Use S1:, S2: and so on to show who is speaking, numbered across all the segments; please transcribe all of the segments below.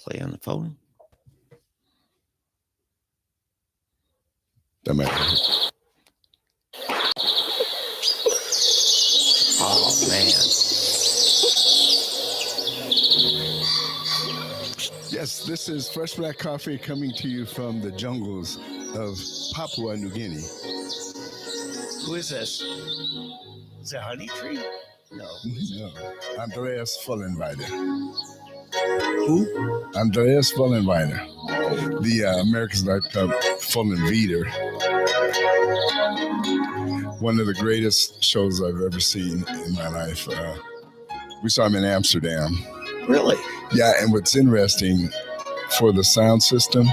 S1: play on the phone.
S2: That might be.
S1: Oh, man.
S2: Yes, this is Fresh Black Coffee coming to you from the jungles of Papua New Guinea.
S1: Who is this? Is it Honey Tree? No.
S2: No. Andreas Vollenweider.
S1: Who?
S2: Andreas Vollenweider. The Americans like Vollenweider. One of the greatest shows I've ever seen in my life. We saw him in Amsterdam.
S1: Really?
S2: Yeah, and what's interesting for the sound system,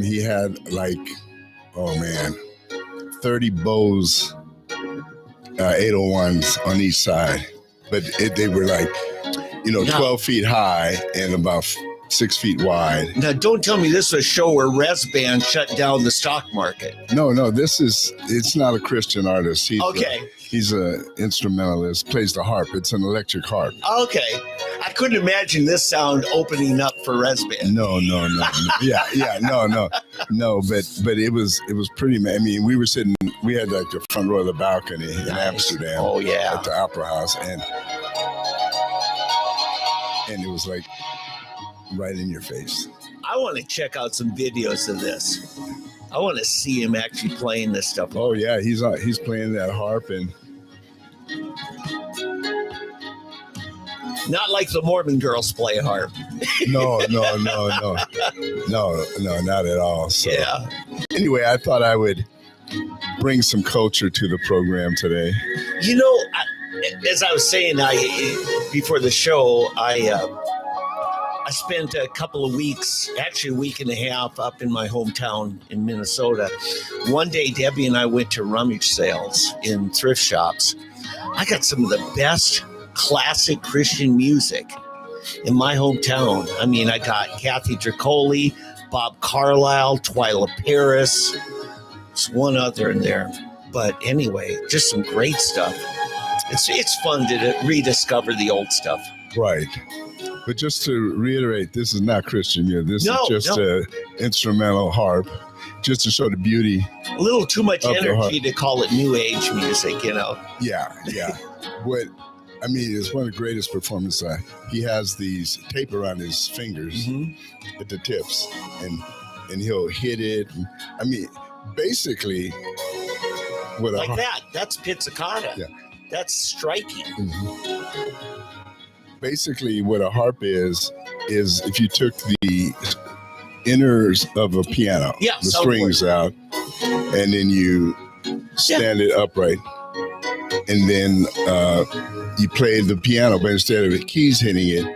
S2: he had like, 30 Bose 801s on each side. But they were like, 12 feet high and about 6 feet wide.
S1: Now, don't tell me this was a show where Resband shut down the stock market.
S2: No, it's not a Christian artist. He's an instrumentalist, plays the harp. It's an electric harp.
S1: Okay. I couldn't imagine this sound opening up for Resband.
S2: No. No, but it was pretty, I mean, we had like the front row of the balcony in Amsterdam.
S1: Oh, yeah.
S2: At the Opera House. And it was like right in your face.
S1: I want to check out some videos of this. I want to see him actually playing this stuff.
S2: Oh yeah, he's playing that harp, and
S1: not like the Mormon girls play harp.
S2: No, not at all. So,
S1: yeah.
S2: Anyway, I thought I would bring some culture to the program today.
S1: As I was saying, before the show, I spent a couple of weeks, actually a week and a half, up in my hometown in Minnesota. One day, Debbie and I went to rummage sales in thrift shops. I got some of the best classic Christian music in my hometown. I mean, I got Kathy Dracoli, Bob Carlyle, Twyla Paris. There's one other in there. But anyway, just some great stuff. It's fun to rediscover the old stuff.
S2: Right. But just to reiterate, this is not Christian music. This is just an instrumental harp, just to show the beauty.
S1: A little too much energy to call it new age music,
S2: Yeah. It's one of the greatest performances. He has these tape around his fingers at the tips, and he'll hit it. Basically,
S1: like that. That's pizzicato.
S2: Yeah.
S1: That's striking.
S2: Mm-hmm. Basically, what a harp is if you took the inners of a piano, the strings out, and then you stand it upright, and then you play the piano, but instead of the keys hitting it,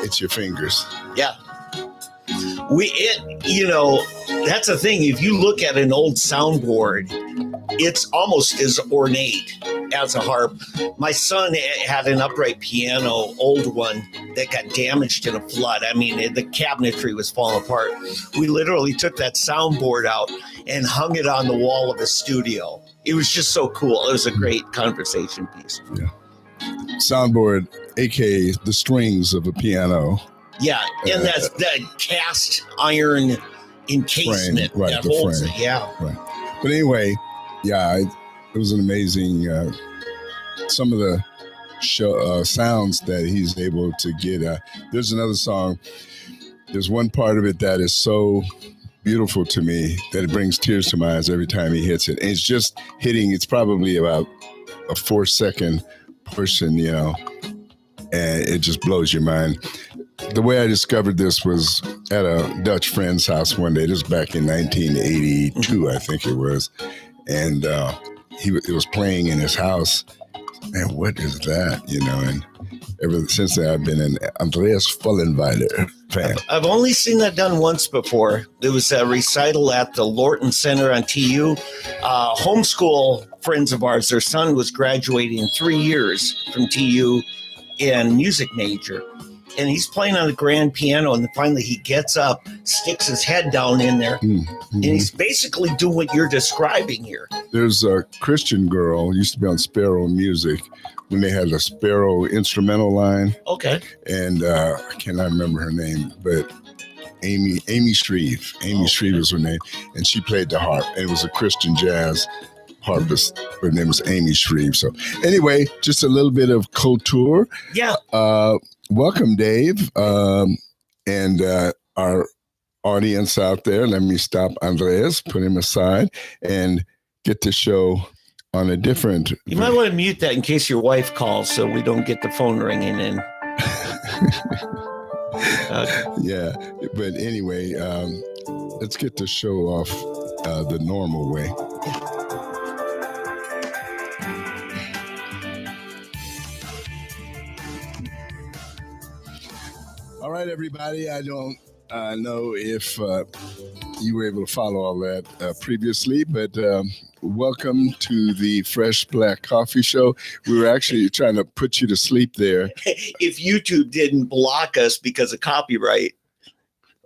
S2: it's your fingers.
S1: Yeah. That's the thing. If you look at an old soundboard, it's almost as ornate as a harp. My son had an upright piano, old one, that got damaged in a flood. I mean, the cabinetry was falling apart. We literally took that soundboard out and hung it on the wall of the studio. It was just so cool. It was a great conversation piece.
S2: Yeah. Soundboard, aka the strings of a piano.
S1: Yeah, and that's that cast iron encasement
S2: frame,
S1: that holds
S2: frame.
S1: It. Yeah.
S2: Right. But anyway, it was an amazing. Some of the sounds that he's able to get. There's another song. There's one part of it that is so beautiful to me that it brings tears to my eyes every time he hits it. And it's just hitting. It's probably about a 4-second portion, and it just blows your mind. The way I discovered this was at a Dutch friend's house one day. This was back in 1982, I think it was. And it was playing in his house. Man, what is that? And ever since then, I've been an Andreas Vollenweider fan.
S1: I've only seen that done once before. There was a recital at the Lorton Center on TU. Homeschool friends of ours, their son was graduating in 3 years from TU in music major. and he's playing on the grand piano, and finally he gets up, sticks his head down in there, and he's basically doing what you're describing here.
S2: There's a Christian girl, used to be on Sparrow Music, when they had a Sparrow instrumental line.
S1: Okay.
S2: And I cannot remember her name, but Amy Shreve. Amy Shreve was her name, and she played the harp, and it was a Christian jazz harpist. Her name was Amy Shreve. So anyway, just a little bit of culture.
S1: Yeah.
S2: Welcome, Dave, and our audience out there. Let me stop Andreas, put him aside, and get the show on a different.
S1: You might want to mute that in case your wife calls, so we don't get the phone ringing in.
S2: Yeah, but anyway, let's get the show off the normal way. All right, everybody. I don't know if you were able to follow all that previously, but welcome to the Fresh Black Coffee Show. We were actually trying to put you to sleep there.
S1: If YouTube didn't block us because of copyright.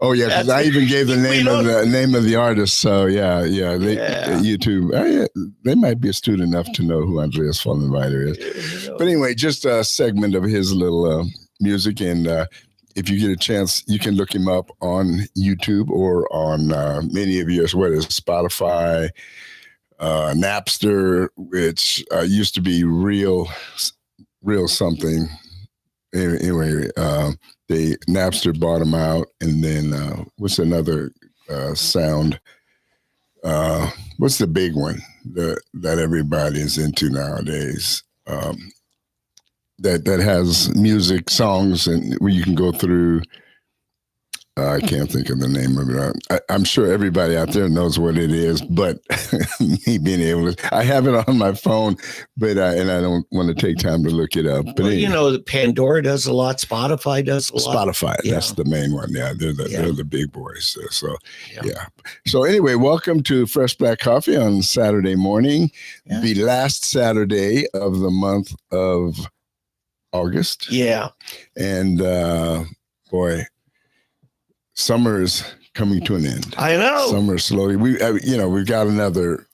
S2: Oh yeah, because I even gave the name of the artist. So yeah, YouTube. They might be astute enough to know who Andreas Vollenweider is. But anyway, just a segment of his little music, and if you get a chance, you can look him up on YouTube or on many of yours, whether it's Spotify, Napster, which used to be real something. Anyway, Napster bought him out, and then what's another sound? What's the big one that everybody is into nowadays? That has music, songs, and where you can go through. I can't think of the name of it. I'm sure everybody out there knows what it is, but me being able to, I have it on my phone, but and I don't want to take time to look it up. But
S1: anyway. Pandora does a lot. Spotify does a lot.
S2: Spotify, that's the main one. Yeah, they're the big boys. So yeah. So anyway, welcome to Fresh Black Coffee on Saturday morning, the last Saturday of the month of August. Yeah. And boy, summer is coming to an end.
S1: I know.
S2: Summer slowly. We've got another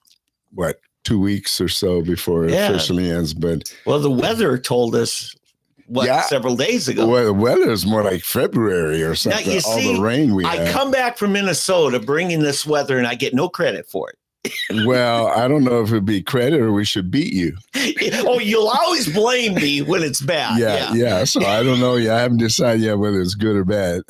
S2: 2 weeks or so before it officially ends. But
S1: the weather told us several days ago.
S2: Well, the weather is more like February or something.
S1: Now, you see,
S2: all the rain we
S1: had. I come back from Minnesota bringing this weather, and I get no credit for it.
S2: Well, I don't know if it'd be credit or we should beat you.
S1: Oh, you'll always blame me when it's bad.
S2: Yeah. So I don't know. I haven't decided yet whether it's good or bad.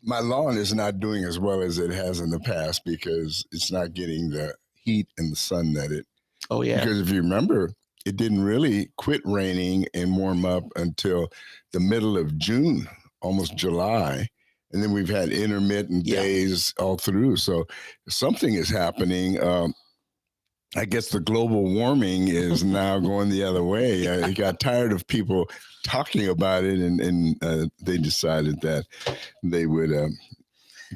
S2: My lawn is not doing as well as it has in the past because it's not getting the heat and the sun that it.
S1: Oh, yeah.
S2: Because if you remember, it didn't really quit raining and warm up until the middle of June, almost July. And then we've had intermittent days all through. So something is happening. I guess the global warming is now going the other way. I got tired of people talking about it, and they decided that they would,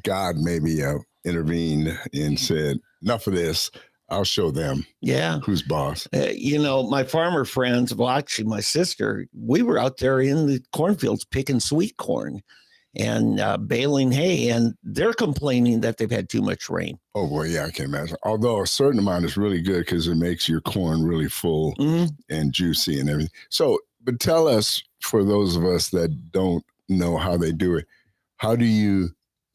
S2: God maybe intervened and said, enough of this. I'll show them who's boss.
S1: My farmer friends, well, actually my sister, we were out there in the cornfields picking sweet corn and baling hay, and they're complaining that they've had too much rain.
S2: Oh, boy, yeah, I can imagine. Although a certain amount is really good because it makes your corn really full and juicy and everything. So, but tell us, for those of us that don't know how they do it, how do you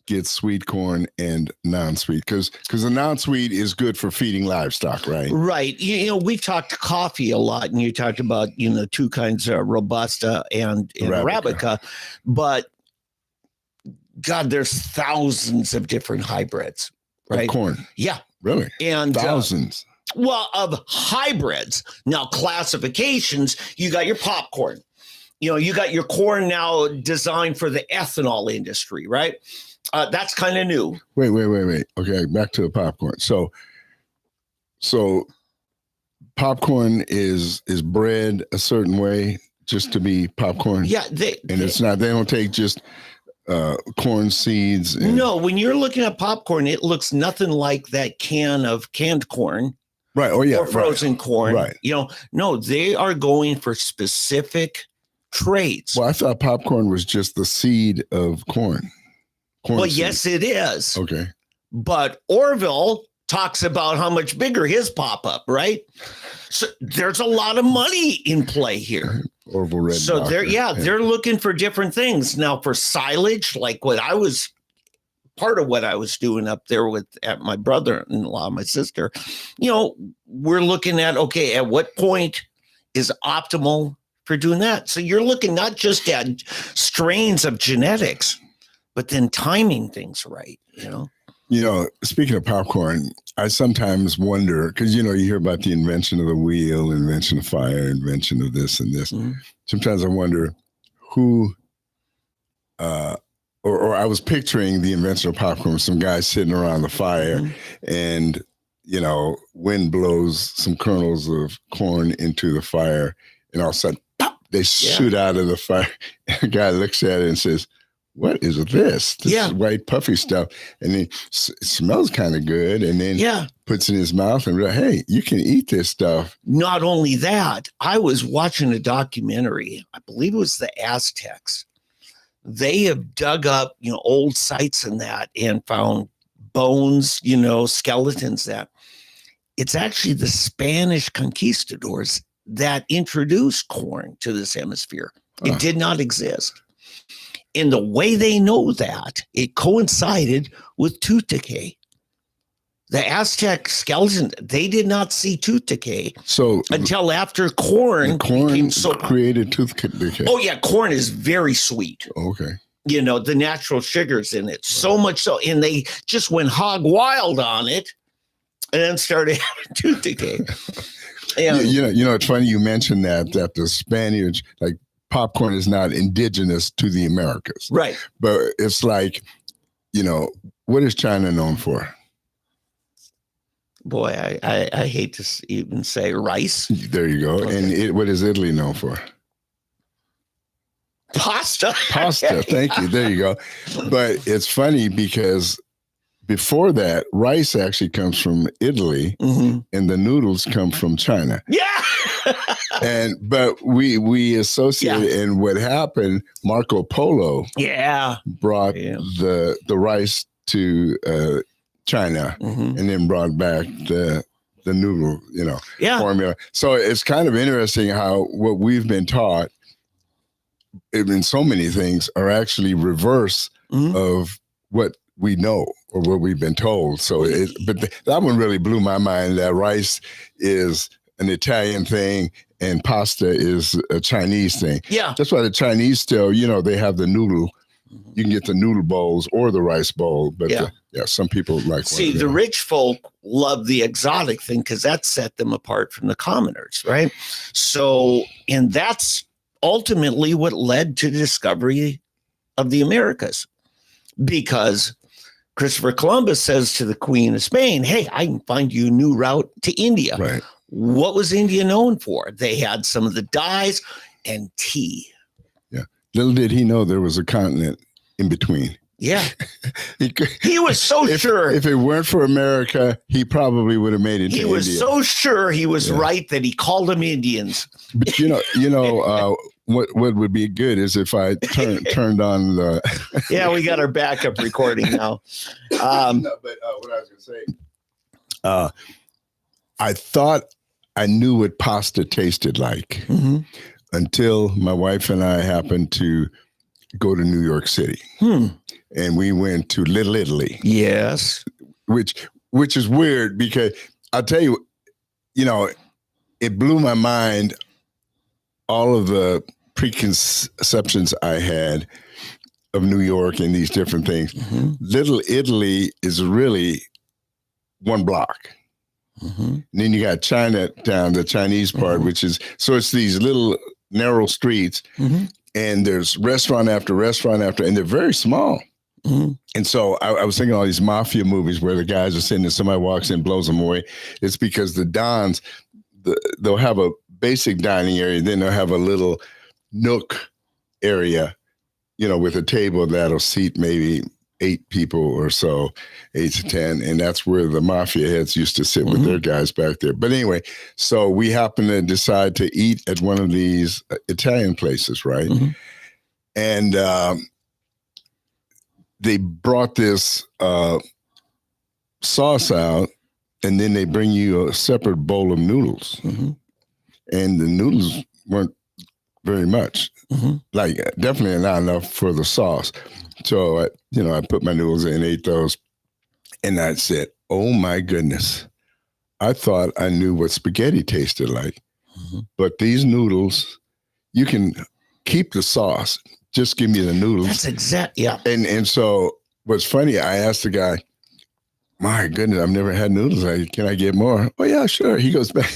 S2: get sweet corn and non-sweet? Because the non-sweet is good for feeding livestock, right?
S1: Right. We've talked coffee a lot, and you talked about, two kinds of Robusta and Arabica, but God, there's thousands of different hybrids, right?
S2: Of corn.
S1: Yeah.
S2: Really?
S1: And
S2: thousands.
S1: Of hybrids. Now, classifications, you got your popcorn. You got your corn now designed for the ethanol industry, right? That's kind of new.
S2: Wait. Okay, back to the popcorn. So popcorn is bred a certain way just to be popcorn?
S1: Yeah.
S2: It's not, they don't take just corn seeds.
S1: No, when you're looking at popcorn, it looks nothing like that can of canned corn.
S2: Right. Oh, yeah.
S1: Or frozen corn.
S2: Right.
S1: No, they are going for specific traits.
S2: Well, I thought popcorn was just the seed of corn.
S1: Well, yes, it is.
S2: Okay.
S1: But Orville talks about how much bigger his pop-up, right? So there's a lot of money in play here.
S2: Orville Red.
S1: So they're looking for different things. Now for silage, like part of what I was doing up there at my brother-in-law, my sister, we're looking at, okay, at what point is optimal for doing that? So you're looking not just at strains of genetics, but then timing things right,
S2: Speaking of popcorn, I sometimes wonder, because, you hear about the invention of the wheel, invention of fire, invention of this and this. Mm-hmm. Sometimes I wonder who, or I was picturing the invention of popcorn, some guy sitting around the fire and, wind blows some kernels of corn into the fire and all of a sudden, pop, they shoot out of the fire. And the guy looks at it and says, what is this? This white puffy stuff. And then it smells kind of good. And then puts it in his mouth and like, hey, you can eat this stuff.
S1: Not only that, I was watching a documentary. I believe it was the Aztecs. They have dug up, old sites and that and found bones, skeletons that it's actually the Spanish conquistadors that introduced corn to this hemisphere. It did not exist. And the way they know that, it coincided with tooth decay. The Aztec skeleton, they did not see tooth decay until after corn
S2: created tooth decay.
S1: Oh, yeah, corn is very sweet.
S2: Okay.
S1: The natural sugars in it. So much so, and they just went hog wild on it and then started having tooth decay.
S2: It's funny you mentioned that the Spaniards, like, popcorn is not indigenous to the Americas.
S1: Right.
S2: But it's like, what is China known for?
S1: Boy, I hate to even say rice.
S2: There you go. Okay. And what is Italy known for?
S1: Pasta.
S2: Pasta. Thank you. There you go. But it's funny because before that, rice actually comes from Italy and the noodles come from China.
S1: Yeah.
S2: But we associate it, and what happened, Marco Polo brought the rice to China and then brought back the noodle, formula. So it's kind of interesting how what we've been taught in so many things are actually reverse of what we know or what we've been told. So but that one really blew my mind, that rice is an Italian thing and pasta is a Chinese thing.
S1: Yeah.
S2: That's why the Chinese still, they have the noodle. You can get the noodle bowls or the rice bowl, but some people like.
S1: See, the rich folk love the exotic thing because that set them apart from the commoners, right? So, and that's ultimately what led to the discovery of the Americas, because Christopher Columbus says to the Queen of Spain, hey, I can find you a new route to India.
S2: Right.
S1: What was India known for? They had some of the dyes and tea.
S2: Yeah. Little did he know there was a continent in between.
S1: Yeah. He was so sure.
S2: If it weren't for America, he probably would have made it to India.
S1: He was so sure he was right that he called them Indians.
S2: But what would be good is if I turned on the.
S1: Yeah, we got our backup recording now.
S2: What I was going to say, I thought I knew what pasta tasted like until my wife and I happened to go to New York City. And we went to Little Italy.
S1: Yes.
S2: Which is weird because I'll tell you, it blew my mind, all of the preconceptions I had of New York and these different things. Little Italy is really one block. And then you got Chinatown, the Chinese part, which is, so it's these little narrow streets and there's restaurant after restaurant after, and they're very small. And so I was thinking all these mafia movies where the guys are sitting and somebody walks in, blows them away. It's because the Dons, they'll have a basic dining area, then they'll have a little nook area, with a table that'll seat maybe 8 people or so, 8 to 10. And that's where the mafia heads used to sit with their guys back there. But anyway, so we happened to decide to eat at one of these Italian places, right? And they brought this sauce out, and then they bring you a separate bowl of noodles. And the noodles weren't very much, like definitely not enough for the sauce. So, I put my noodles in, ate those, and I said, oh my goodness, I thought I knew what spaghetti tasted like. But these noodles, you can keep the sauce, just give me the noodles.
S1: That's exact, yeah.
S2: And so what's funny, I asked the guy, my goodness, I've never had noodles. Can I get more? Oh, yeah, sure. He goes back.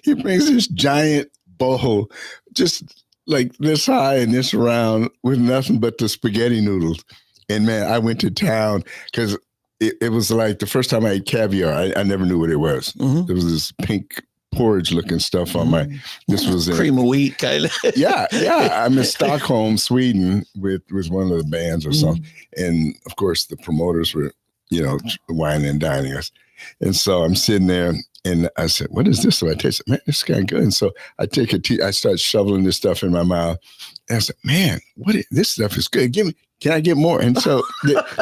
S2: He brings this giant bowl, just like this high and this round, with nothing but the spaghetti noodles. And man, I went to town because it was like the first time I ate caviar. I never knew what it was. There was this pink porridge looking stuff on my, this was
S1: cream of wheat kind of.
S2: yeah. I'm in Stockholm, Sweden with one of the bands or something. And of course the promoters were, whining and dining us. And so I'm sitting there and I said, what is this? So I tasted, man, this is kind of good. And so I take I start shoveling this stuff in my mouth. And I said, man, this stuff is good. Can I get more? And so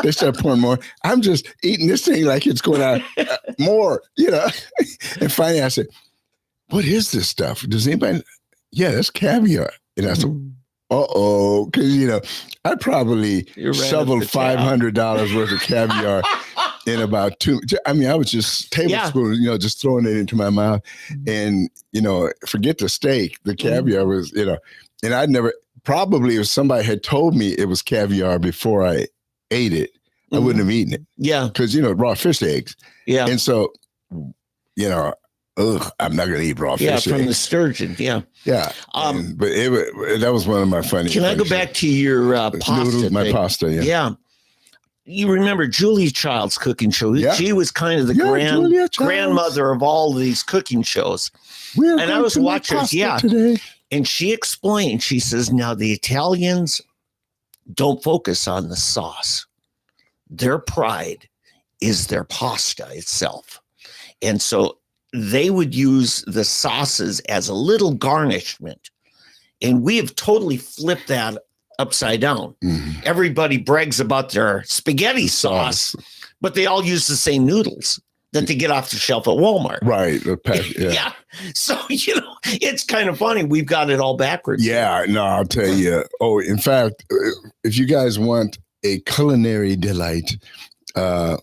S2: they start pouring more. I'm just eating this thing like it's going out more, And finally I said, what is this stuff? Does anybody? Yeah, that's caviar. And I said, uh-oh, because, I probably shoveled $500 worth of caviar in about 2. I mean, I was just tablespoon, just throwing it into my mouth. And, forget the steak, the caviar was, and I'd never, probably if somebody had told me it was caviar before I ate it, I wouldn't have eaten it. Yeah. Because, raw fish eggs. Yeah. And so, I'm not going to eat raw fish.
S1: Yeah, from the sturgeon. Yeah.
S2: Yeah. But that was one of my funny.
S1: Can I go back to your pasta?
S2: Noodles, my pasta. Yeah.
S1: Yeah. You remember Julia Child's cooking show? Yeah. She was kind of the grandmother of all these cooking shows. And I was watching today. And she explained, she says, now the Italians don't focus on the sauce. Their pride is their pasta itself. And so they would use the sauces as a little garnishment. And we have totally flipped that upside down. Everybody brags about their spaghetti sauce, but they all use the same noodles that they get off the shelf at Walmart.
S2: Right.
S1: Yeah. So, it's kind of funny. We've got it all backwards.
S2: Yeah. No, I'll tell you. Oh, in fact, if you guys want a culinary delight or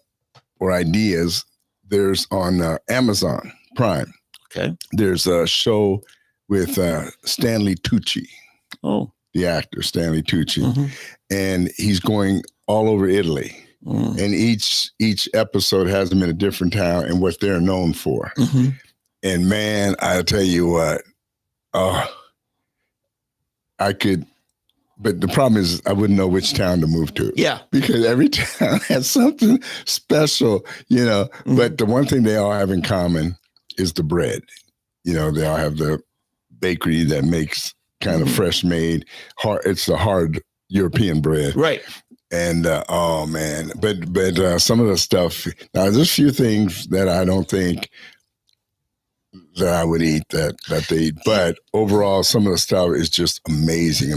S2: ideas, there's on Amazon Prime. Okay. There's a show with Stanley Tucci. Oh. The actor, Stanley Tucci. And he's going all over Italy. And each episode has them in a different town and what they're known for. And man, I'll tell you what, I could, but the problem is I wouldn't know which town to move to. Yeah. Because every town has something special, but the one thing they all have in common is the bread. They all have the bakery that makes kind of fresh made, hard. It's the hard European bread. Right. And, oh man, but some of the stuff, now there's a few things that I don't think that I would eat that they eat, but overall, some of the stuff is just amazing.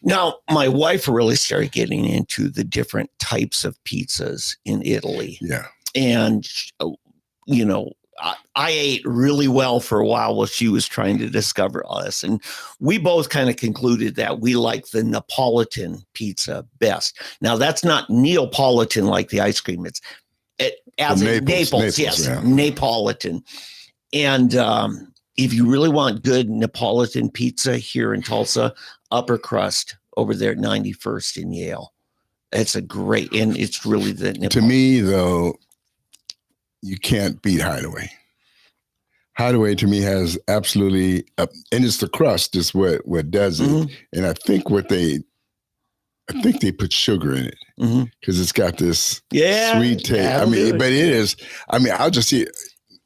S2: Now, my wife really started getting into the different types of pizzas in Italy. Yeah. And, I ate really well for a while she was trying to discover us. And we both kind of concluded that we like the Neapolitan pizza best. Now, that's not Neapolitan like the ice cream. It's as in Naples, yes, yeah. Neapolitan. And if you really want good Neapolitan pizza here in Tulsa, upper crust over there at 91st in Yale. It's a great, and it's really the Neapolitan. To me, though, you can't beat Hideaway. Hideaway to me has absolutely, and it's the crust is what does it. And I think they put sugar in it because it's got this sweet taste. But it is. I'll just see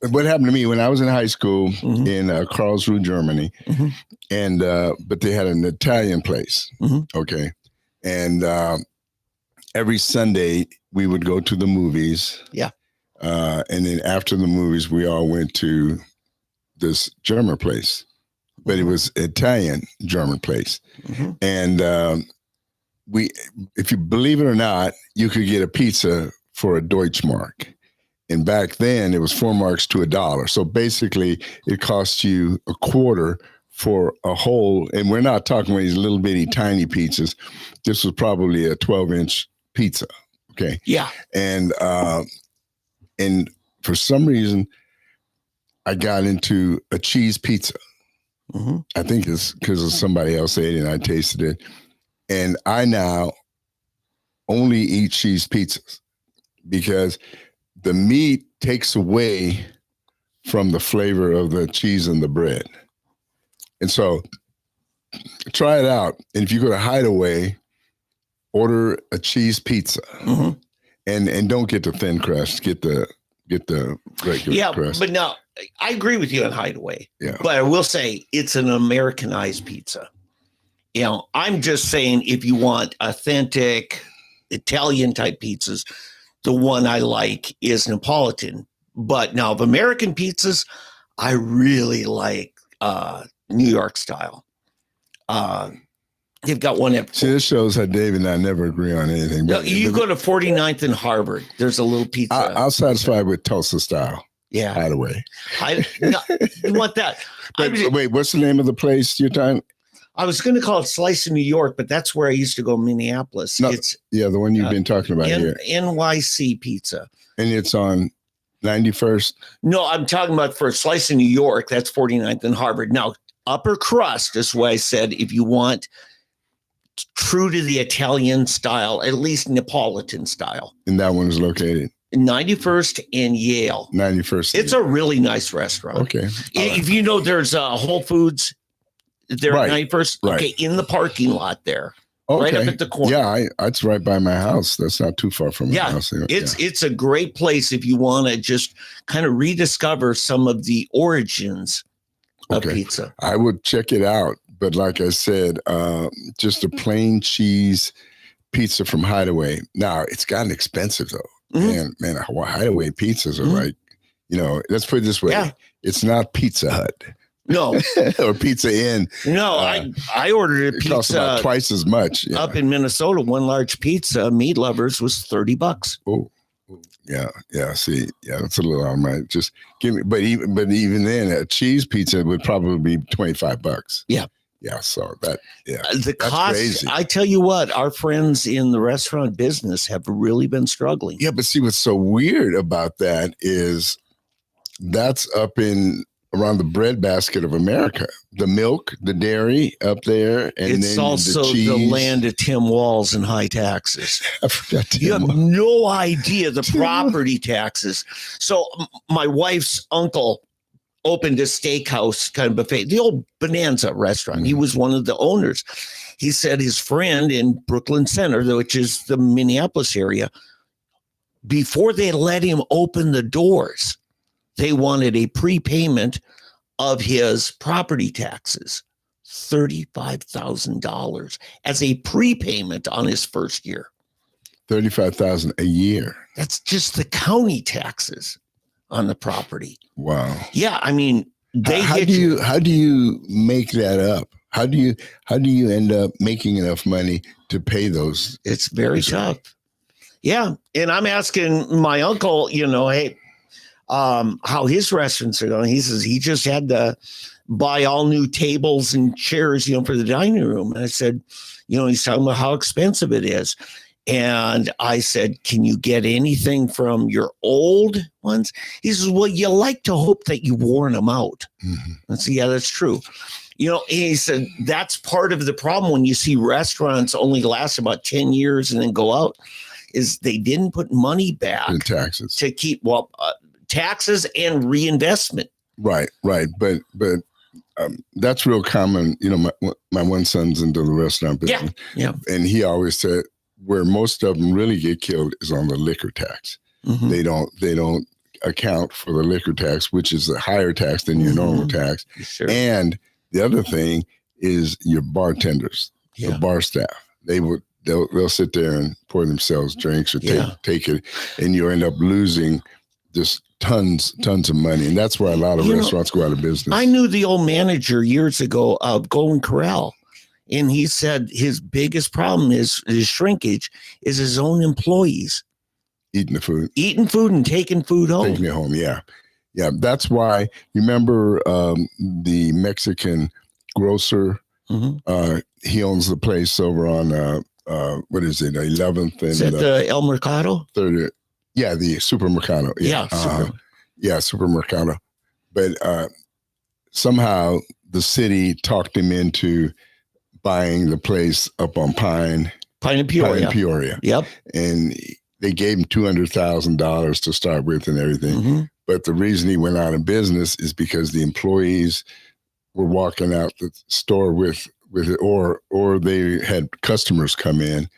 S2: what happened to me when I was in high school in Karlsruhe, Germany, and but they had an Italian place. Okay, and every Sunday we would go to the movies.
S1: Yeah.
S2: And then after the movies, we all went to this German place, but it was Italian German place.
S1: Mm-hmm.
S2: And if you believe it or not, you could get a pizza for a Deutschmark. And back then it was 4 marks to $1. So basically it cost you a quarter for a whole, and we're not talking about these little bitty tiny pizzas. This was probably a 12-inch pizza. Okay.
S1: Yeah.
S2: And for some reason I got into a cheese pizza.
S1: Mm-hmm.
S2: I think it's because of somebody else ate it and I tasted it. And I now only eat cheese pizzas because the meat takes away from the flavor of the cheese and the bread. And so try it out. And if you go to Hideaway, order a cheese pizza.
S1: Mm-hmm.
S2: And don't get the thin crust, get the regular crust.
S1: But no, I agree with you on Hideaway.
S2: Yeah.
S1: But I will say it's an Americanized pizza. You know, I'm just saying if you want authentic Italian type pizzas, the one I like is Neapolitan. But now of American pizzas, I really like New York style. They've got one at.
S2: See, this shows how Dave and I never agree on anything.
S1: No, you go to 49th and Harvard. There's a little pizza.
S2: I'll satisfy with Tulsa style.
S1: Yeah.
S2: Hideaway.
S1: You want that?
S2: Wait, what's the name of the place you're talking?
S1: I was going to call it Slice in New York, but that's where I used to go in Minneapolis.
S2: No,
S1: it's
S2: the one you've been talking about here.
S1: NYC Pizza.
S2: And it's on 91st?
S1: No, I'm talking about for Slice in New York. That's 49th and Harvard. Now, upper crust is what I said. If you want true to the Italian style, at least Neapolitan style.
S2: And that one is located?
S1: 91st and Yale.
S2: 91st.
S1: It's a really nice restaurant.
S2: Okay.
S1: If you know, there's Whole Foods there at 91st.
S2: Right.
S1: Okay, in the parking lot there.
S2: Okay.
S1: Right up at the corner.
S2: Yeah, it's right by my house. That's not too far from my house.
S1: It's a great place if you want to just kind of rediscover some of the origins of pizza.
S2: I would check it out. But like I said, just a plain cheese pizza from Hideaway. Now, it's gotten expensive, though. Mm-hmm. Man, Hideaway pizzas are like, let's put it this way. Yeah. It's not Pizza Hut.
S1: No.
S2: Or Pizza Inn.
S1: No, I ordered a pizza. It costs
S2: about twice as much. Yeah.
S1: Up in Minnesota, one large pizza, Meat Lovers, was $30.
S2: Oh, yeah. See, that's a little on my. Just give me, but even then, a cheese pizza would probably be $25. Yeah. So
S1: the
S2: that's
S1: cost.
S2: crazy.
S1: I tell you what, our friends in the restaurant business have really been struggling.
S2: Yeah, but see, what's so weird about that is that's up in around the breadbasket of America. The milk, the dairy up there, and
S1: it's
S2: then
S1: also
S2: the cheese.
S1: The land of Tim Walz and high taxes.
S2: I forgot Tim
S1: You have
S2: Walz.
S1: no idea the property taxes. So my wife's uncle opened a steakhouse kind of buffet, the old Bonanza restaurant. He was one of the owners. He said his friend in Brooklyn Center, which is the Minneapolis area, before they let him open the doors, they wanted a prepayment of his property taxes, $35,000 as a prepayment on his first year.
S2: $35,000 a year.
S1: That's just the county taxes on the property.
S2: Wow.
S1: Yeah, I mean,
S2: how do you make that up? How do you end up making enough money to pay those?
S1: It's very tough. Yeah, and I'm asking my uncle, hey, how his restaurants are going. He says he just had to buy all new tables and chairs, for the dining room. And I said, he's talking about how expensive it is. And I said, can you get anything from your old ones? He says, well, you like to hope that you've worn them out. Mm-hmm. I said, yeah, that's true. He said, that's part of the problem when you see restaurants only last about 10 years and then go out, is they didn't put money back
S2: in taxes
S1: to keep, taxes and reinvestment.
S2: Right. But that's real common. My one son's into the restaurant business.
S1: Yeah.
S2: And he always said, where most of them really get killed is on the liquor tax. Mm-hmm. They don't account for the liquor tax, which is a higher tax than your normal tax.
S1: Sure.
S2: And the other thing is your bartenders, the bar staff. They they'll sit there and pour themselves drinks or
S1: Yeah.
S2: take it, and you end up losing just tons of money, and that's why a lot of restaurants go out of business.
S1: I knew the old manager years ago of Golden Corral, and he said his biggest problem is his shrinkage is his own employees
S2: eating food
S1: and taking food home.
S2: Taking it home, yeah. That's why you remember the Mexican grocer.
S1: Mm-hmm.
S2: He owns the place over on what is it, 11th and
S1: is that the El Mercado?
S2: 30th. Yeah, the Supermercado.
S1: Yeah,
S2: Supermercado. But somehow the city talked him into buying the place up on Pine
S1: and Peoria. Yep.
S2: And they gave him $200,000 to start with and everything.
S1: Mm-hmm.
S2: But the reason he went out of business is because the employees were walking out the store with it, or they had customers come in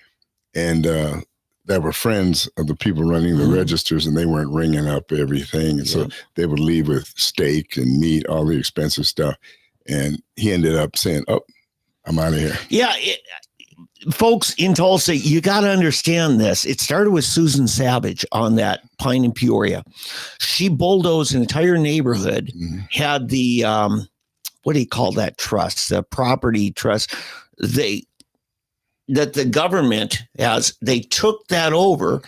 S2: and that were friends of the people running the registers, and they weren't ringing up everything. And so they would leave with steak and meat, all the expensive stuff. And he ended up saying, "Oh, I'm out of here."
S1: Yeah. Folks in Tulsa, you got to understand this. It started with Susan Savage on that Pine and Peoria. She bulldozed an entire neighborhood, had the, what do you call that trust? The property trust. That the government has, they took that over.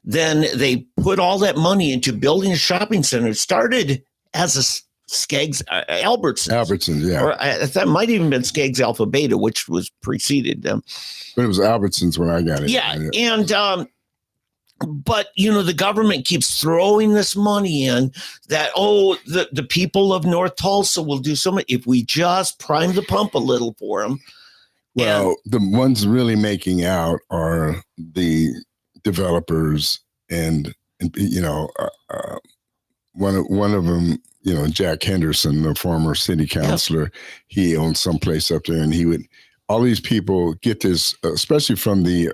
S1: Then they put all that money into building a shopping center. It started as a Skeggs, Albertsons, yeah. Or that might even been Skeggs Alpha Beta, which was preceded them.
S2: But it was Albertsons when I got it.
S1: Yeah, and but the government keeps throwing this money in that the people of North Tulsa will do so much if we just prime the pump a little for them.
S2: Well, the ones really making out are the developers, and one of them, Jack Henderson, the former city councilor, he owned some place up there, and all these people get this, especially from the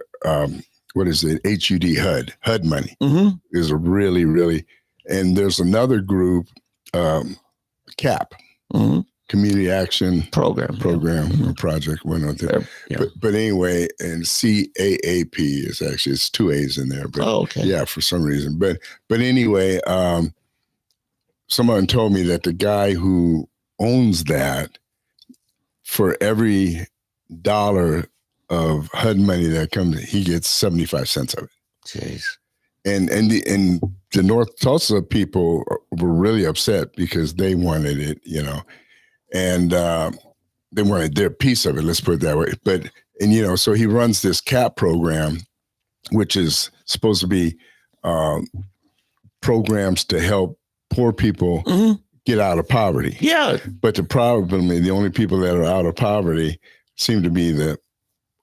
S2: what is it, HUD money. Mm-hmm. Is a really, really, and there's another group, CAP. Mm-hmm. Community Action Program or project went on there. But anyway, and CAAP is actually, it's 2 A's in there. But yeah, for some reason. But anyway, someone told me that the guy who owns that, for every dollar of HUD money that comes, he gets 75 cents of it.
S1: Jeez.
S2: And the North Tulsa people were really upset because they wanted it, and they wanted their piece of it. Let's put it that way. But so he runs this CAP program, which is supposed to be programs to help poor people get out of poverty. Yeah. But the only people that are out of poverty seem to be the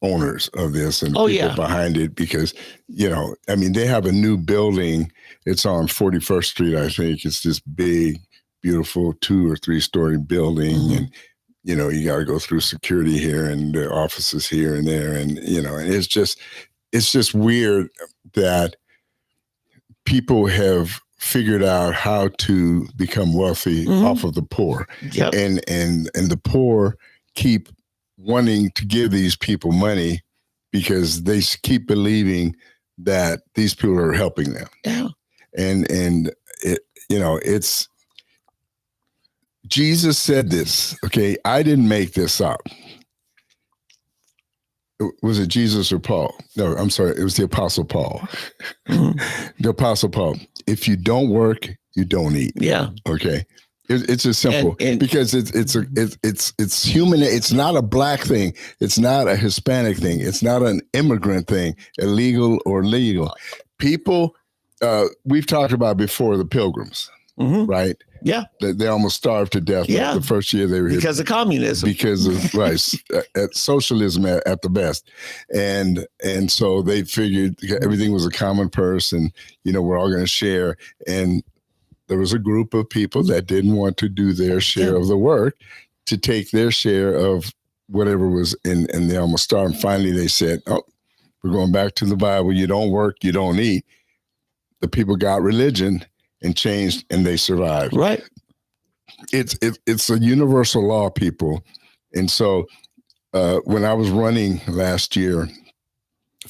S2: owners of this and the people behind it, because they have a new building. It's on 41st Street, I think. It's this big, beautiful 2 or 3 story building, and you got to go through security here and the offices here and there, and and it's just weird that people have figured out how to become wealthy off of the poor. Yep. And the poor keep wanting to give these people money because they keep believing that these people are helping them. Yeah. And it, it's, Jesus said this, okay? I didn't make this up. Was it Jesus or Paul? No, I'm sorry. It was the Apostle Paul. The Apostle Paul. If you don't work, you don't eat. Yeah. Okay. It's just simple, because it's human. It's not a black thing. It's not a Hispanic thing. It's not an immigrant thing, illegal or legal. People, we've talked about before, the Pilgrims, right? Yeah. They almost starved to death the first year they were here. Because of communism. Because of socialism at the best. And so they figured everything was a common purse, and, we're all going to share. And there was a group of people that didn't want to do their share of the work, to take their share of whatever was in, and they almost starved. And finally they said, "Oh, we're going back to the Bible. You don't work, you don't eat." The people got religion and changed, and they survived. Right. It's a universal law, people. And so when I was running last year,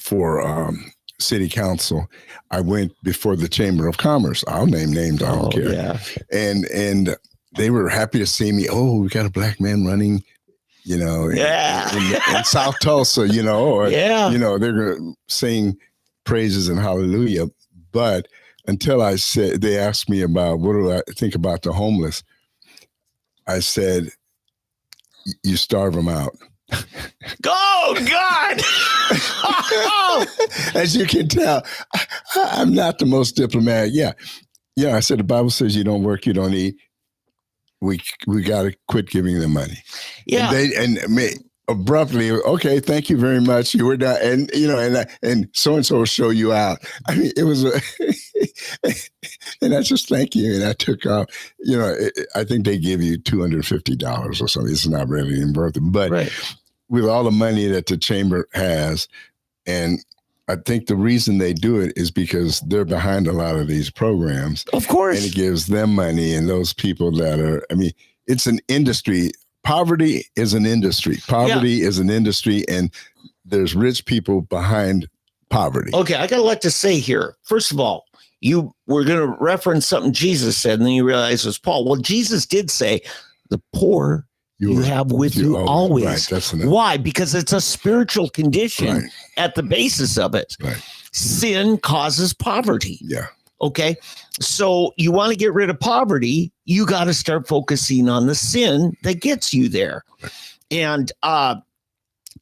S2: for city council, I went before the Chamber of Commerce. I'll name names. I don't care.
S1: Yeah.
S2: And they were happy to see me. Oh, we got a black man running, in South Tulsa, or, they're going to sing praises and hallelujah. But until they asked me about what do I think about the homeless, I said, you starve them out.
S1: Oh, God.
S2: As you can tell, I'm not the most diplomatic. Yeah. I said, the Bible says you don't work, you don't eat. We got to quit giving them money.
S1: Yeah.
S2: And abruptly, okay, thank you very much. You were done. And, and so-and-so will show you out. I mean, it was, and I just thank you. And I took off, I think they give you $250 or something. It's not really even worth it. But with all the money that the chamber has, and I think the reason they do it is because they're behind a lot of these programs.
S1: Of course.
S2: And it gives them money, and those people that are, it's an industry. Poverty is an industry. Poverty is an industry, and there's rich people behind poverty.
S1: Okay, I got a lot to say here. First of all, you were going to reference something Jesus said, and then you realize it was Paul. Well, Jesus did say, the poor you have with you always.
S2: Right, that's
S1: why? Because it's a spiritual condition at the basis of it.
S2: Right.
S1: Sin causes poverty.
S2: Yeah.
S1: Okay. So you want to get rid of poverty, you got to start focusing on the sin that gets you there. And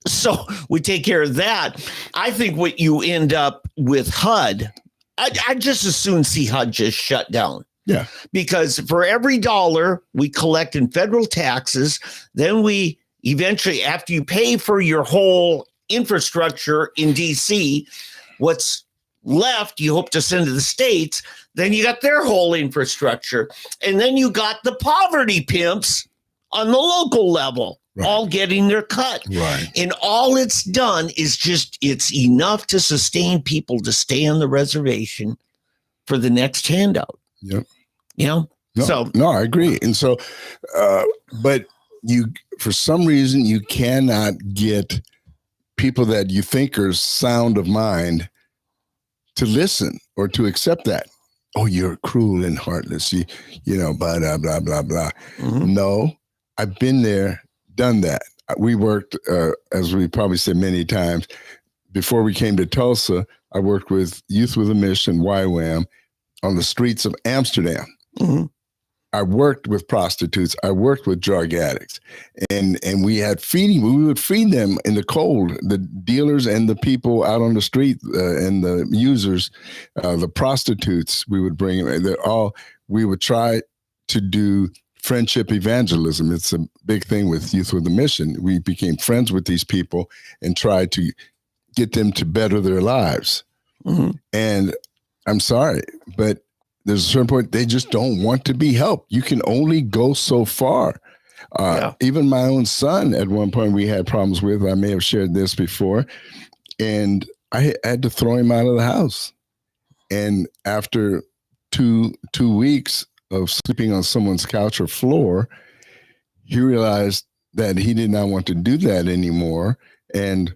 S1: so we take care of that. I think what you end up with HUD, I just as soon see HUD just shut down.
S2: Yeah.
S1: Because for every dollar we collect in federal taxes, then we eventually, after you pay for your whole infrastructure in DC, what's left you hope to send to the states, then you got their whole infrastructure. And then you got the poverty pimps on the local level, all getting their cut.
S2: Right.
S1: And all it's done is it's enough to sustain people to stay on the reservation for the next handout.
S2: Yep.
S1: No,
S2: I agree. And so, but for some reason, you cannot get people that you think are sound of mind to listen or to accept that. Oh, you're cruel and heartless. You blah, blah, blah, blah, blah. Mm-hmm. No, I've been there, done that. We worked, as we probably said many times, before we came to Tulsa, I worked with Youth with a Mission, YWAM, on the streets of Amsterdam. Mm-hmm. I worked with prostitutes. I worked with drug addicts, and we had feeding. We would feed them in the cold, the dealers and the people out on the street and the users, the prostitutes. We would bring them. We would try to do friendship evangelism. It's a big thing with Youth with a Mission. We became friends with these people and tried to get them to better their lives. Mm-hmm. And I'm sorry, but there's a certain point they just don't want to be helped. You can only go so far. Even my own son, at one point, we had problems with. I may have shared this before, and I had to throw him out of the house. And after two weeks of sleeping on someone's couch or floor, he realized that he did not want to do that anymore, and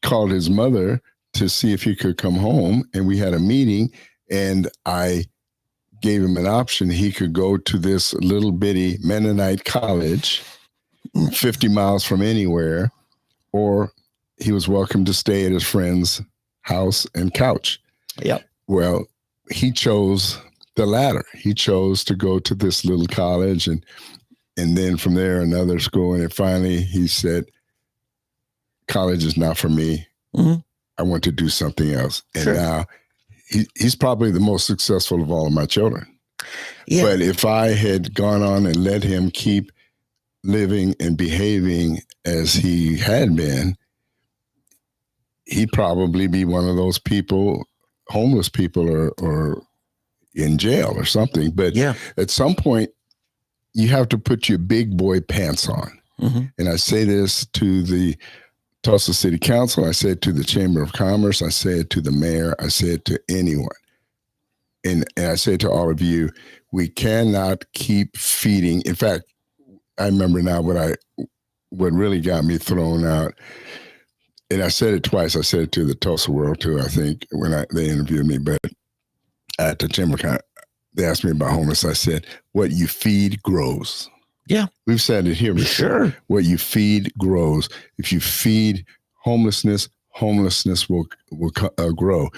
S2: called his mother to see if he could come home. And we had a meeting, and I gave him an option. He could go to this little bitty Mennonite college 50 miles from anywhere, or he was welcome to stay at his friend's house and couch.
S1: Yep.
S2: Well, he chose the latter. He chose to go to this little college, and then from there another school. And then finally he said, college is not for me. Mm-hmm. I want to do something else. And now he's probably the most successful of all of my children. Yeah. But if I had gone on and let him keep living and behaving as he had been, he'd probably be one of those people, homeless people, or in jail or something. But at some point, you have to put your big boy pants on. Mm-hmm. And I say this to the Tulsa City Council, I say it to the Chamber of Commerce, I say it to the mayor, I say it to anyone. And I say it to all of you, we cannot keep feeding. In fact, I remember now what really got me thrown out and I said it twice. I said it to the Tulsa World too, I think, when they interviewed me, but at the Chamber, they asked me about homeless. I said, what you feed grows.
S1: Yeah.
S2: We've said it here before.
S1: Sure.
S2: What you feed grows. If you feed homelessness will grow.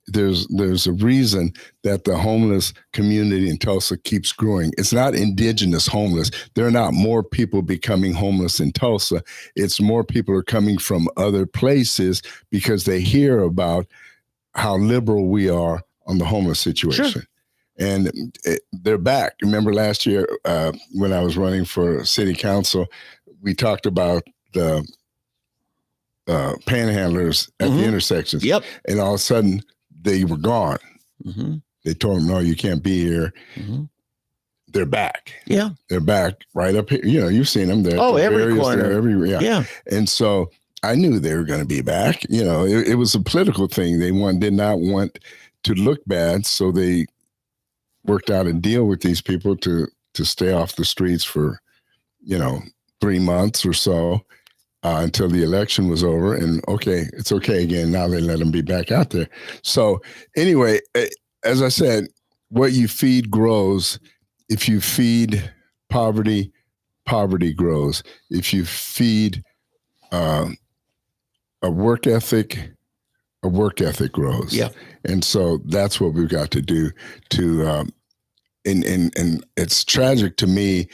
S2: There's a reason that the homeless community in Tulsa keeps growing. It's not indigenous homeless. There are not more people becoming homeless in Tulsa. It's more people are coming from other places because they hear about how liberal we are on the homeless situation. Sure. And they're back. Remember last year when I was running for city council, we talked about the panhandlers at the intersections.
S1: Yep.
S2: And all of a sudden they were gone. Mm-hmm. They told them, no, you can't be here. Mm-hmm. They're back. Yeah. They're back right up here. You know, you've seen them there.
S1: Oh, every corner.
S2: Everywhere. Yeah. And so I knew they were going to be back. You know, it was a political thing. They did not want to look bad. So they worked out a deal with these people to stay off the streets for, 3 months or so until the election was over. And okay, it's okay again. Now they let them be back out there. So anyway, as I said, what you feed grows. If you feed poverty, poverty grows. If you feed a work ethic grows. Yeah. And so that's what we've got to do to, and it's tragic to me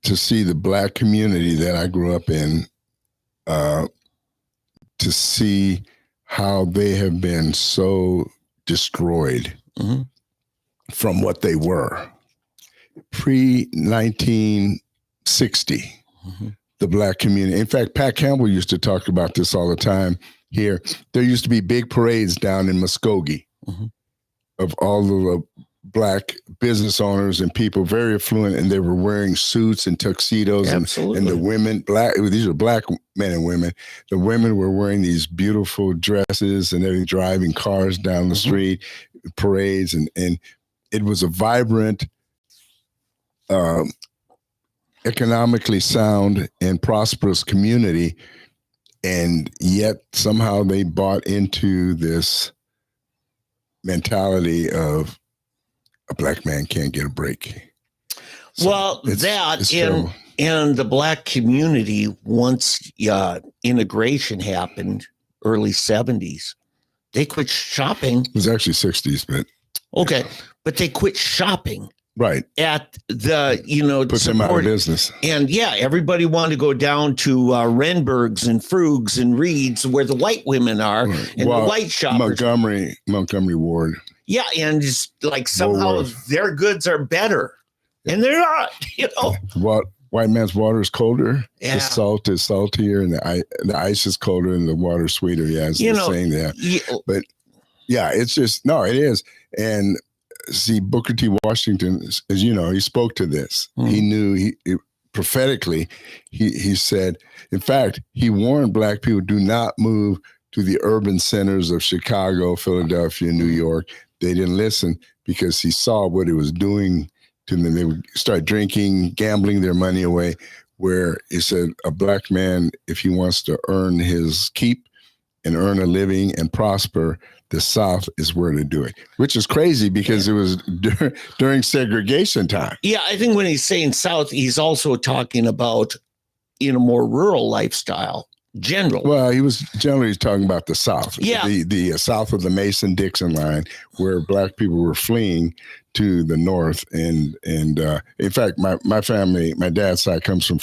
S2: to see the Black community that I grew up in, to see how they have been so destroyed from what they were. Pre-1960, the Black community. In fact, Pat Campbell used to talk about this all the time here. There used to be big parades down in Muskogee of all the Black business owners and people very affluent, and they were wearing suits and tuxedos. And the women, these are Black men and women. The women were wearing these beautiful dresses and everything, driving cars down the street, parades, and it was a vibrant, economically sound and prosperous community. And yet somehow they bought into this mentality of a Black man can't get a break. So
S1: well, and the Black community, once integration happened, early 70s, they quit shopping.
S2: It was actually 60s, but.
S1: Okay, but they quit shopping.
S2: Right.
S1: At the,
S2: put them out of business.
S1: And everybody wanted to go down to Renberg's and Frug's and Reed's where the white women are and the white shoppers.
S2: Montgomery Ward. Yeah,
S1: and it's like somehow their goods are better. And they're not,
S2: What white man's water is colder. Yeah. The salt is saltier and the ice is colder and the water sweeter. Yeah, it's saying that. But it's just, no, it is. And see, Booker T. Washington, as you know, he spoke to this. He knew prophetically, he said, in fact, he warned Black people, do not move to the urban centers of Chicago, Philadelphia, New York. They didn't listen because he saw what it was doing to them. They would start drinking, gambling their money away, where he said a Black man, if he wants to earn his keep and earn a living and prosper, the South is where to do it, which is crazy because it was during segregation time.
S1: Yeah, I think when he's saying South, he's also talking about in a more rural lifestyle.
S2: Well, he was generally talking about the South. Yeah. The south of the Mason-Dixon line, where Black people were fleeing to the north. And in fact, my family, my dad's side comes from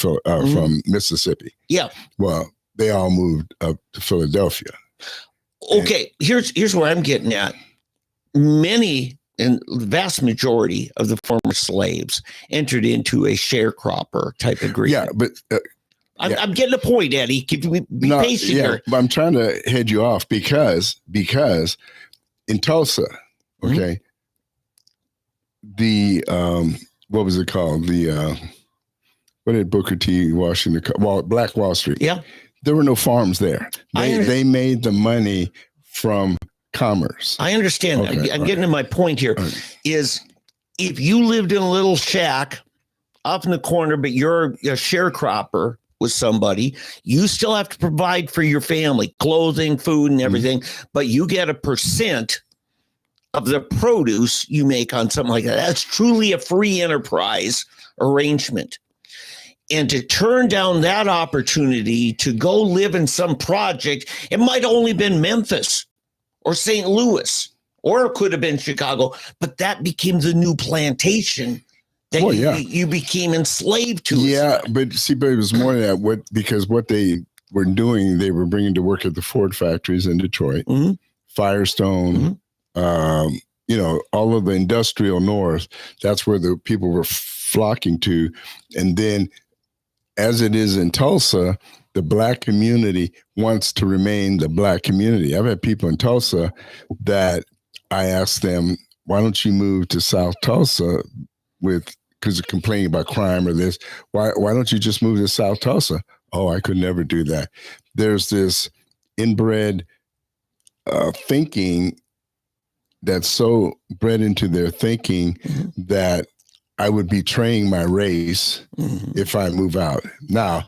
S2: Mississippi. Yeah. Well, they all moved up to Philadelphia.
S1: Okay, here's where I'm getting at. Many and the vast majority of the former slaves entered into a sharecropper type agreement.
S2: Yeah, but
S1: I'm getting a point, Eddie. Be patient here.
S2: But I'm trying to head you off because in Tulsa, okay, the what was it called? What did Booker T. Washington call Black Wall Street? Yeah. There were no farms there. They made the money from commerce.
S1: I understand. Okay, I'm getting to my point here. Is if you lived in a little shack up in the corner, but you're a sharecropper with somebody, you still have to provide for your family, clothing, food, and everything, but you get a percent of the produce you make on something like that. That's truly a free enterprise arrangement. And to turn down that opportunity to go live in some project, it might only been Memphis or St. Louis, or it could have been Chicago, but that became the new plantation that you became enslaved to.
S2: Yeah, but see, but it was more than that. Because what they were doing, they were bringing to work at the Ford factories in Detroit, Firestone, all of the industrial north. That's where the people were flocking to. And then, as it is in Tulsa, the Black community wants to remain the Black community. I've had people in Tulsa that I asked them, why don't you move to South Tulsa because they're complaining about crime or this. Why don't you just move to South Tulsa? Oh, I could never do that. There's this inbred thinking that's so bred into their thinking that I would be betraying my race if I move out. Now,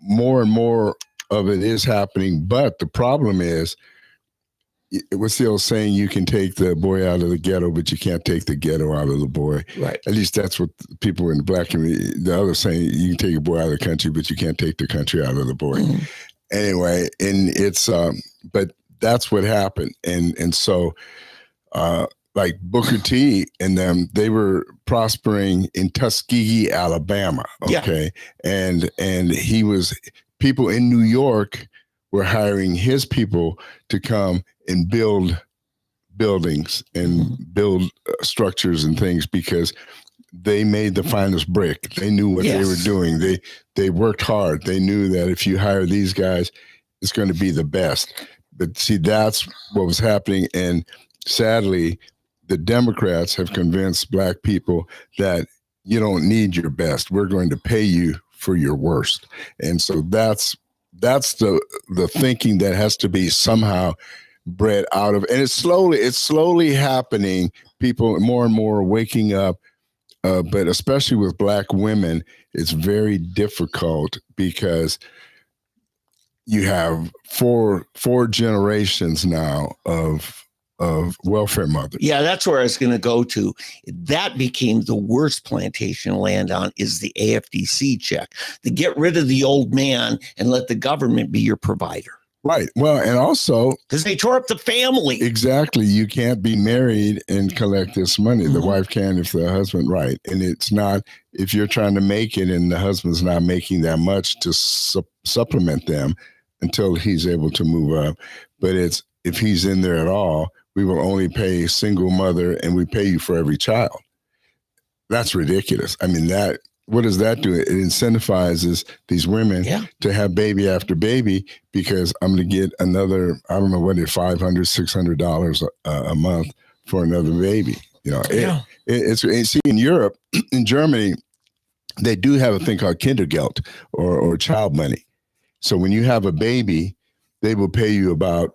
S2: more and more of it is happening, but the problem is, it was the old saying, you can take the boy out of the ghetto, but you can't take the ghetto out of the boy. Right. At least that's what people in the Black community, the other saying, you can take a boy out of the country, but you can't take the country out of the boy. Anyway, and it's, but that's what happened. And so, like Booker T and them, they were prospering in Tuskegee, Alabama. Okay. Yeah. And people in New York were hiring his people to come and build buildings and build structures and things because they made the finest brick. They knew what they were doing. They worked hard. They knew that if you hire these guys, it's going to be the best. But see, that's what was happening. And sadly, the Democrats have convinced Black people that you don't need your best. We're going to pay you for your worst. And so that's the thinking that has to be somehow bred out of, and it's slowly happening. People more and more are waking up, but especially with Black women, it's very difficult because you have four generations now of welfare mothers.
S1: Yeah, that's where I was going to go to. That became the worst plantation to land on is the AFDC check. To get rid of the old man and let the government be your provider.
S2: Right. Well, and also
S1: because they tore up the family.
S2: Exactly. You can't be married and collect this money. The wife can if the husband, right. And it's not, if you're trying to make it and the husband's not making that much to supplement them until he's able to move up. But it's, if he's in there at all, we will only pay a single mother and we pay you for every child. That's ridiculous. I mean, what does that do? It incentivizes these women to have baby after baby because I'm going to get another, I don't know what it, $500, $600 a month for another baby. You know, it's see, in Europe, in Germany, they do have a thing called Kindergeld or child money. So when you have a baby, they will pay you about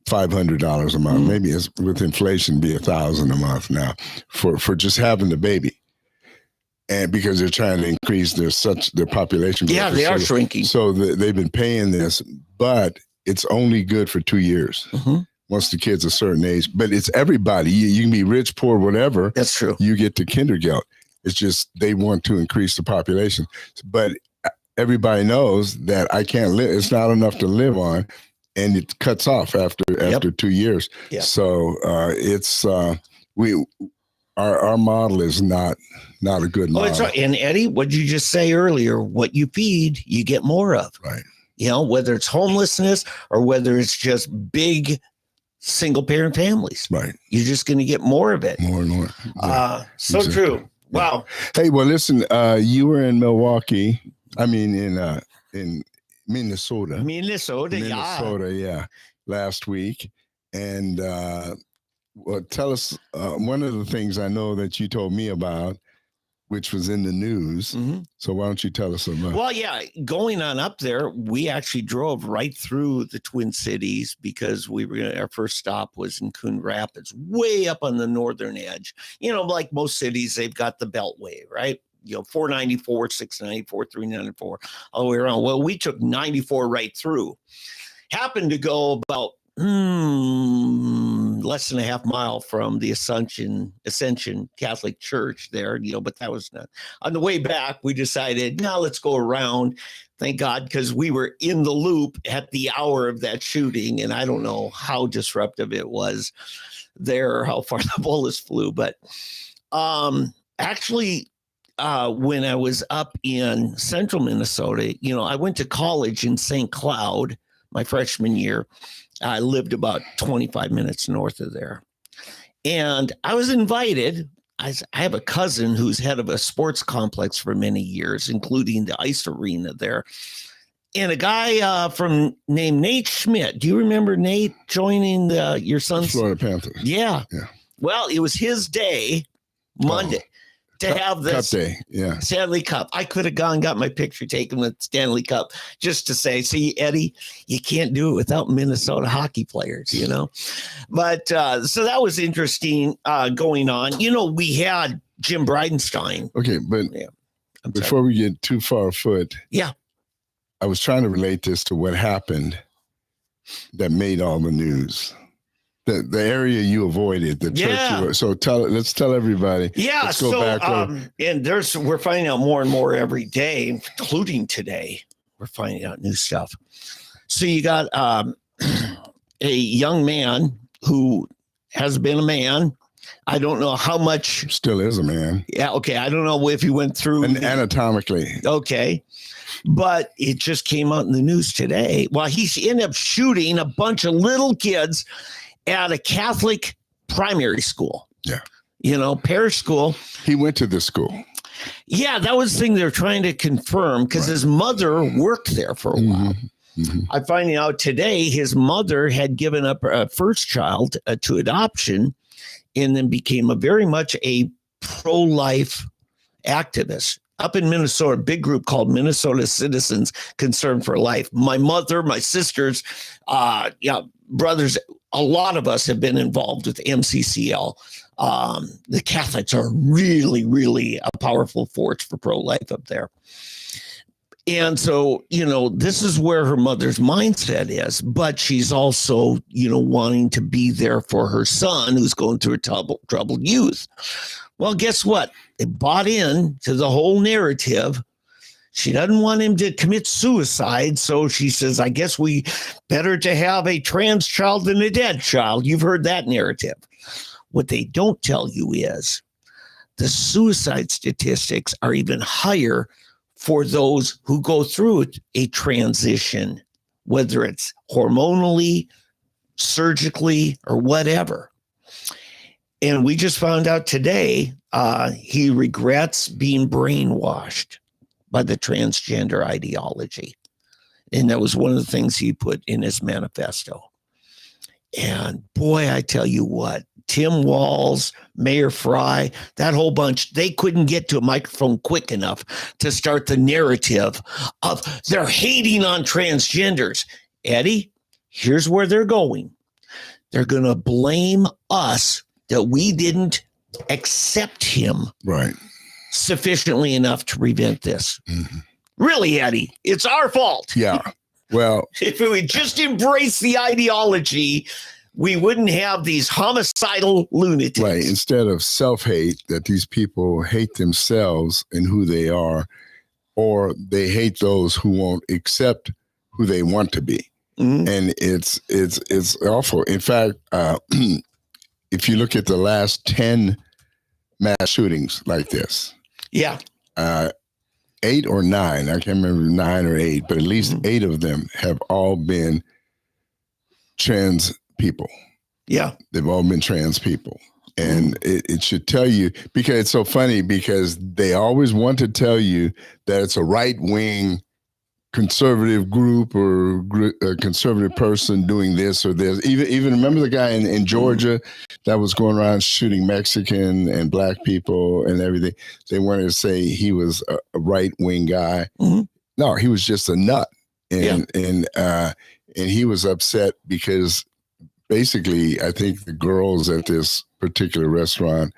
S2: $500 a month. Maybe it's with inflation be $1,000 a month now for just having the baby. And because they're trying to increase their population growth.
S1: Yeah, they are shrinking.
S2: So they've been paying this, but it's only good for 2 years. Once the kid's a certain age, but it's everybody. You can be rich, poor, whatever.
S1: That's true.
S2: You get to Kindergeld. It's just they want to increase the population, but everybody knows that I can't live. It's not enough to live on. And it cuts off after 2 years. Yep. So it's our model is not a good model.
S1: It's right. And Eddie, what did you just say earlier? What you feed, you get more of.
S2: Right.
S1: You know, whether it's homelessness or whether it's just big single parent families.
S2: Right.
S1: You're just going to get more of it.
S2: More and more. Yeah.
S1: So exactly. True. Wow.
S2: Hey, well, listen. You were in Milwaukee. I mean, in Minnesota, yeah, last week. And well, tell us one of the things I know that you told me about, which was in the news. So why don't you tell us about?
S1: Well, yeah, going on up there, we actually drove right through the Twin Cities because our first stop was in Coon Rapids, way up on the northern edge. You know, like most cities, they've got the Beltway, right? 494, 694, 394, all the way around. Well, we took 94 right through. Happened to go about less than a half mile from the Ascension Catholic Church there, but that was not. On the way back, we decided, now let's go around. Thank God, because we were in the loop at the hour of that shooting, and I don't know how disruptive it was there or how far the bullets flew. But actually, when I was up in central Minnesota, I went to college in St. Cloud my freshman year. I lived about 25 minutes north of there. And I was invited. I have a cousin who's head of a sports complex for many years, including the ice arena there. And a guy named Nate Schmidt. Do you remember Nate joining your son's
S2: Florida Panthers?
S1: Yeah. Well, it was his day, Monday. To have this
S2: Cup day, yeah.
S1: Stanley Cup. I could have gone and got my picture taken with Stanley Cup just to say, see, Eddie, you can't do it without Minnesota hockey players, But so that was interesting going on. We had Jim Bridenstine.
S2: Okay, but before we get too far afoot, I was trying to relate this to what happened that made all the news. The area you avoided, the church. So let's tell everybody.
S1: Yeah.
S2: Let's go back
S1: and we're finding out more and more every day, including today. We're finding out new stuff. So you got a young man who has been a man. I don't know how much.
S2: Still is a man.
S1: Yeah. Okay. I don't know if he went through
S2: anatomically.
S1: Okay. But it just came out in the news today. Well, he ended up shooting a bunch of little kids at a Catholic primary school.
S2: Yeah.
S1: Parish school.
S2: He went to this school.
S1: Yeah, that was the thing they're trying to confirm because his mother worked there for a while. Mm-hmm. I'm finding out today his mother had given up her first child to adoption and then became very much a pro-life activist. Up in Minnesota, a big group called Minnesota Citizens Concerned for Life. My mother, my sisters, brothers, a lot of us have been involved with MCCL. The Catholics are really, really a powerful force for pro-life up there. And so, this is where her mother's mindset is, but she's also, wanting to be there for her son who's going through a troubled youth. Well, guess what? They bought in to the whole narrative. She doesn't want him to commit suicide. So she says, I guess we better to have a trans child than a dead child. You've heard that narrative. What they don't tell you is the suicide statistics are even higher for those who go through a transition, whether it's hormonally, surgically, or whatever. And we just found out today he regrets being brainwashed by the transgender ideology. And that was one of the things he put in his manifesto. And boy, I tell you what, Tim Walz, Mayor Fry, that whole bunch, they couldn't get to a microphone quick enough to start the narrative of they're hating on transgenders. Eddie, here's where they're going. They're going to blame us that we didn't accept him sufficiently enough to prevent this. Mm-hmm. Really, Eddie, it's our fault.
S2: Yeah. Well,
S1: if we just embrace the ideology, we wouldn't have these homicidal lunatics.
S2: Right. Instead of self-hate, that these people hate themselves and who they are, or they hate those who won't accept who they want to be. Mm-hmm. And it's awful. In fact, if you look at the last 10 mass shootings like this, 8 or 9, I can't remember 9 or 8, but at least 8 of them have all been trans people.
S1: Yeah.
S2: They've all been trans people. And it should tell you, because it's so funny, because they always want to tell you that it's a right-wing conservative group or a conservative person doing this or this. Even remember the guy in Georgia that was going around shooting Mexican and black people and everything. They wanted to say he was a right-wing guy. Mm-hmm. No, he was just a nut. And he was upset because basically, I think the girls at this particular restaurant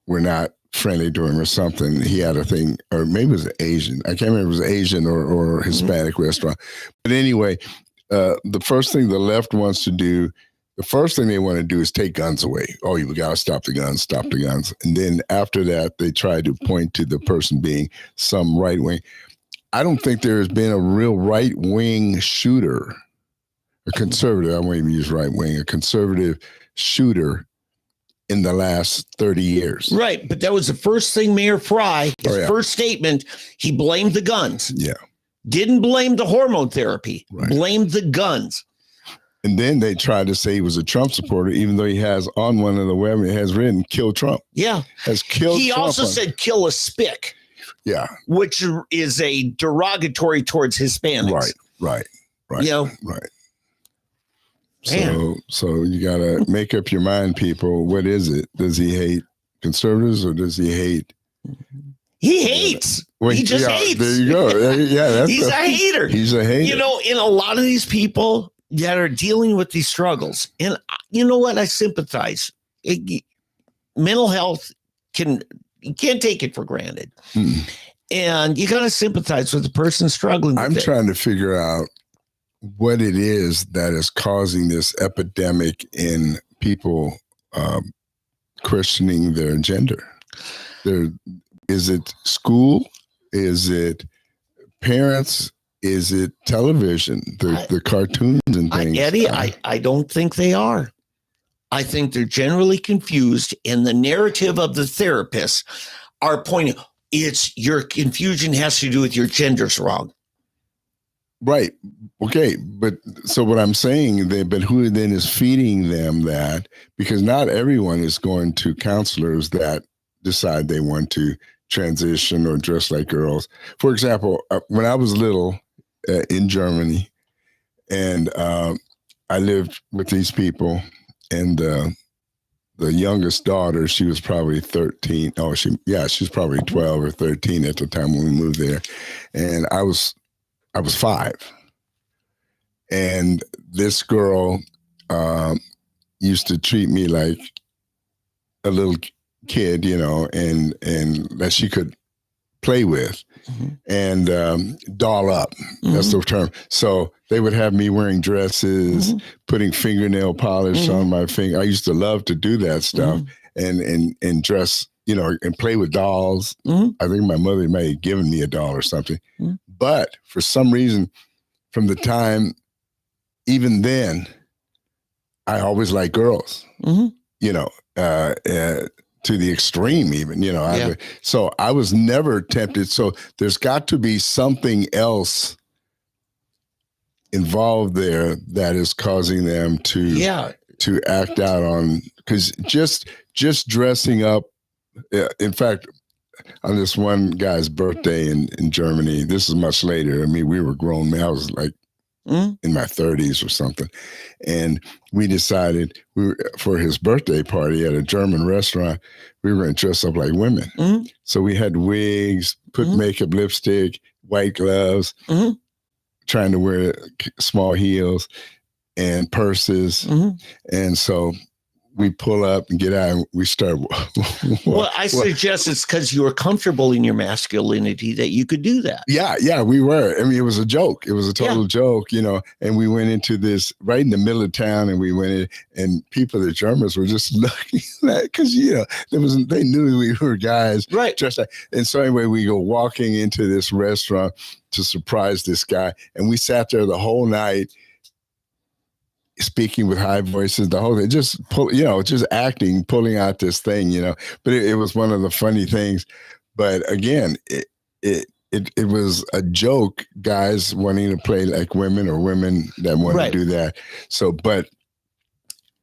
S2: were not friendly to him or something. He had a thing, or maybe it was Asian. I can't remember if it was Asian or Hispanic restaurant. But anyway, the first thing the left wants to do, the first thing they want to do is take guns away. Oh, you got to stop the guns. And then after that, they try to point to the person being some right wing. I don't think there has been a real right wing shooter, a conservative, I won't even use right wing, a conservative shooter in the last 30 years.
S1: Right. But that was the first thing Mayor Fry, his first statement, he blamed the guns.
S2: Yeah.
S1: Didn't blame the hormone therapy, blamed the guns.
S2: And then they tried to say he was a Trump supporter, even though he has on one of the web, it has written, kill Trump.
S1: Yeah.
S2: Has killed
S1: He
S2: Trump.
S1: also said, kill a spick.
S2: Yeah.
S1: Which is a derogatory towards Hispanics.
S2: Right.
S1: You know?
S2: Right.
S1: Man.
S2: So you got to make up your mind, people. What is it? Does he hate conservatives or does he hate?
S1: He hates. He just hates.
S2: There you go. Yeah,
S1: he's a hater.
S2: He's a hater.
S1: You know, in a lot of these people that are dealing with these struggles, and you know what? I sympathize. Mental health you can't take it for granted. And you got to sympathize with the person struggling with
S2: I'm trying to figure out what it is that is causing this epidemic in people questioning their gender. Is it school? Is it parents? Is it television? The cartoons and things?
S1: Eddie, I don't think they are. I think they're generally confused, and the narrative of the therapists are pointing, it's your confusion has to do with your gender's wrong.
S2: Right. Okay. But so what I'm saying, but who then is feeding them that? Because not everyone is going to counselors that decide they want to transition or dress like girls. For example, when I was little in Germany, and I lived with these people, and the youngest daughter, she was probably 13. Oh, she was probably 12 or 13 at the time when we moved there, and I was 5. And this girl used to treat me like a little kid, you know, and that she could play with and doll up. That's the term. So they would have me wearing dresses, putting fingernail polish on my finger. I used to love to do that stuff and dress, you know, and play with dolls. I think my mother might have given me a doll or something. But for some reason, from the time, even then, I always liked girls, you know, to the extreme even, you know. So I was never tempted. So there's got to be something else involved there that is causing them to act out on, because just dressing up, in fact, on this one guy's birthday in Germany, this is much later. I mean, we were grown men. I was like in my 30s or something. And we decided for his birthday party at a German restaurant, we were going to dress up like women. So we had wigs, put makeup, lipstick, white gloves, trying to wear small heels and purses. And so we pull up and get out and we start.
S1: Well, I suggest it's because you were comfortable in your masculinity that you could do that.
S2: Yeah, we were. I mean, it was a joke. It was a total joke, you know, and we went into this right in the middle of town, and we went in, and the Germans were just looking at, because, you know, they knew we were guys.
S1: Right.
S2: Just like, and so anyway, we go walking into this restaurant to surprise this guy. And we sat there the whole night, speaking with high voices, the whole thing, just acting, pulling out this thing, you know. But it was one of the funny things. But again, it was a joke, guys wanting to play like women or women that want to do that. So, but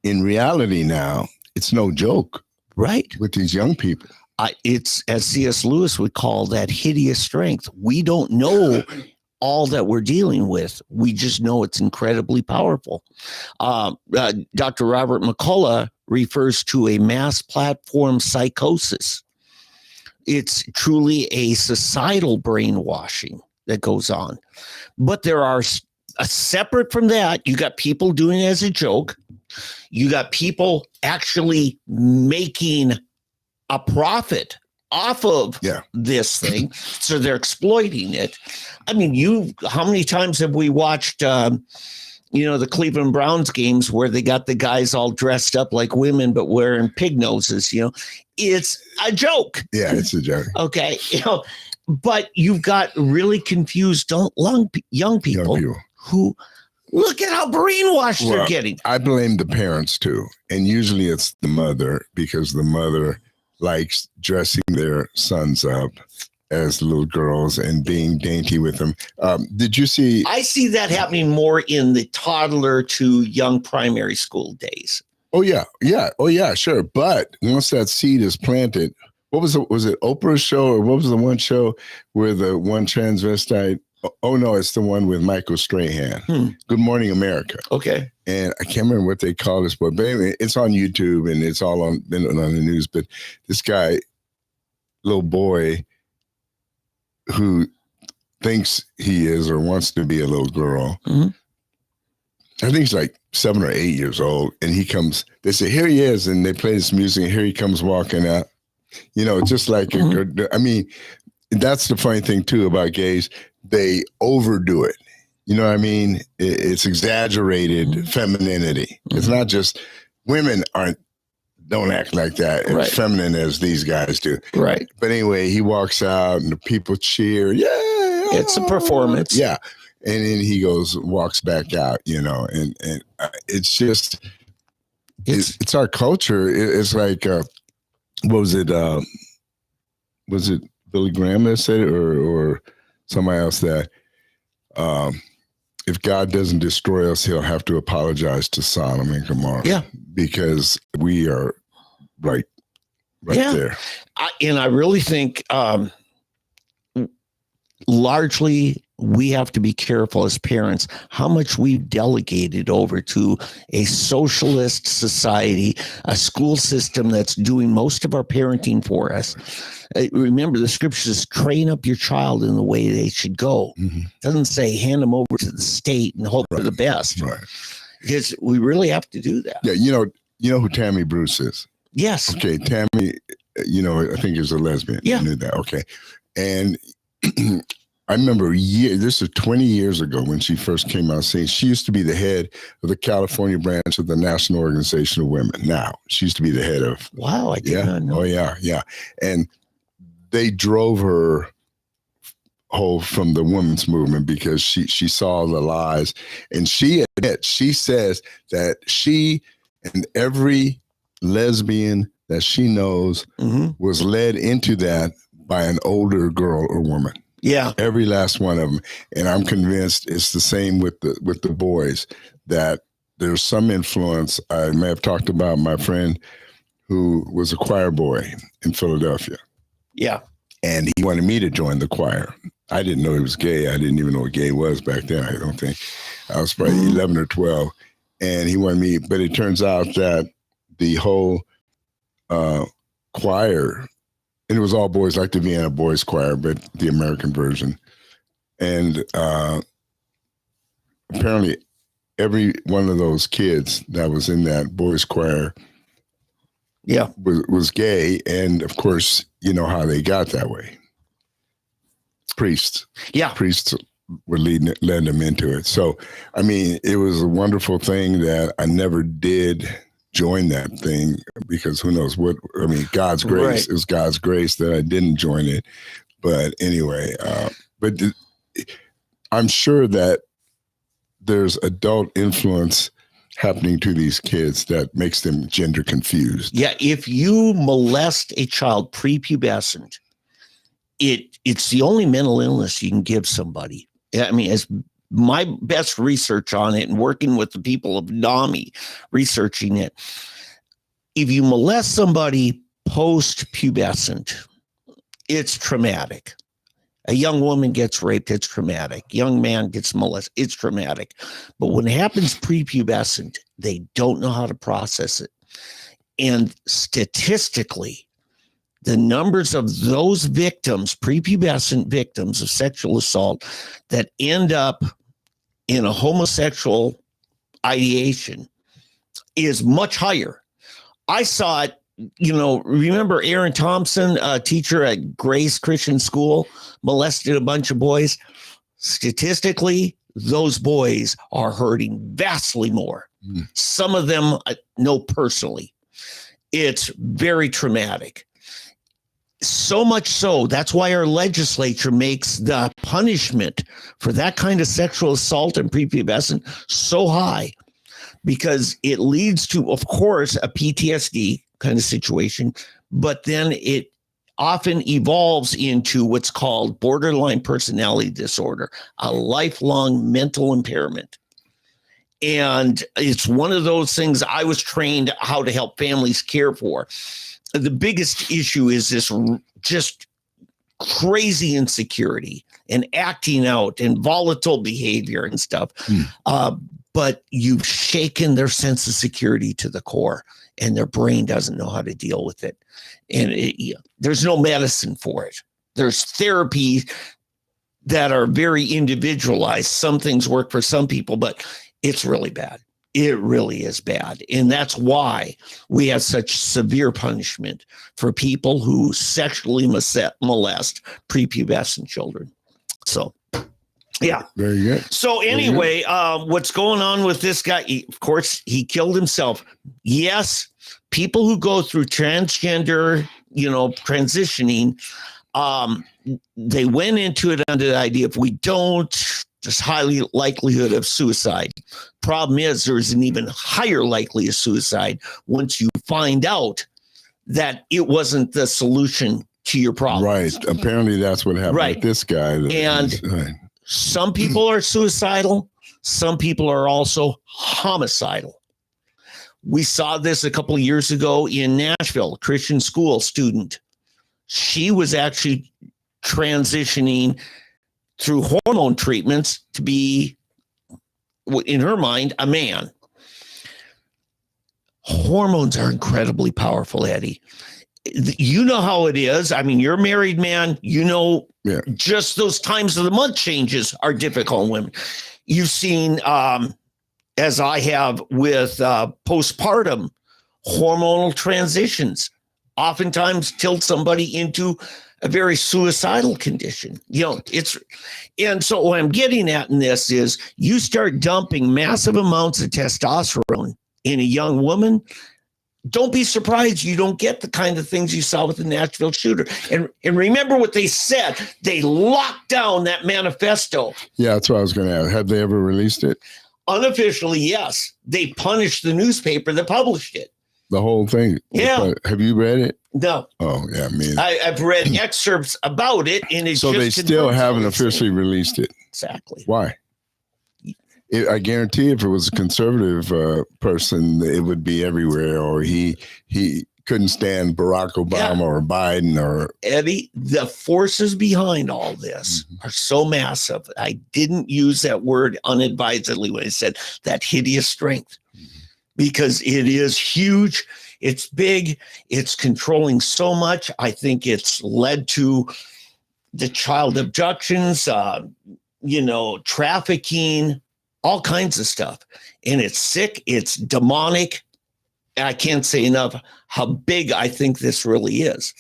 S2: in reality now, it's no joke,
S1: right,
S2: with these young people.
S1: It's, as C.S. Lewis would call that, hideous strength. We don't know all that we're dealing with. We just know it's incredibly powerful. Dr. Robert McCullough refers to a mass platform psychosis. It's truly a societal brainwashing that goes on. But there are, separate from that, you got people doing it as a joke. You got people actually making a profit off of this thing. So they're exploiting it. I mean, how many times have we watched, the Cleveland Browns games where they got the guys all dressed up like women, but wearing pig noses, it's a joke.
S2: Yeah, it's a joke.
S1: Okay. But you've got really confused young people who look at how brainwashed they're getting.
S2: I blame the parents too. And usually it's the mother, because the mother likes dressing their sons up as little girls and being dainty with them. Did you see?
S1: I see that happening more in the toddler to young primary school days.
S2: Oh, yeah. Yeah. Oh, yeah, sure. But once that seed is planted, was it Oprah's show, or what was the one show where the one transvestite? Oh, no, it's the one with Michael Strahan. Good Morning America.
S1: Okay.
S2: And I can't remember what they call this, but anyway, it's on YouTube and it's all on the news. But this guy, little boy, who thinks he is or wants to be a little girl, I think he's like 7 or 8 years old. And they say, here he is. And they play this music and here he comes walking out. Just like, I mean, that's the funny thing too about gays. They overdo it. You know what I mean? It's exaggerated femininity. It's not just women don't act like that as feminine as these guys do.
S1: Right.
S2: But anyway, he walks out and the people cheer. Yeah.
S1: It's a performance.
S2: Yeah. And then he walks back out, and it's just, it's our culture. It's like, what was it? Was it Billy Graham that said it, or somebody else that if God doesn't destroy us, he'll have to apologize to Sodom and Gomorrah.
S1: Yeah.
S2: Because we are right there.
S1: I really think largely we have to be careful as parents how much we've delegated over to a socialist society, a school system that's doing most of our parenting for us. Remember, the scripture says, train up your child in the way they should go. It doesn't say hand them over to the state and hope for the best. Right. Because we really have to do that. Yeah,
S2: you know who Tammy Bruce is?
S1: Yes.
S2: Okay, Tammy, I think is a lesbian.
S1: Yeah.
S2: You knew that. Okay. And I remember this was 20 years ago when she first came out saying she used to be the head of the California branch of the National Organization of Women. Now, she used to be the head of.
S1: Wow, I did not know.
S2: Oh, yeah, yeah. And they drove her whole from the women's movement because she saw the lies. And she says that she and every lesbian that she knows was led into that by an older girl or woman.
S1: Yeah.
S2: Every last one of them. And I'm convinced it's the same with the boys, that there's some influence. I may have talked about my friend who was a choir boy in Philadelphia.
S1: Yeah.
S2: And he wanted me to join the choir. I didn't know he was gay. I didn't even know what gay was back then, I don't think. I was probably 11 or 12. And he wanted me, but it turns out that the whole choir, and it was all boys, like the Vienna Boys Choir, but the American version. And apparently every one of those kids that was in that boys choir was gay. And of course, you know how they got that way. Priests. Yeah. Priests were led them into it. So, I mean, it was a wonderful thing that I never did join that thing because who knows what, I mean, God's grace. Right. It was God's grace that I didn't join it. But anyway, I'm sure that there's adult influence happening to these kids that makes them gender confused.
S1: Yeah, if you molest a child prepubescent, it's the only mental illness you can give somebody. I mean, as my best research on it and working with the people of NAMI researching it, if you molest somebody post-pubescent, it's traumatic. A young woman gets raped, it's traumatic. Young man gets molested, it's traumatic. But when it happens prepubescent, they don't know how to process it. And statistically, the numbers of those victims, prepubescent victims of sexual assault that end up in a homosexual ideation is much higher. I saw it remember Aaron Thompson, a teacher at Grace Christian School, molested a bunch of boys? Statistically, those boys are hurting vastly more. Some of them I know personally. It's very traumatic. So much so, that's why our legislature makes the punishment for that kind of sexual assault and prepubescent so high, because it leads to, of course, a PTSD kind of situation, but then it often evolves into what's called borderline personality disorder, a lifelong mental impairment. And it's one of those things I was trained how to help families care for. The biggest issue is this just crazy insecurity and acting out and volatile behavior and stuff. But you've shaken their sense of security to the core, and their brain doesn't know how to deal with it. And there's no medicine for it. There's therapy that are very individualized. Some things work for some people, but it's really bad. It really is bad. And that's why we have such severe punishment for people who sexually molest prepubescent children. So, yeah.
S2: Very good.
S1: So anyway, what's going on with this guy? Of course, he killed himself. Yes, people who go through transgender, transitioning, they went into it under the idea, if we don't, there's highly likelihood of suicide. Problem is, there's an even higher likelihood of suicide once you find out that it wasn't the solution to your problem.
S2: Right. Apparently that's what happened with this guy.
S1: And some people are suicidal. Some people are also homicidal. We saw this a couple of years ago in Nashville, a Christian school student. She was actually transitioning through hormone treatments to be, in her mind, a man. Hormones are incredibly powerful, Eddie. You know how it is. I mean, you're a married man. Just those times of the month changes are difficult on women. You've seen, as I have with postpartum, hormonal transitions oftentimes tilt somebody into a very suicidal condition. And so what I'm getting at in this is you start dumping massive amounts of testosterone in a young woman, don't be surprised you don't get the kind of things you saw with the Nashville shooter. And remember what they said. They locked down that manifesto.
S2: Yeah, that's what I was going to ask. Have they ever released it?
S1: Unofficially, yes. They punished the newspaper that published it.
S2: The whole thing?
S1: Yeah.
S2: Have you read it?
S1: No.
S2: Oh, yeah.
S1: I've read excerpts about it. And
S2: so they still haven't officially released it?
S1: Exactly.
S2: Why? I guarantee if it was a conservative person, it would be everywhere, or he couldn't stand Barack Obama or Biden or...
S1: Eddie, the forces behind all this are so massive. I didn't use that word unadvisedly when I said that hideous strength, because it is huge. It's big. It's controlling so much. I think it's led to the child abductions, trafficking, all kinds of stuff. And it's sick. It's demonic. I can't say enough how big I think this really is.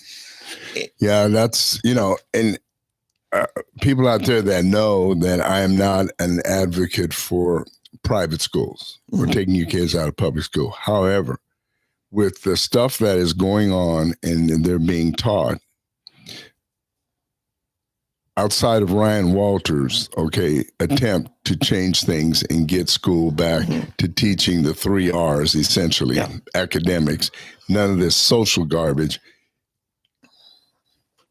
S2: Yeah, that's, and people out there that know that I am not an advocate for private schools or taking your kids out of public school. However, with the stuff that is going on and they're being taught, outside of Ryan Walters, attempt to change things and get school back to teaching the 3 R's, essentially, academics, none of this social garbage.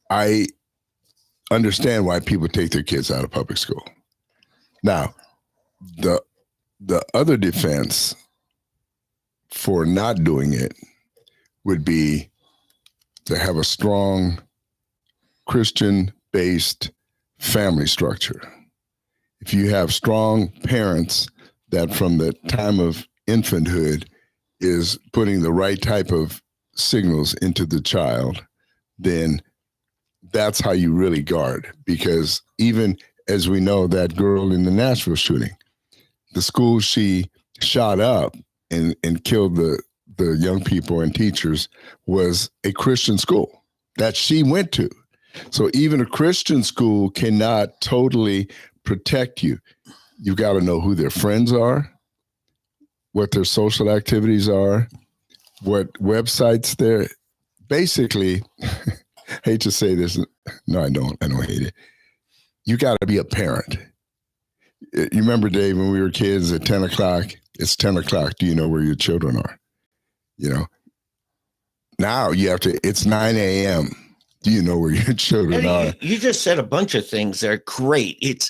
S2: I understand why people take their kids out of public school. Now, the other defense for not doing it would be to have a strong Christian-based family structure. If you have strong parents that from the time of infanthood is putting the right type of signals into the child, then that's how you really guard. Because even as we know, that girl in the Nashville shooting, the school she shot up and killed the the young people and teachers was a Christian school that she went to. So even a Christian school cannot totally protect you. You've got to know who their friends are, what their social activities are, what websites they're basically. Hate to say this. No, I don't hate it. You got to be a parent. You remember, Dave, when we were kids at 10 o'clock, it's 10 o'clock. Do you know where your children are? You know, now you have to, it's 9 a.m. Do you know where your children are?
S1: You just said a bunch of things that are great.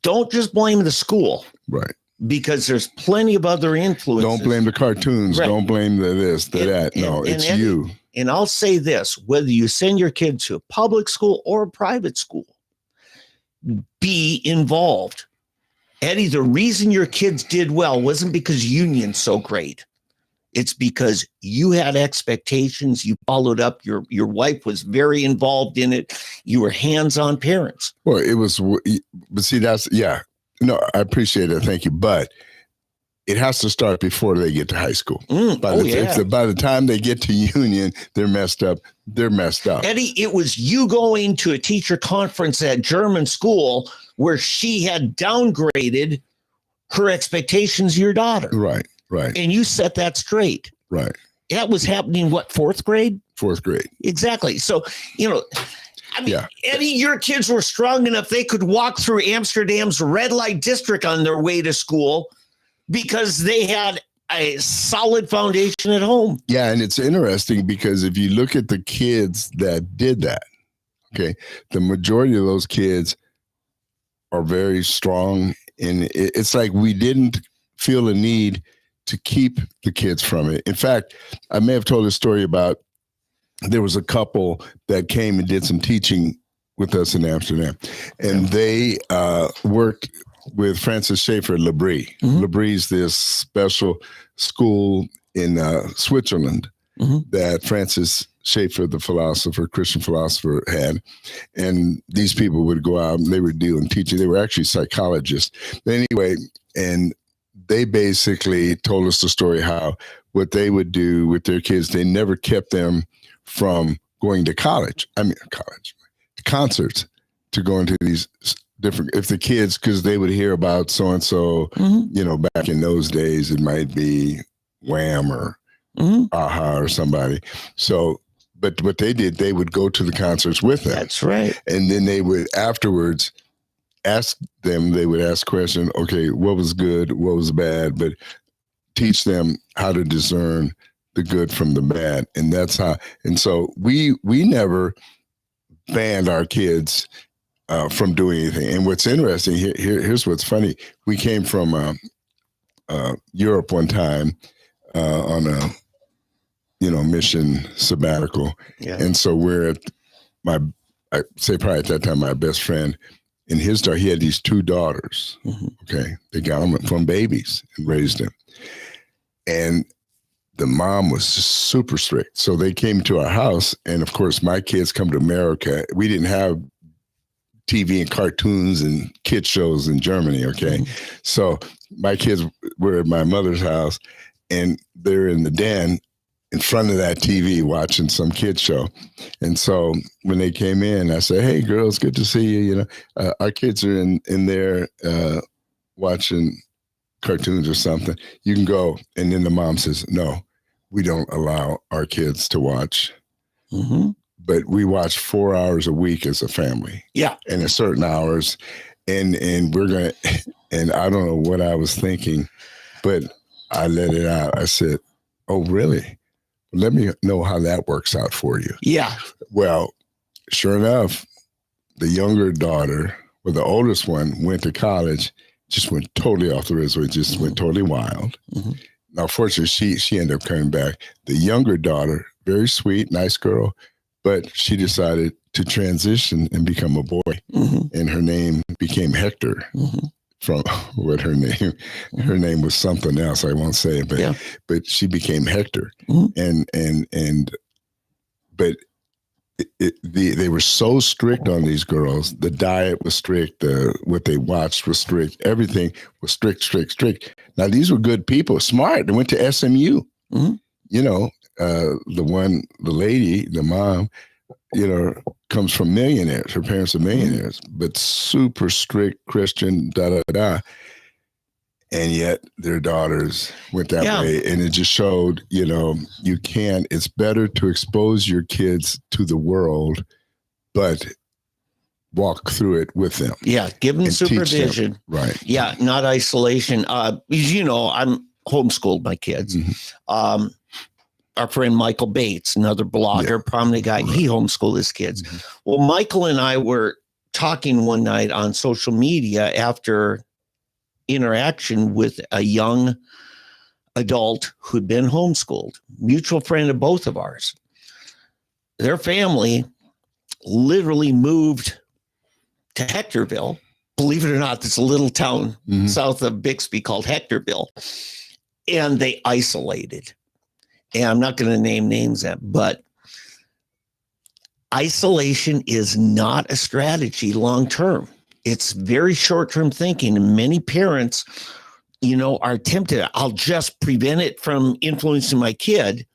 S1: Don't just blame the school.
S2: Right.
S1: Because there's plenty of other influences.
S2: Don't blame the cartoons. Right. Don't blame the this, the that. No, it's you.
S1: And I'll say this, whether you send your kids to a public school or a private school, be involved. Eddie, the reason your kids did well wasn't because Union's so great. It's because you had expectations. You followed up. Your wife was very involved in it. You were hands-on parents.
S2: Well, it was, but see, that's, yeah. No, I appreciate it. Thank you. But it has to start before they get to high school. By the time they get to Union, they're messed up. They're messed up.
S1: Eddie, it was you going to a teacher conference at German school where she had downgraded her expectations of your daughter.
S2: Right.
S1: And you set that straight.
S2: Right.
S1: That was happening, what, fourth grade?
S2: Fourth grade.
S1: Exactly. So, I mean, Eddie, your kids were strong enough they could walk through Amsterdam's red light district on their way to school because they had a solid foundation at home.
S2: Yeah, and it's interesting because if you look at the kids that did that, okay, the majority of those kids are very strong. And it's like we didn't feel a need to keep the kids from it. In fact, I may have told a story about there was a couple that came and did some teaching with us in Amsterdam, and they worked with Francis Schaeffer Labrie. Labrie's this special school in Switzerland that Francis Schaeffer, the philosopher, Christian philosopher, had. And these people would go out and they were doing teaching. They were actually psychologists. But anyway, and they basically told us the story how what they would do with their kids, they never kept them from going to college. I mean, concerts, to go into these different, if the kids, because they would hear about so-and-so, back in those days, it might be Wham or Aha or somebody. So, but what they did, they would go to the concerts with them.
S1: That's right.
S2: And then they would afterwards ask them, they would ask questions, okay, what was good, what was bad, but teach them how to discern the good from the bad. And that's how, and so we never banned our kids from doing anything. And what's interesting, here's what's funny. We came from Europe one time on a, mission sabbatical. Yeah. And so we're at I say probably at that time, my best friend and his daughter, he had these two daughters. Okay. They got them from babies and raised them. And the mom was just super strict. So they came to our house. And of course, my kids come to America. We didn't have TV and cartoons and kid shows in Germany. Okay. So my kids were at my mother's house and they're in the den in front of that TV watching some kid show. And so when they came in, I said, hey girls, good to see you. Our kids are in there watching cartoons or something. You can go. And then the mom says, no, we don't allow our kids to watch. But we watch 4 hours a week as a family. Yeah. And at certain hours. And we're going to, and I don't know what I was thinking, but I let it out. I said, oh, really? Let me know how that works out for you. Yeah. Well, sure enough, the younger daughter, or the oldest one, went to college, just went totally off the rails, just went totally wild. Now, fortunately, she ended up coming back. The younger daughter, very sweet, nice girl, but she decided to transition and become a boy. And her name became Hector from what her name was something else. I won't say it, but she became Hector. But they were so strict on these girls. The diet was strict. What they watched was strict. Everything was strict. Now, these were good people, smart. They went to SMU. the lady, the mom, comes from millionaires. Her parents are millionaires, but super strict Christian, da da da. And yet their daughters went that way. And it just showed, it's better to expose your kids to the world, but walk through it with them.
S1: Yeah. Give them supervision.
S2: Them. Right.
S1: Yeah. Not isolation. I'm homeschooled my kids.
S2: Mm-hmm.
S1: Our friend Michael Bates, another blogger, prominent guy, he homeschooled his kids. Mm-hmm. Well, Michael and I were talking one night on social media after interaction with a young adult who'd been homeschooled, mutual friend of both of ours. Their family literally moved to Hectorville. Believe it or not, there's a little town south of Bixby called Hectorville. And they isolated. And I'm not going to name names, but isolation is not a strategy long-term. It's very short-term thinking. And many parents, are tempted. I'll just prevent it from influencing my kid.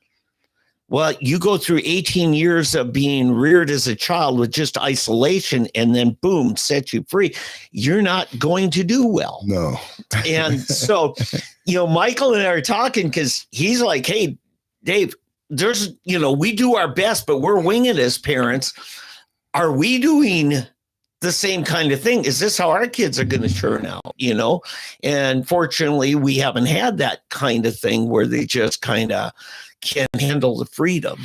S1: Well, you go through 18 years of being reared as a child with just isolation and then boom, set you free. You're not going to do well.
S2: No.
S1: And so, Michael and I are talking because he's like, hey, Dave, we do our best, but we're winging it as parents. Are we doing the same kind of thing? Is this how our kids are going to turn out? And fortunately, we haven't had that kind of thing where they just kind of can handle the freedom.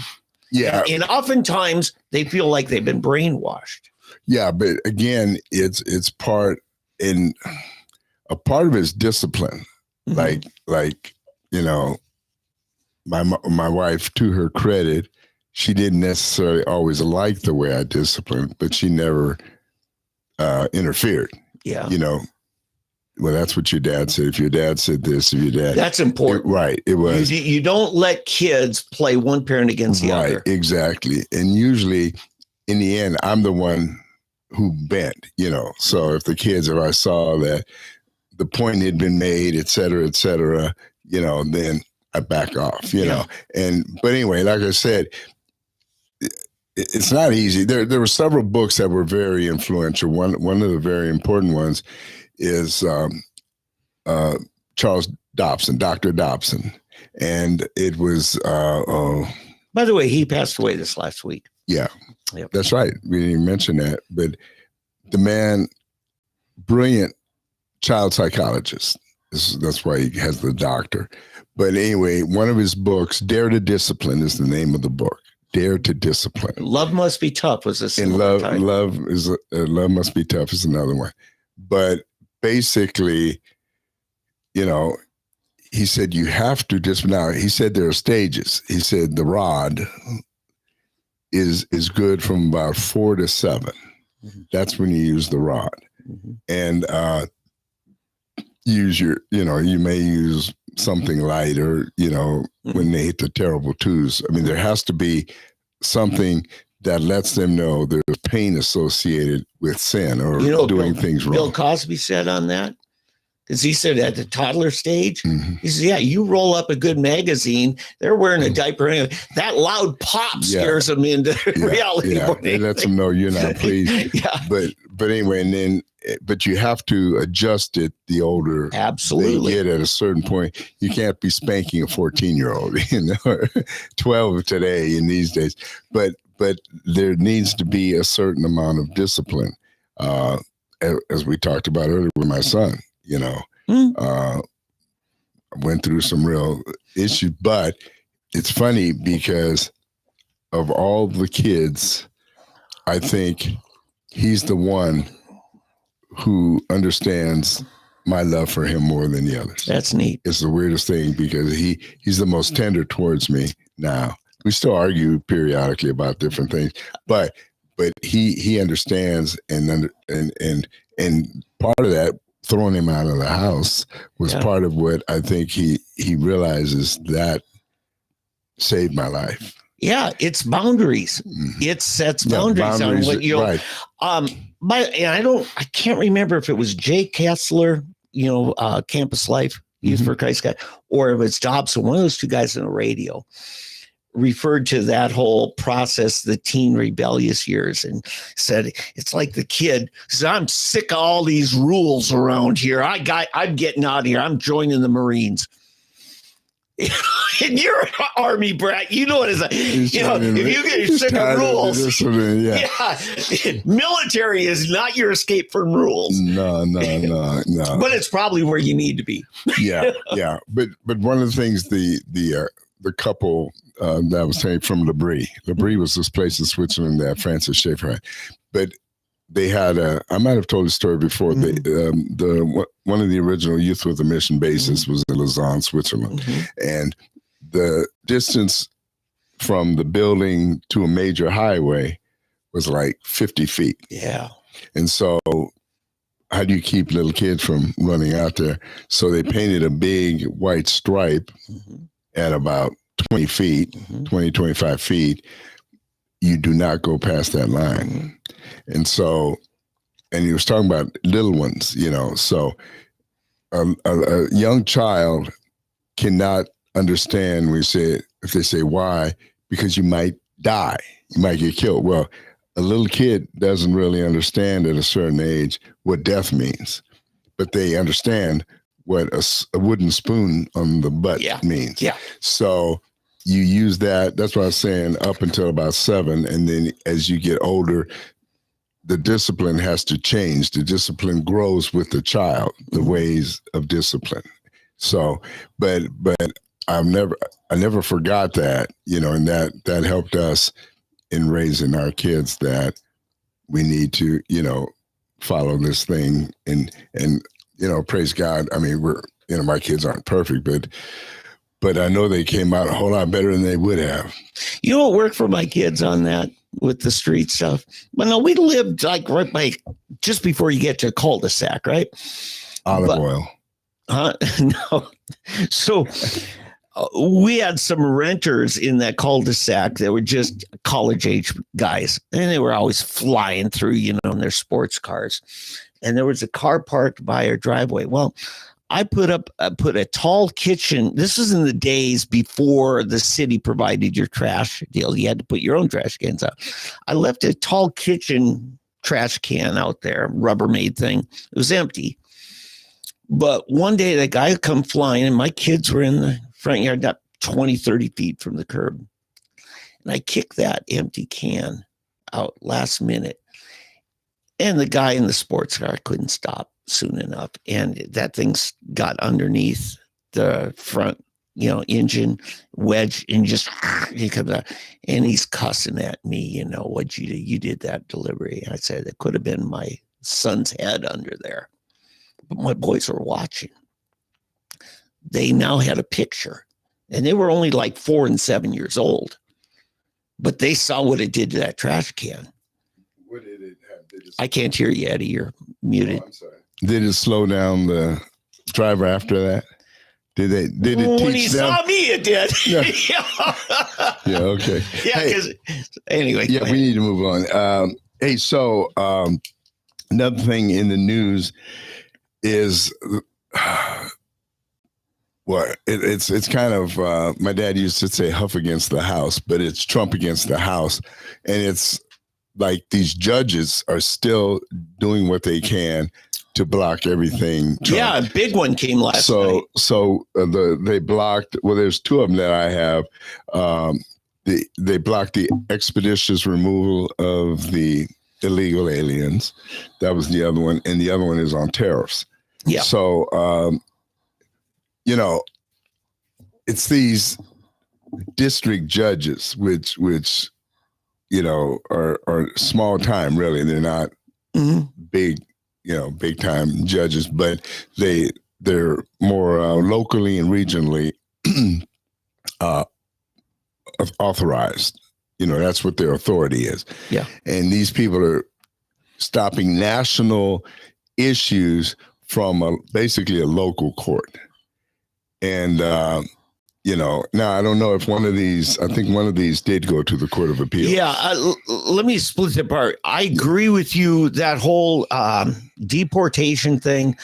S2: Yeah.
S1: And oftentimes they feel like they've been brainwashed.
S2: Yeah. But again, it's part a part of it is discipline. Mm-hmm. Like, my wife, to her credit, she didn't necessarily always like the way I disciplined, but she never interfered.
S1: Yeah.
S2: Well, that's what your dad said. If your dad said this,
S1: that's important.
S2: Right. It was.
S1: You don't let kids play one parent against the other.
S2: Right. Exactly. And usually in the end, I'm the one who bent, so if I saw that the point had been made, et cetera, then I back off, but anyway, like I said, it's not easy. There were several books that were very influential. One of the very important ones is Charles Dobson, Dr. Dobson. And it was...
S1: by the way, he passed away this last week.
S2: Yeah, yep. That's right. We didn't even mention that. But the man, brilliant child psychologist. That's why he has the doctor. But anyway, one of his books, Dare to Discipline, is the name of the book. Dare to Discipline. Love Must Be Tough was a similar title. Love Must Be Tough is another one. But basically, he said you have to discipline. Now, he said there are stages. He said the rod is good from about 4 to 7. Mm-hmm. That's when you use the rod. Mm-hmm. And use you may use something lighter, when they hit the terrible 2s. I mean, there has to be something that lets them know there's pain associated with sin or doing things wrong. Bill Cosby said on that, because he said at the toddler stage, he says, yeah, you roll up a good magazine, they're wearing a diaper. Anyway, that loud pop scares them into reality. Yeah, it lets them know you're not pleased. But anyway, but you have to adjust it the older they get at a certain point. You can't be spanking a 14-year-old, 12 today in these days. But there needs to be a certain amount of discipline, as we talked about earlier with my son. I went through some real issues, but it's funny because of all the kids, I think he's the one who understands my love for him more than the others. That's neat. It's the weirdest thing because he's the most tender towards me now. We still argue periodically about different things, but he understands and part of that, throwing him out of the house was part of what I think he realizes that saved my life. Yeah, it's boundaries. Mm-hmm. It sets boundaries on what you. Right. I can't remember if it was Jay Kessler, Campus Life.
S1: Youth for Christ guy, or it was Dobson, one of those two guys on the radio, referred to that whole process, the teen rebellious years, and said, it's like the kid says, I'm sick of all these rules around here. I'm getting out of here. I'm joining the Marines. And you're an Army brat. You know what it's like. If you get sick of rules, military is not your escape from rules.
S2: No.
S1: But it's probably where you need to be.
S2: Yeah. But one of the things the couple that I was saying from L'Abri was this place in Switzerland that Francis Schaeffer had, but they had I might have told the story before. One of the original Youth with a Mission bases was in Lausanne, Switzerland, and the distance from the building to a major highway was like 50 feet.
S1: Yeah.
S2: And so how do you keep little kids from running out there? So they painted a big white stripe at about 20 feet, 20, 25 feet. You do not go past that line. And so, and he was talking about little ones, so a young child cannot understand if they say why, because you might die, you might get killed. Well, a little kid doesn't really understand at a certain age what death means, but they understand what a wooden spoon on the butt means. Yeah. So you use that. That's what I was saying, up until about 7. And then as you get older, the discipline has to change. The discipline grows with the child, the ways of discipline. So, but I never forgot that, and that helped us in raising our kids, that we need to, follow this thing and praise God. I mean, my kids aren't perfect, but I know they came out a whole lot better than they would have.
S1: You know what worked for my kids on that with the street stuff? Well, no, we lived like right by, just before you get to a cul-de-sac, right?
S2: Olive oil.
S1: No. So we had some renters in that cul-de-sac that were just college-age guys, and they were always flying through, in their sports cars. And there was a car parked by our driveway. Well, I put a tall kitchen. This was in the days before the city provided your trash deal. You had to put your own trash cans out. I left a tall kitchen trash can out there, Rubbermaid thing. It was empty. But one day that guy come flying, and my kids were in the front yard, not 20, 30 feet from the curb. And I kicked that empty can out last minute. And the guy in the sports car couldn't stop soon enough. And that thing's got underneath the front, engine wedge, and just, he comes out and he's cussing at me, what you did. You did that delivery. I said, it could have been my son's head under there. But my boys were watching. They now had a picture, and they were only like 4 and 7 years old, but they saw what it did to that trash can.
S2: What did it have?
S1: I can't hear you, Eddie. You're muted.
S2: I'm sorry. Did it slow down the driver after that? Did it
S1: when
S2: teach
S1: he
S2: them?
S1: saw me, it did.
S2: Yeah. Okay.
S1: Yeah. Because anyway.
S2: Yeah, we need to move on. Hey, so another thing in the news is, it's kind of, my dad used to say huff against the house, but it's Trump against the house. And it's like these judges are still doing what they can to block everything Trump.
S1: Yeah, a big one came last night.
S2: So they blocked, there's 2 of them that I have. They blocked the expeditious removal of the illegal aliens. That was the other one. And the other one is on tariffs. Yeah. So, it's these district judges, which are small time, really. They're not big time judges, but they're more locally and regionally authorized. That's what their authority is. Yeah. And these people are stopping national issues from basically a local court. And, now I don't know if I think one of these did go to the Court of Appeals. Yeah.
S1: Let me split it apart. I agree with you. That whole deportation thing,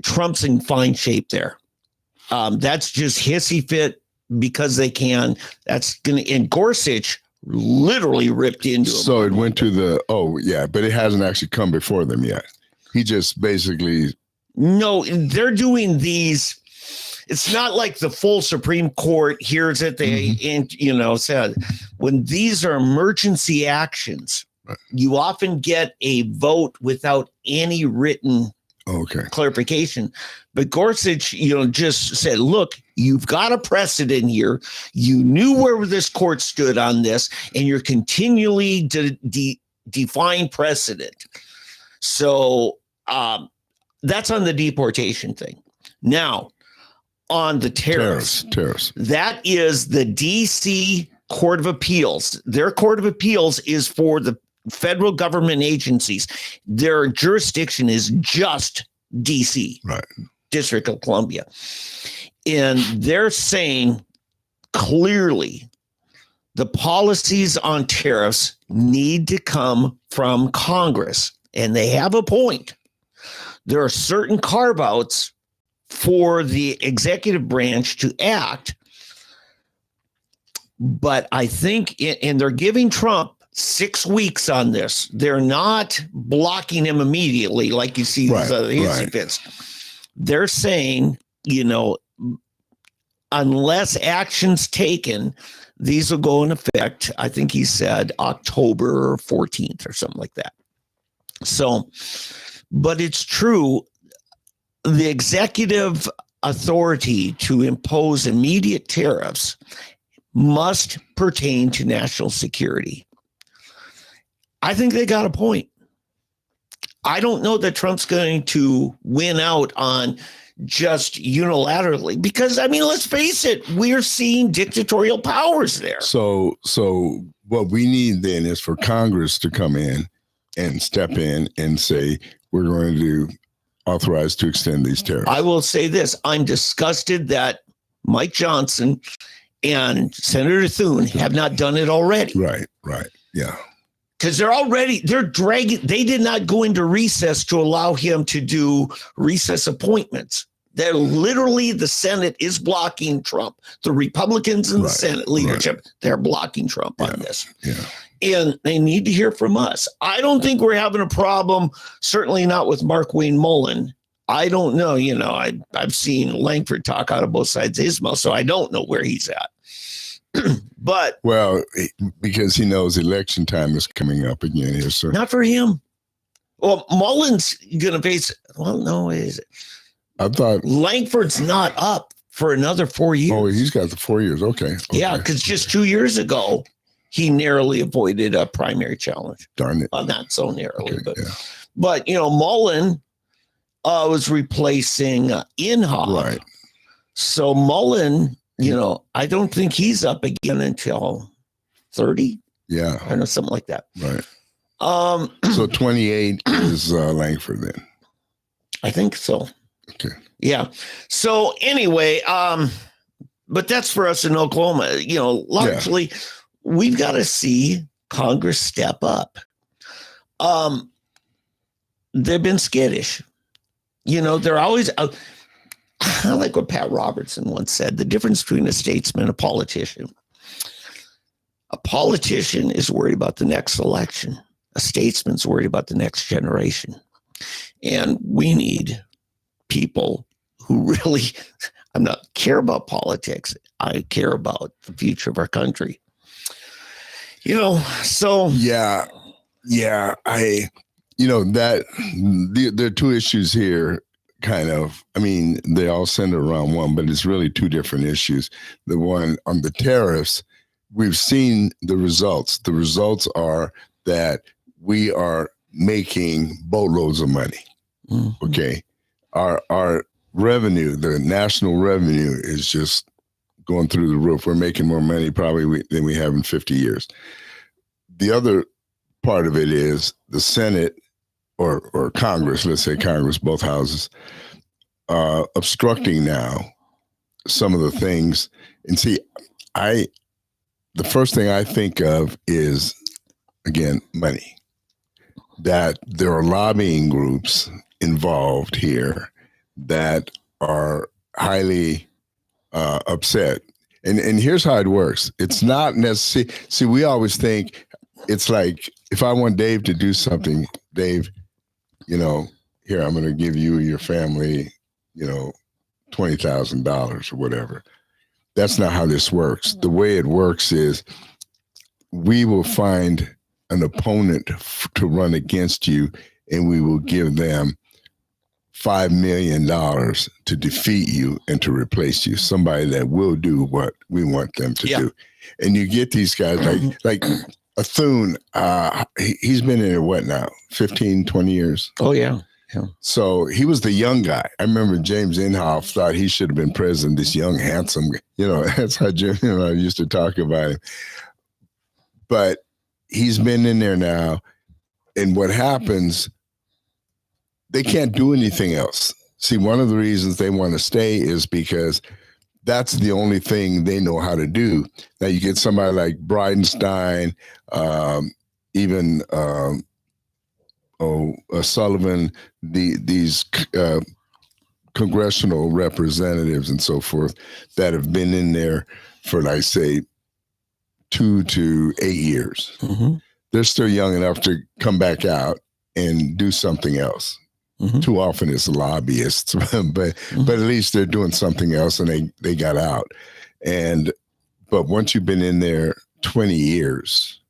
S1: Trump's in fine shape there. That's just hissy fit because they can. That's going to, and Gorsuch literally ripped into him.
S2: So it went to but it hasn't actually come before them yet. He just basically.
S1: No, they're doing these. It's not like the full Supreme Court hears it. They, said when these are emergency actions,
S2: right,
S1: you often get a vote without any written clarification. But Gorsuch, just said, look, you've got a precedent here. You knew where this court stood on this, and you're continually defying precedent. So that's on the deportation thing. Now, on the tariffs, that is the D.C. Court of Appeals. Their Court of Appeals is for the federal government agencies. Their jurisdiction is just D.C.,
S2: right,
S1: District of Columbia. And they're saying clearly the policies on tariffs need to come from Congress. And they have a point. There are certain carve-outs for the executive branch to act. But I think, and they're giving Trump 6 weeks on this. They're not blocking him immediately like you see these other fits. They're saying, unless action's taken, these will go in effect. I think he said October 14th or something like that. So, but it's true. The executive authority to impose immediate tariffs must pertain to national security. I think they got a point. I don't know that Trump's going to win out on just unilaterally because, let's face it, we're seeing dictatorial powers there.
S2: So what we need then is for Congress to come in and step in and say, we're going to authorize to extend these tariffs. I
S1: will say this. I'm disgusted that Mike Johnson and Senator Thune have not done it already.
S2: Right. Yeah.
S1: Because they're dragging, they did not go into recess to allow him to do recess appointments. They're literally, the Senate is blocking Trump. The Republicans in the Senate leadership, they're blocking Trump on this.
S2: Yeah.
S1: And they need to hear from us. I don't think we're having a problem, certainly not with Mark Wayne Mullen. I don't know. I've seen Langford talk out of both sides of his mouth, so I don't know where he's at. But
S2: because he knows election time is coming up again here, sir.
S1: Not for him. Well, Mullen's going to face. Well, no, is it?
S2: I thought
S1: Langford's not up for another 4 years.
S2: Oh, he's got the 4 years. Okay.
S1: Yeah, because just 2 years ago, he narrowly avoided a primary challenge.
S2: Darn it.
S1: Well, not so narrowly, but Mullen was replacing Inhofe.
S2: Right.
S1: So Mullen, I don't think he's up again until 30.
S2: Yeah.
S1: I know, something like that.
S2: Right. So 28 is Langford then.
S1: I think so.
S2: Okay.
S1: Yeah. So anyway, but that's for us in Oklahoma. Largely, we've got to see Congress step up. They've been skittish. They're always. I like what Pat Robertson once said: the difference between a statesman and a politician. A politician is worried about the next election. A statesman's worried about the next generation. And we need people who really, I'm not care about politics. I care about the future of our country. So.
S2: Yeah. There are two issues here, kind of. They all center around one, but it's really two different issues. The one on the tariffs, we've seen the results. The results are that we are making boatloads of money. Mm-hmm. Okay. Our revenue, the national revenue, is just going through the roof. We're making more money probably than we have in 50 years. The other part of it is the Senate or Congress, let's say Congress, both houses, obstructing now some of the things. And see, the first thing I think of is, again, money. That there are lobbying groups involved here that are highly upset. And here's how it works. It's not necessary. See, we always think it's like, if I want Dave to do something, Dave, here, I'm going to give you your family, $20,000 or whatever. That's not how this works. The way it works is we will find an opponent to run against you, and we will give them $5 million to defeat you and to replace you. Somebody that will do what we want them to do. And you get these guys like Thune. He's been in it, what now, 15, 20 years?
S1: Oh, yeah.
S2: So he was the young guy. I remember James Inhofe thought he should have been president, this young, handsome, that's how Jim and I used to talk about him. But he's been in there now. And what happens, they can't do anything else. See, one of the reasons they want to stay is because that's the only thing they know how to do. Now you get somebody like Bridenstine, even Sullivan, these congressional representatives and so forth that have been in there for, like, say, 2 to 8 years.
S1: Mm-hmm.
S2: They're still young enough to come back out and do something else. Mm-hmm. Too often it's lobbyists, but at least they're doing something else, and they got out. But once you've been in there 20 years,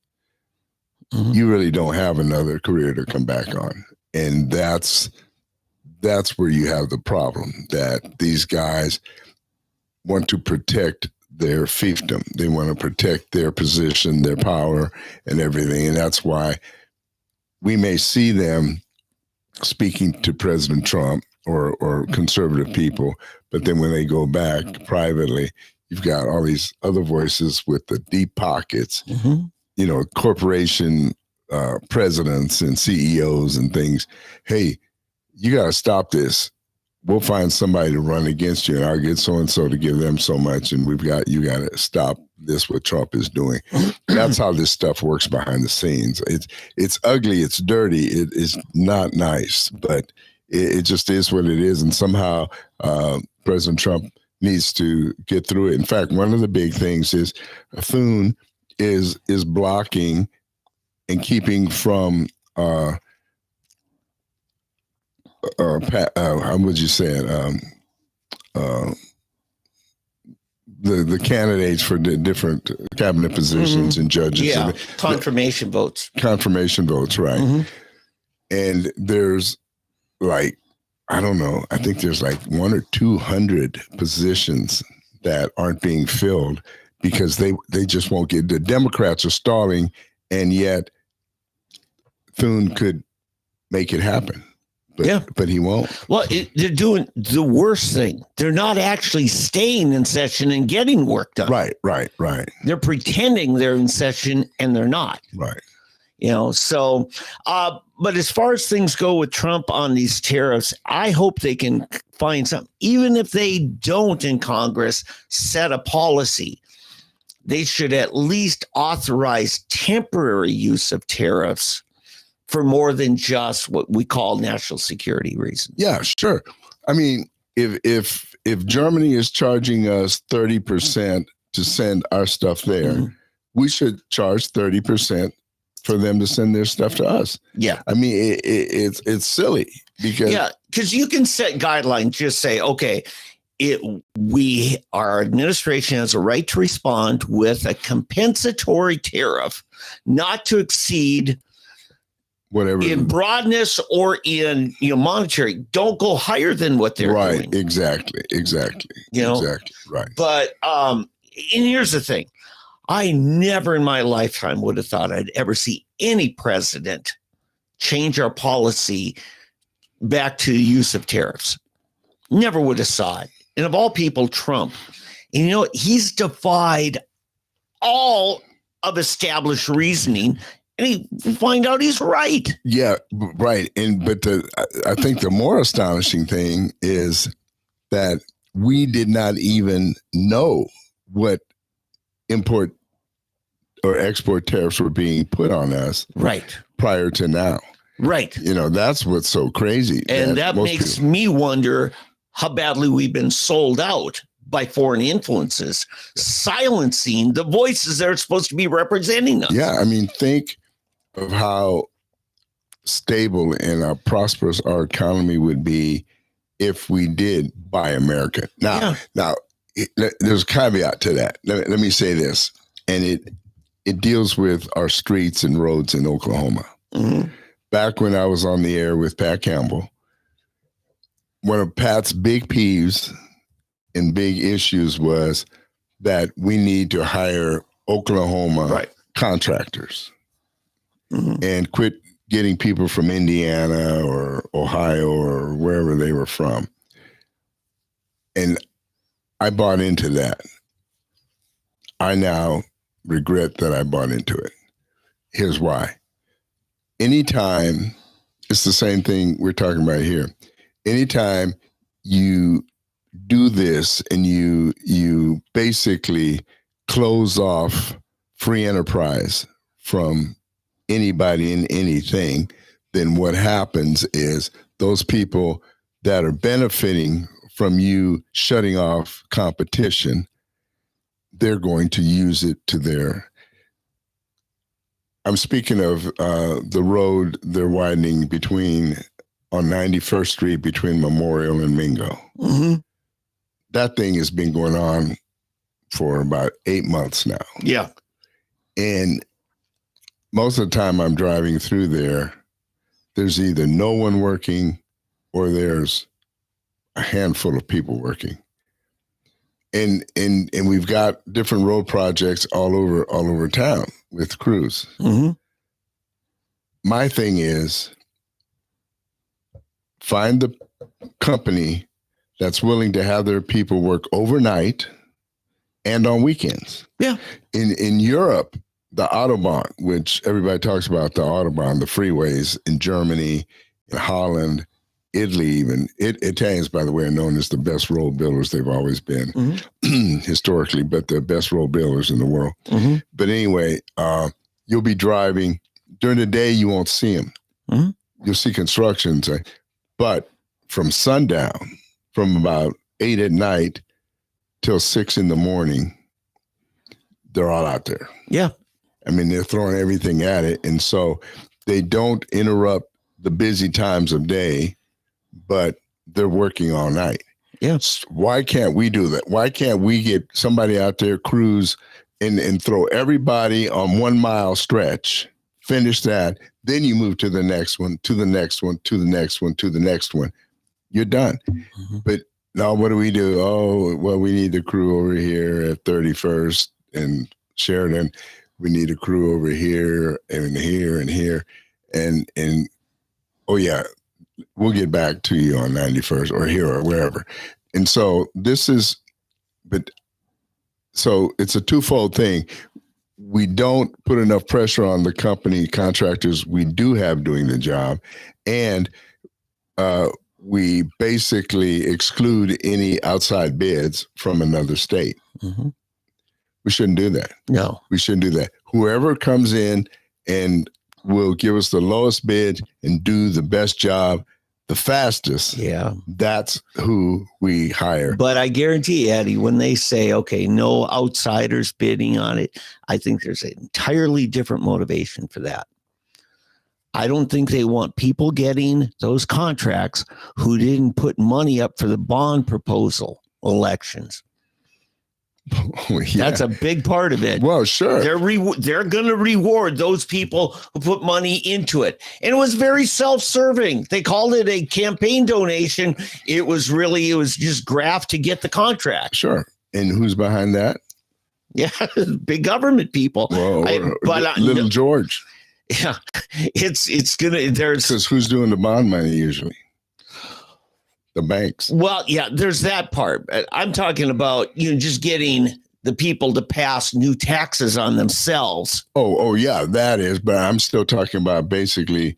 S2: you really don't have another career to come back on. And that's where you have the problem, that these guys want to protect their fiefdom. They want to protect their position, their power, and everything. And that's why we may see them speaking to President Trump or conservative people, but then when they go back privately, you've got all these other voices with the deep pockets, corporation presidents and CEOs and things. Hey, you got to stop this. We'll find somebody to run against you, and I'll get so-and-so to give them so much, and you got to stop this, what Trump is doing. That's how this stuff works behind the scenes. It's ugly, it's dirty, it is not nice, but it just is what it is, and somehow President Trump needs to get through it. In fact, one of the big things is Thune is blocking and keeping from how would you say it? The candidates for the different cabinet positions and judges.
S1: Yeah, confirmation votes.
S2: Confirmation votes, right. And there's like, I don't know, I think there's like 100 or 200 positions that aren't being filled because they just won't get, the Democrats are stalling, and yet Thune could make it happen. But he won't. Well,
S1: they're doing the worst thing. They're not actually staying in session and getting work done.
S2: Right.
S1: They're pretending they're in session and they're not.
S2: Right.
S1: So, but as far as things go with Trump on these tariffs, I hope they can find something. Even if they don't in Congress set a policy, they should at least authorize temporary use of tariffs for more than just what we call national security reasons.
S2: Yeah, sure. I mean, if Germany is charging us 30% to send our stuff there, we should charge 30% for them to send their stuff to us.
S1: Yeah.
S2: I mean, it's silly because
S1: you can set guidelines, just say, okay, our administration has a right to respond with a compensatory tariff not to exceed
S2: whatever
S1: in broadness or in monetary. Don't go higher than what they're doing.
S2: Exactly. Exactly. Right.
S1: But and here's the thing. I never in my lifetime would have thought I'd ever see any president change our policy back to the use of tariffs. Never would have saw it. And of all people, Trump. And he's defied all of established reasoning, and you find out he's right.
S2: Yeah, right. But I think the more astonishing thing is that we did not even know what import or export tariffs were being put on us prior to now.
S1: Right.
S2: That's what's so crazy.
S1: And that makes me wonder, how badly we've been sold out by foreign influences, silencing the voices that are supposed to be representing us.
S2: Yeah, I mean, think of how stable and prosperous our economy would be if we did buy American. Now, there's a caveat to that. Let me say this, and it deals with our streets and roads in Oklahoma.
S1: Mm-hmm.
S2: Back when I was on the air with Pat Campbell, one of Pat's big peeves and big issues was that we need to hire Oklahoma contractors and quit getting people from Indiana or Ohio or wherever they were from. And I bought into that. I now regret that I bought into it. Here's why. Anytime, it's the same thing we're talking about here. Anytime you do this and you basically close off free enterprise from anybody and anything, then what happens is those people that are benefiting from you shutting off competition, they're going to use it to their... I'm speaking of the road they're widening on 91st Street between Memorial and Mingo.
S1: Mm-hmm.
S2: That thing has been going on for about 8 months now.
S1: Yeah.
S2: And most of the time I'm driving through there's either no one working or there's a handful of people working. And we've got different road projects all over town with crews.
S1: Mm-hmm.
S2: My thing is, find the company that's willing to have their people work overnight and on weekends.
S1: Yeah.
S2: In Europe, the Autobahn, which everybody talks about, the Autobahn, the freeways in Germany, in Holland, Italy even. Italians, by the way, are known as the best road builders. They've always been historically, but the best road builders in the world.
S1: Mm-hmm.
S2: But anyway, you'll be driving. During the day, you won't see them.
S1: Mm-hmm.
S2: You'll see construction. But from sundown, from about 8 at night till 6 in the morning, they're all out there.
S1: Yeah.
S2: I mean, they're throwing everything at it. And so they don't interrupt the busy times of day, but they're working all night.
S1: Yes.
S2: Why can't we do that? Why can't we get somebody out there, cruise, and throw everybody on 1 mile stretch, finish that, then you move to the next one, to the next one, to the next one, to the next one. You're done. Mm-hmm. But now what do we do? Oh, well, we need a crew over here at 31st and Sheridan. We need a crew over here and here and here. And oh yeah, we'll get back to you on 91st or here or wherever. And so so it's a twofold thing. We don't put enough pressure on the company contractors we do have doing the job. And we basically exclude any outside bids from another state.
S1: Mm-hmm.
S2: We shouldn't do that.
S1: No.
S2: We shouldn't do that. Whoever comes in and will give us the lowest bid and do the best job the fastest, that's who we hire.
S1: But I guarantee, Eddie, when they say, okay, no outsiders bidding on it, I think there's an entirely different motivation for that. I don't think they want people getting those contracts who didn't put money up for the bond proposal elections.
S2: Oh, yeah.
S1: That's a big part of it.
S2: Well, sure.
S1: They're going to reward those people who put money into it. And it was very self-serving. They called it a campaign donation. It was just graft to get the contract.
S2: Sure. And who's behind that?
S1: Yeah, big government people.
S2: Little George.
S1: Yeah, it's gonna.
S2: Because who's doing the bond money usually? The banks.
S1: Well, yeah, there's that part. I'm talking about just getting the people to pass new taxes on themselves.
S2: Oh, yeah, that is. But I'm still talking about basically,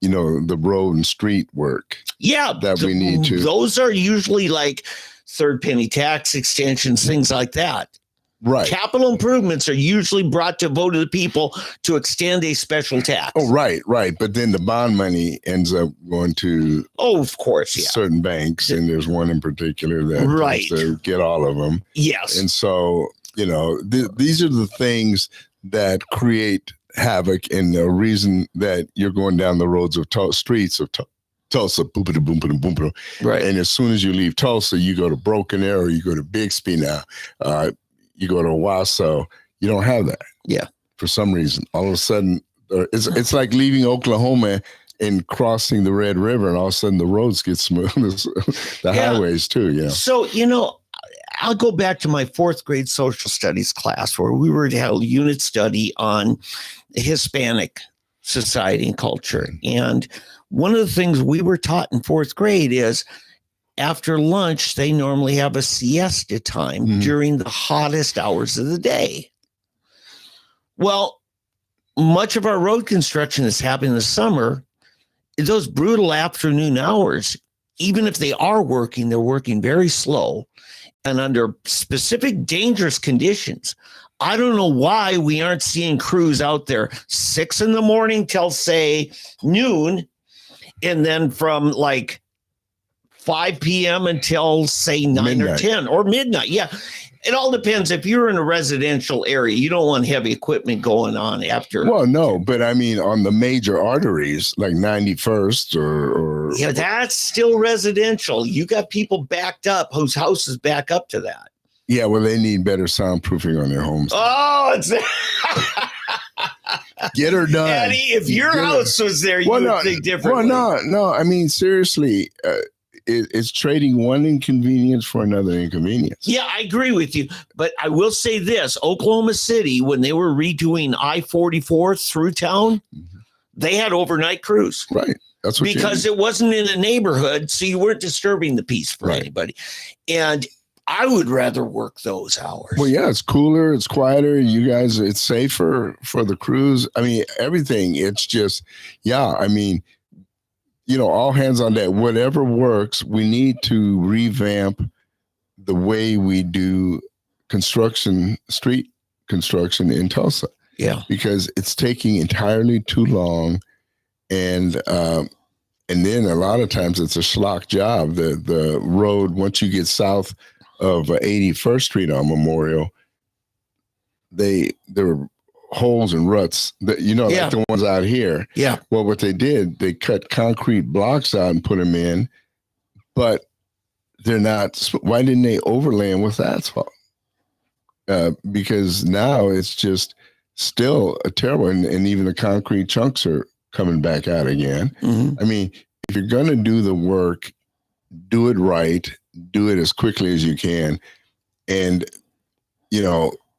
S2: the road and street work.
S1: Yeah,
S2: that we need to.
S1: Those are usually like third penny tax extensions, things like that.
S2: Right.
S1: Capital improvements are usually brought to a vote of the people to extend a special tax.
S2: Oh, right. But then the bond money ends up going to
S1: of course, yeah.
S2: certain banks, and there's one in particular that
S1: right.
S2: to get all of them.
S1: Yes.
S2: And so, these are the things that create havoc, and the reason that you're going down the roads of streets of Tulsa, boom.
S1: Right.
S2: And as soon as you leave Tulsa, you go to Broken Arrow, you go to Bixby now, you go to Owasso. You don't have that.
S1: Yeah.
S2: For some reason, all of a sudden, it's like leaving Oklahoma and crossing the Red River, and all of a sudden the roads get smooth. The highways too. Yeah.
S1: So I'll go back to my 4th grade social studies class where we were to have a unit study on Hispanic society and culture. And one of the things we were taught in 4th grade is after lunch, they normally have a siesta time during the hottest hours of the day. Well, much of our road construction is happening in the summer. Those brutal afternoon hours, even if they are working, they're working very slow and under specific dangerous conditions. I don't know why we aren't seeing crews out there 6 a.m. till say noon, and then from like 5 p.m. until say 9
S2: midnight.
S1: or 10 or midnight. Yeah. It all depends. If you're in a residential area, you don't want heavy equipment going on after.
S2: Well, no, but I mean, on the major arteries like 91st or
S1: yeah, that's still residential. You got people backed up whose houses back up to that.
S2: Yeah, well, they need better soundproofing on their homes.
S1: Oh, it's
S2: get her done.
S1: Eddie, if your house was there, you would think differently.
S2: Well, no. I mean, seriously, it's trading one inconvenience for another inconvenience.
S1: Yeah, I agree with you. But I will say this, Oklahoma City, when they were redoing I-44 through town, they had overnight crews.
S2: Right. That's what
S1: because it wasn't in a neighborhood, so you weren't disturbing the peace for anybody. And I would rather work those hours.
S2: Well, yeah, it's cooler, it's quieter. You guys, it's safer for the crews. I mean, everything. It's just, I mean, all hands on deck. Whatever works, we need to revamp the way we do street construction in Tulsa.
S1: Yeah.
S2: Because it's taking entirely too long. And then a lot of times it's a schlock job. The road, once you get south of 81st Street on Memorial, there were holes and ruts that, like the ones out here.
S1: Yeah.
S2: Well, what they did, they cut concrete blocks out and put them in, but they're not. Why didn't they overland with asphalt? Because now it's just still a terrible, and even the concrete chunks are coming back out again. Mm-hmm. I mean, if you're going to do the work, do it right, do it as quickly as you can. And,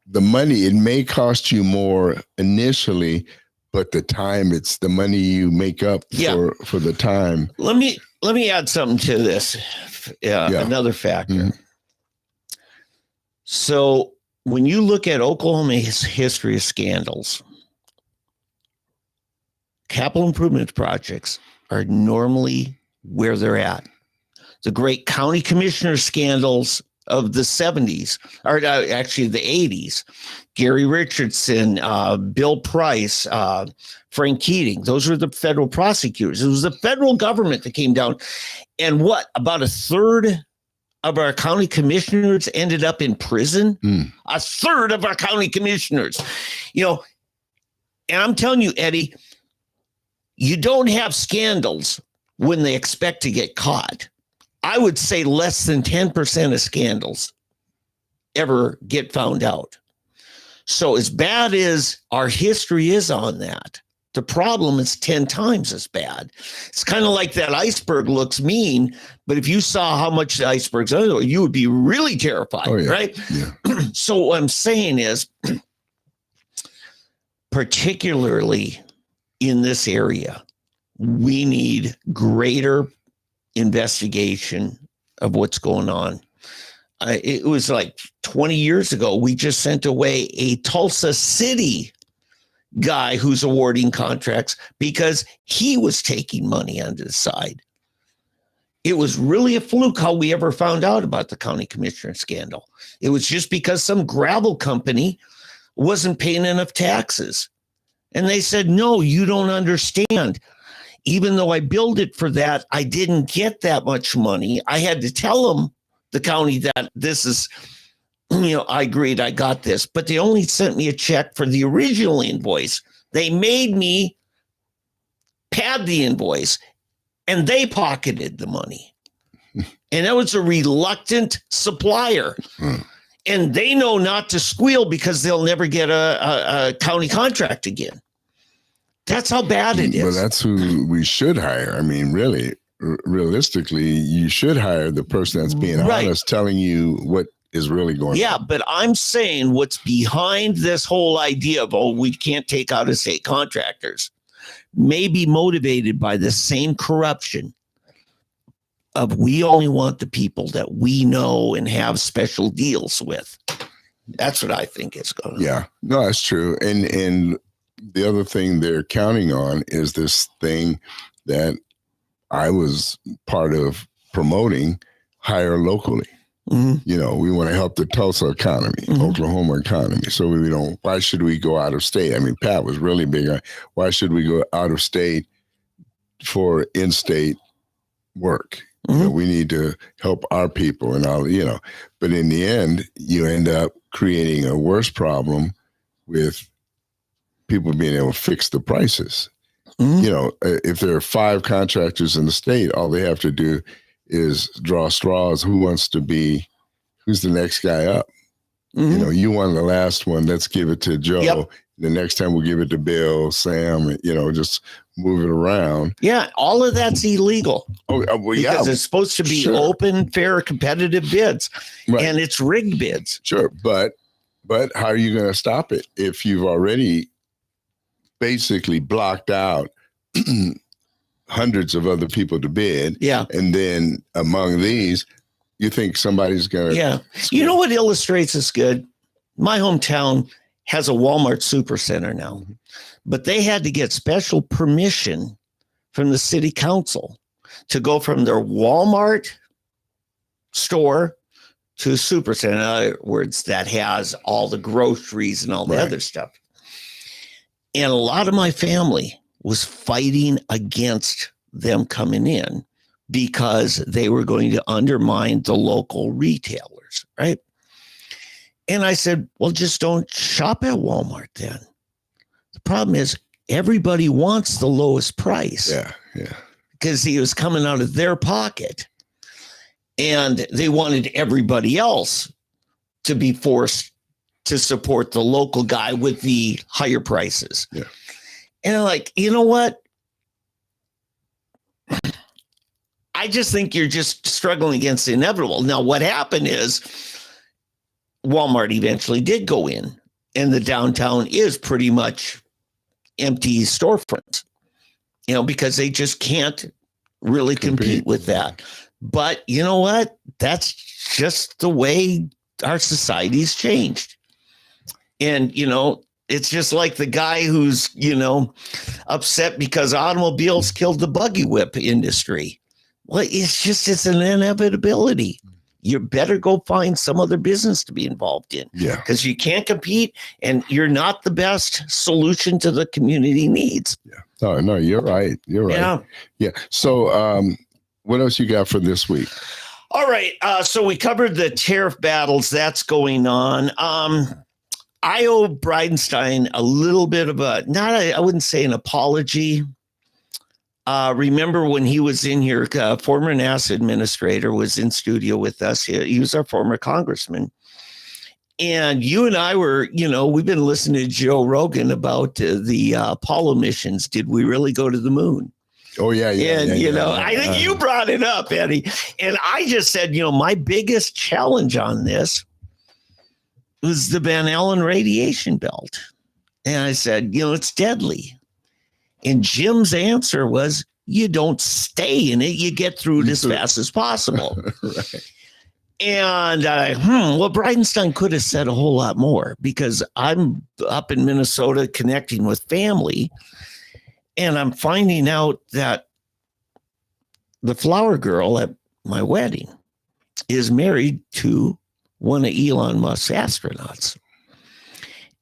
S2: the money, it may cost you more initially, but it's the money you make up for the time.
S1: Let me add something to this. Another factor. Mm-hmm. So when you look at Oklahoma's history of scandals, capital improvement projects are normally where they're at. The great county commissioner scandals of the 70s, or actually the 80s, Gary Richardson, Bill Price, Frank Keating, those were the federal prosecutors. It was the federal government that came down. And about a third of our county commissioners ended up in prison. A third of our county commissioners, and I'm telling you, Eddie, you don't have scandals when they expect to get caught. I would say less than 10% of scandals ever get found out. So as bad as our history is on that, the problem is 10 times as bad. It's kind of like that iceberg looks mean, but if you saw how much the iceberg's under, you would be really terrified, right? Yeah. So what I'm saying is, particularly in this area, we need greater investigation of what's going on. It was like 20 years ago, we just sent away a Tulsa City guy who's awarding contracts because he was taking money on the side. It was really a fluke how we ever found out about the county commissioner scandal. It was just because some gravel company wasn't paying enough taxes. And they said, no, you don't understand. Even though I billed it for that, I didn't get that much money. I had to tell them, the county, that this is, I agreed, I got this. But they only sent me a check for the original invoice. They made me pad the invoice, and they pocketed the money. And that was a reluctant supplier. And they know not to squeal because they'll never get a county contract again. That's how bad it is.
S2: But that's who we should hire. I mean, really, realistically, you should hire the person that's being honest, telling you what is really going on.
S1: Yeah, but I'm saying what's behind this whole idea of, we can't take out of state contractors, may be motivated by the same corruption of, we only want the people that we know and have special deals with. That's what I think is going on.
S2: Yeah, no, that's true. And the other thing they're counting on is this thing that I was part of promoting, hire locally. Mm-hmm. We want to help the Tulsa economy, Oklahoma economy. So why should we go out of state? I mean, Pat was really big on, why should we go out of state for in-state work? We need to help our people and all, but in the end, you end up creating a worse problem with people being able to fix the prices. If there are 5 contractors in the state, all they have to do is draw straws. Who's the next guy up? You won the last one. Let's give it to Joe. Yep. The next time we'll give it to Bill, Sam, just move it around. Yeah,
S1: all of that's illegal. Because it's supposed to be open, fair, competitive bids. Right. And it's rigged bids.
S2: Sure, but how are you going to stop it if you've already basically blocked out hundreds of other people to bid?
S1: Yeah.
S2: And then among these, you think somebody's going to...
S1: Yeah. You know what illustrates this good? My hometown has a Walmart Supercenter now, but they had to get special permission from the city council to go from their Walmart store to a Supercenter. In other words, that has all the groceries and all the other stuff. And a lot of my family was fighting against them coming in because they were going to undermine the local retailers, right? And I said, well, just don't shop at Walmart then. The problem is everybody wants the lowest price.
S2: Yeah.
S1: Because he was coming out of their pocket. And they wanted everybody else to be forced to support the local guy with the higher prices.
S2: Yeah.
S1: And I'm like, you know what? I just think you're just struggling against the inevitable. Now, what happened is Walmart eventually did go in, and the downtown is pretty much empty storefronts, because they just can't really compete with that. But you know what? That's just the way our society's changed. And, it's just like the guy who's, upset because automobiles killed the buggy whip industry. Well, it's an inevitability. You better go find some other business to be involved in.
S2: Yeah.
S1: Because you can't compete, and you're not the best solution to the community needs.
S2: Yeah. No, you're right. You're right. Yeah. So what else you got for this week?
S1: All right. So we covered the tariff battles that's going on. I owe Bridenstine a little bit of I wouldn't say an apology. Remember when he was in here, former NASA administrator was in studio with us. He was our former congressman. And you and I were, we've been listening to Joe Rogan about the Apollo missions. Did we really go to the moon?
S2: Oh, yeah.
S1: I think you brought it up, Eddie. And I just said, my biggest challenge on this was the Van Allen radiation belt. And I said, it's deadly. And Jim's answer was, you don't stay in it. You get through it as fast as possible.
S2: Right.
S1: And Bridenstine could have said a whole lot more, because I'm up in Minnesota connecting with family. And I'm finding out that the flower girl at my wedding is married to one of Elon Musk's astronauts.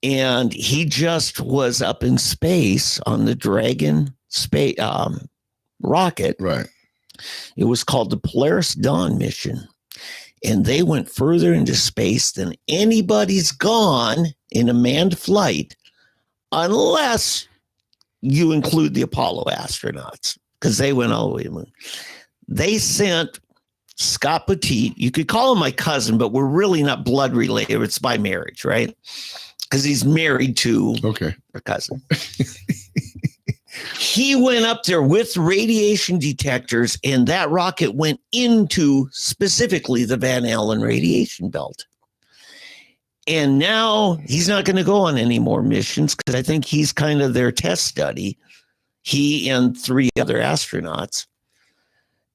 S1: And he just was up in space on the Dragon space rocket.
S2: Right.
S1: It was called the Polaris Dawn mission. And they went further into space than anybody's gone in a manned flight, unless you include the Apollo astronauts, because they went all the way to the moon. They sent Scott Petit. You could call him my cousin, but we're really not blood related. It's by marriage, right? Because he's married to a cousin. He went up there with radiation detectors, and that rocket went into specifically the Van Allen radiation belt. And now he's not going to go on any more missions because I think he's kind of their test study, he and 3 other astronauts.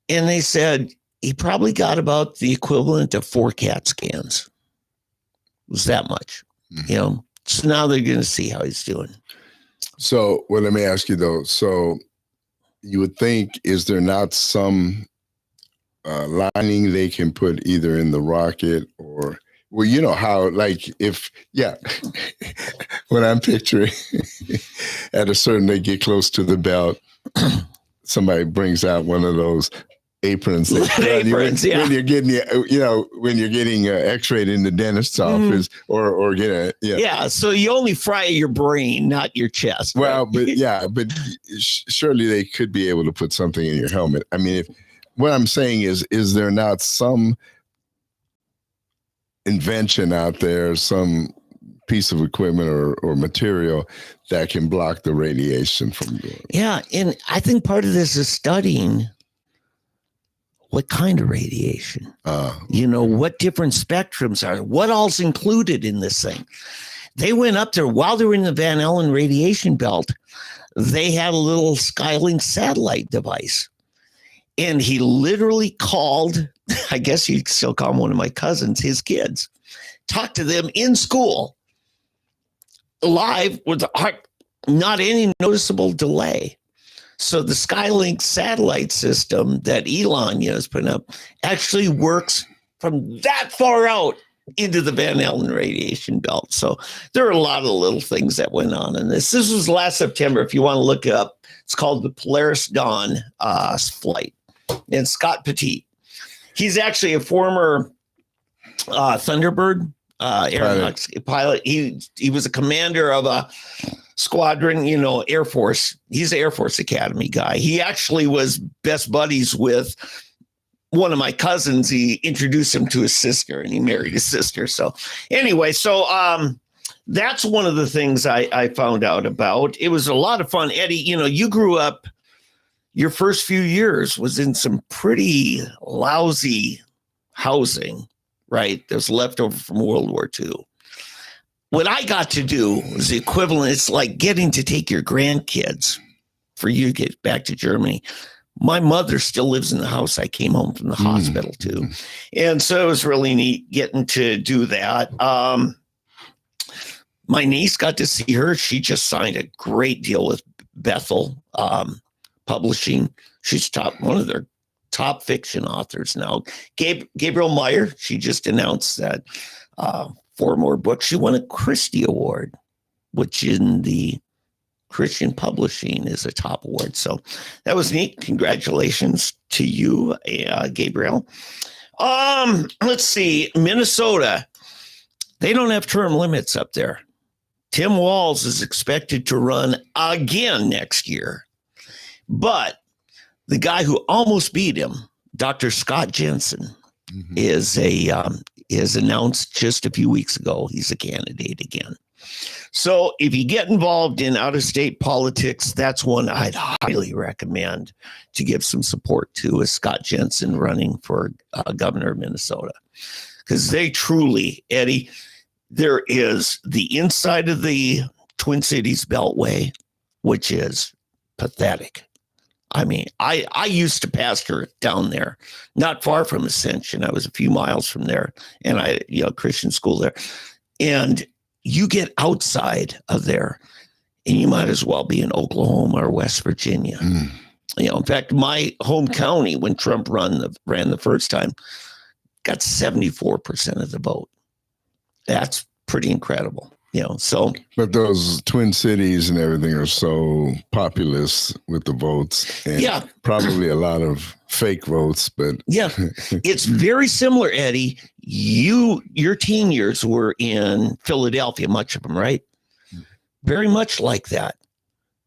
S1: And they said he probably got about the equivalent of 4 CAT scans. It was that much, you know. So now they're going to see how he's doing.
S2: So, well, let me ask you though. So, you would think, is there not some lining they can put either in the rocket or, well, you know how, like, if, when I'm picturing at a certain, they get close to the belt, somebody brings out one of those aprons. When you're getting, when you're getting X-rayed in the dentist's office, or get a
S1: Yeah, so you only fry your brain, not your chest.
S2: Well,
S1: right?
S2: but surely they could be able to put something in your helmet. I mean, what I'm saying is there not some invention out there, some piece of equipment or material that can block the radiation from you?
S1: Yeah, and I think part of this is studying what kind of radiation, what different spectrums are, what all's included in this thing. They went up there while they were in the Van Allen radiation belt. They had a little Skylink satellite device, and he literally called, I guess you still call him one of my cousins, his kids, talked to them in school live with not any noticeable delay. So the Skylink satellite system that Elon is putting up actually works from that far out into the Van Allen radiation belt. So there are a lot of little things that went on in this. This was last September. If you want to look it up, it's called the Polaris Dawn flight. And Scott Petit, he's actually a former Thunderbird aeronautics pilot. He was a commander of a squadron, Air Force. He's an Air Force Academy guy. He actually was best buddies with one of my cousins. He introduced him to his sister, and he married his sister. So anyway, that's one of the things I found out about. It was a lot of fun. Eddie, you grew up, your first few years was in some pretty lousy housing, right? That was left over from World War II. What I got to do was the equivalent. It's like getting to take your grandkids for you to get back to Germany. My mother still lives in the house I came home from the hospital to. And so it was really neat getting to do that. My niece got to see her. She just signed a great deal with Bethel Publishing. She's one of their top fiction authors now. Gabriel Meyer, she just announced that 4 more books. She won a Christie Award, which in the Christian publishing is a top award. So that was neat. Congratulations to you, Gabriel. Let's see. Minnesota. They don't have term limits up there. Tim Walz is expected to run again next year. But the guy who almost beat him, Dr. Scott Jensen, is announced just a few weeks ago he's a candidate again. So if you get involved in out-of-state politics, that's one I'd highly recommend to give some support to, is Scott Jensen running for governor of Minnesota. Because they truly, Eddie, there is the inside of the Twin Cities Beltway, which is pathetic. I mean, I used to pastor down there, not far from Ascension. I was a few miles from there, and Christian school there. And you get outside of there, and you might as well be in Oklahoma or West Virginia. In fact, my home county, when Trump ran the first time, got 74% of the vote. That's pretty incredible. So.
S2: But those twin cities and everything are so populous with the votes, and probably a lot of fake votes. But
S1: it's very similar, Eddie. Your teen years were in Philadelphia, much of them, right? Very much like that.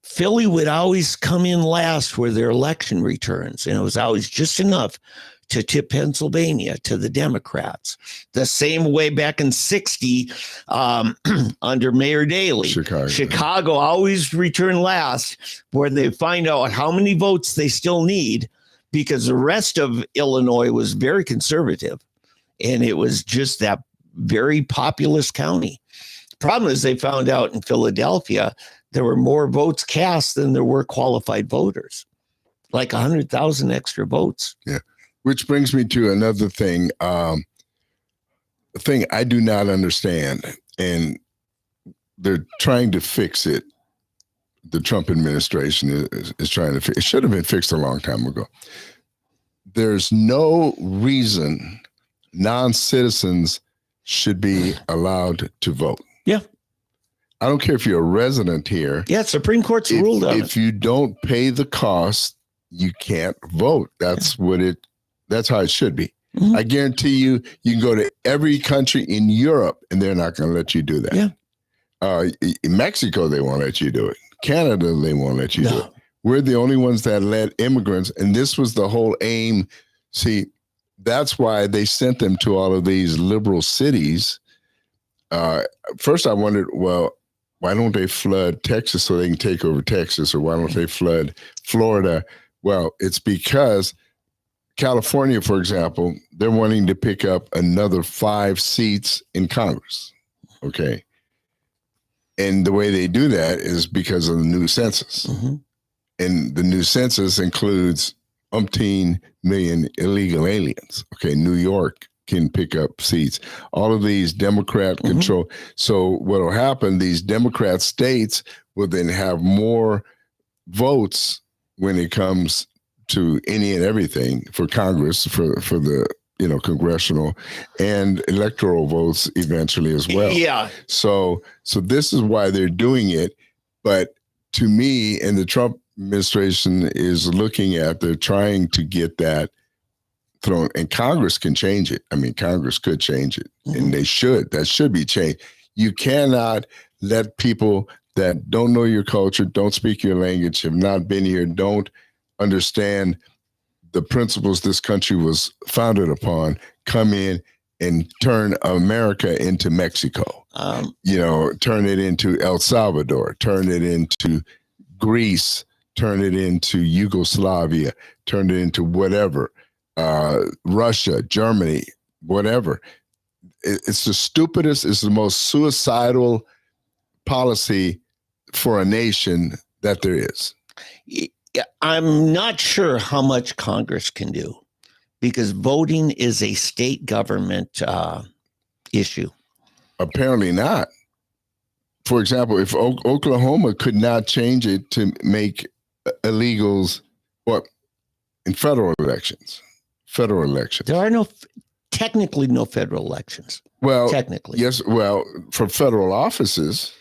S1: Philly would always come in last for their election returns, and it was always just enough to tip Pennsylvania to the Democrats. The same way back in 60 under Mayor Daley. Chicago always returned last, where they find out how many votes they still need, because the rest of Illinois was very conservative, and it was just that very populous county. The problem is they found out in Philadelphia there were more votes cast than there were qualified voters, like 100,000 extra votes.
S2: Yeah. Which brings me to another thing, a thing I do not understand, and they're trying to fix it. The Trump administration is trying to fix it. It should have been fixed a long time ago. There's no reason non-citizens should be allowed to vote.
S1: Yeah.
S2: I don't care if you're a resident here.
S1: Yeah, Supreme Court's ruled on it.
S2: If you don't pay the cost, you can't vote. That's how it should be. Mm-hmm. I guarantee you can go to every country in Europe and they're not going to let you do that.
S1: Yeah.
S2: In Mexico, they won't let you do it. Canada, they won't let you do it. We're the only ones that let immigrants, and this was the whole aim. See, that's why they sent them to all of these liberal cities. First, I wondered, well, why don't they flood Texas so they can take over Texas, or why don't they flood Florida? Well, it's because California, for example, they're wanting to pick up another 5 seats in Congress. Okay. And the way they do that is because of the new census. Mm-hmm. And the new census includes umpteen million illegal aliens. Okay. New York can pick up seats. All of these Democrat control. Mm-hmm. So what will happen, these Democrat states will then have more votes when it comes to any and everything for Congress, for the congressional and electoral votes eventually as well.
S1: Yeah.
S2: So this is why they're doing it. But to me, and the Trump administration is looking at, they're trying to get that thrown, and Congress can change it. I mean, Congress could change it, and they should. That should be changed. You cannot let people that don't know your culture, don't speak your language, have not been here, don't understand the principles this country was founded upon, come in and turn America into Mexico. Turn it into El Salvador, turn it into Greece, turn it into Yugoslavia, turn it into whatever, Russia, Germany, whatever. It's the stupidest, it's the most suicidal policy for a nation that there is.
S1: I'm not sure how much Congress can do, because voting is a state government issue.
S2: Apparently not. For example, if Oklahoma could not change it to make illegals, in federal elections.
S1: There are technically no federal elections.
S2: Well,
S1: technically.
S2: Yes. Well, for federal offices.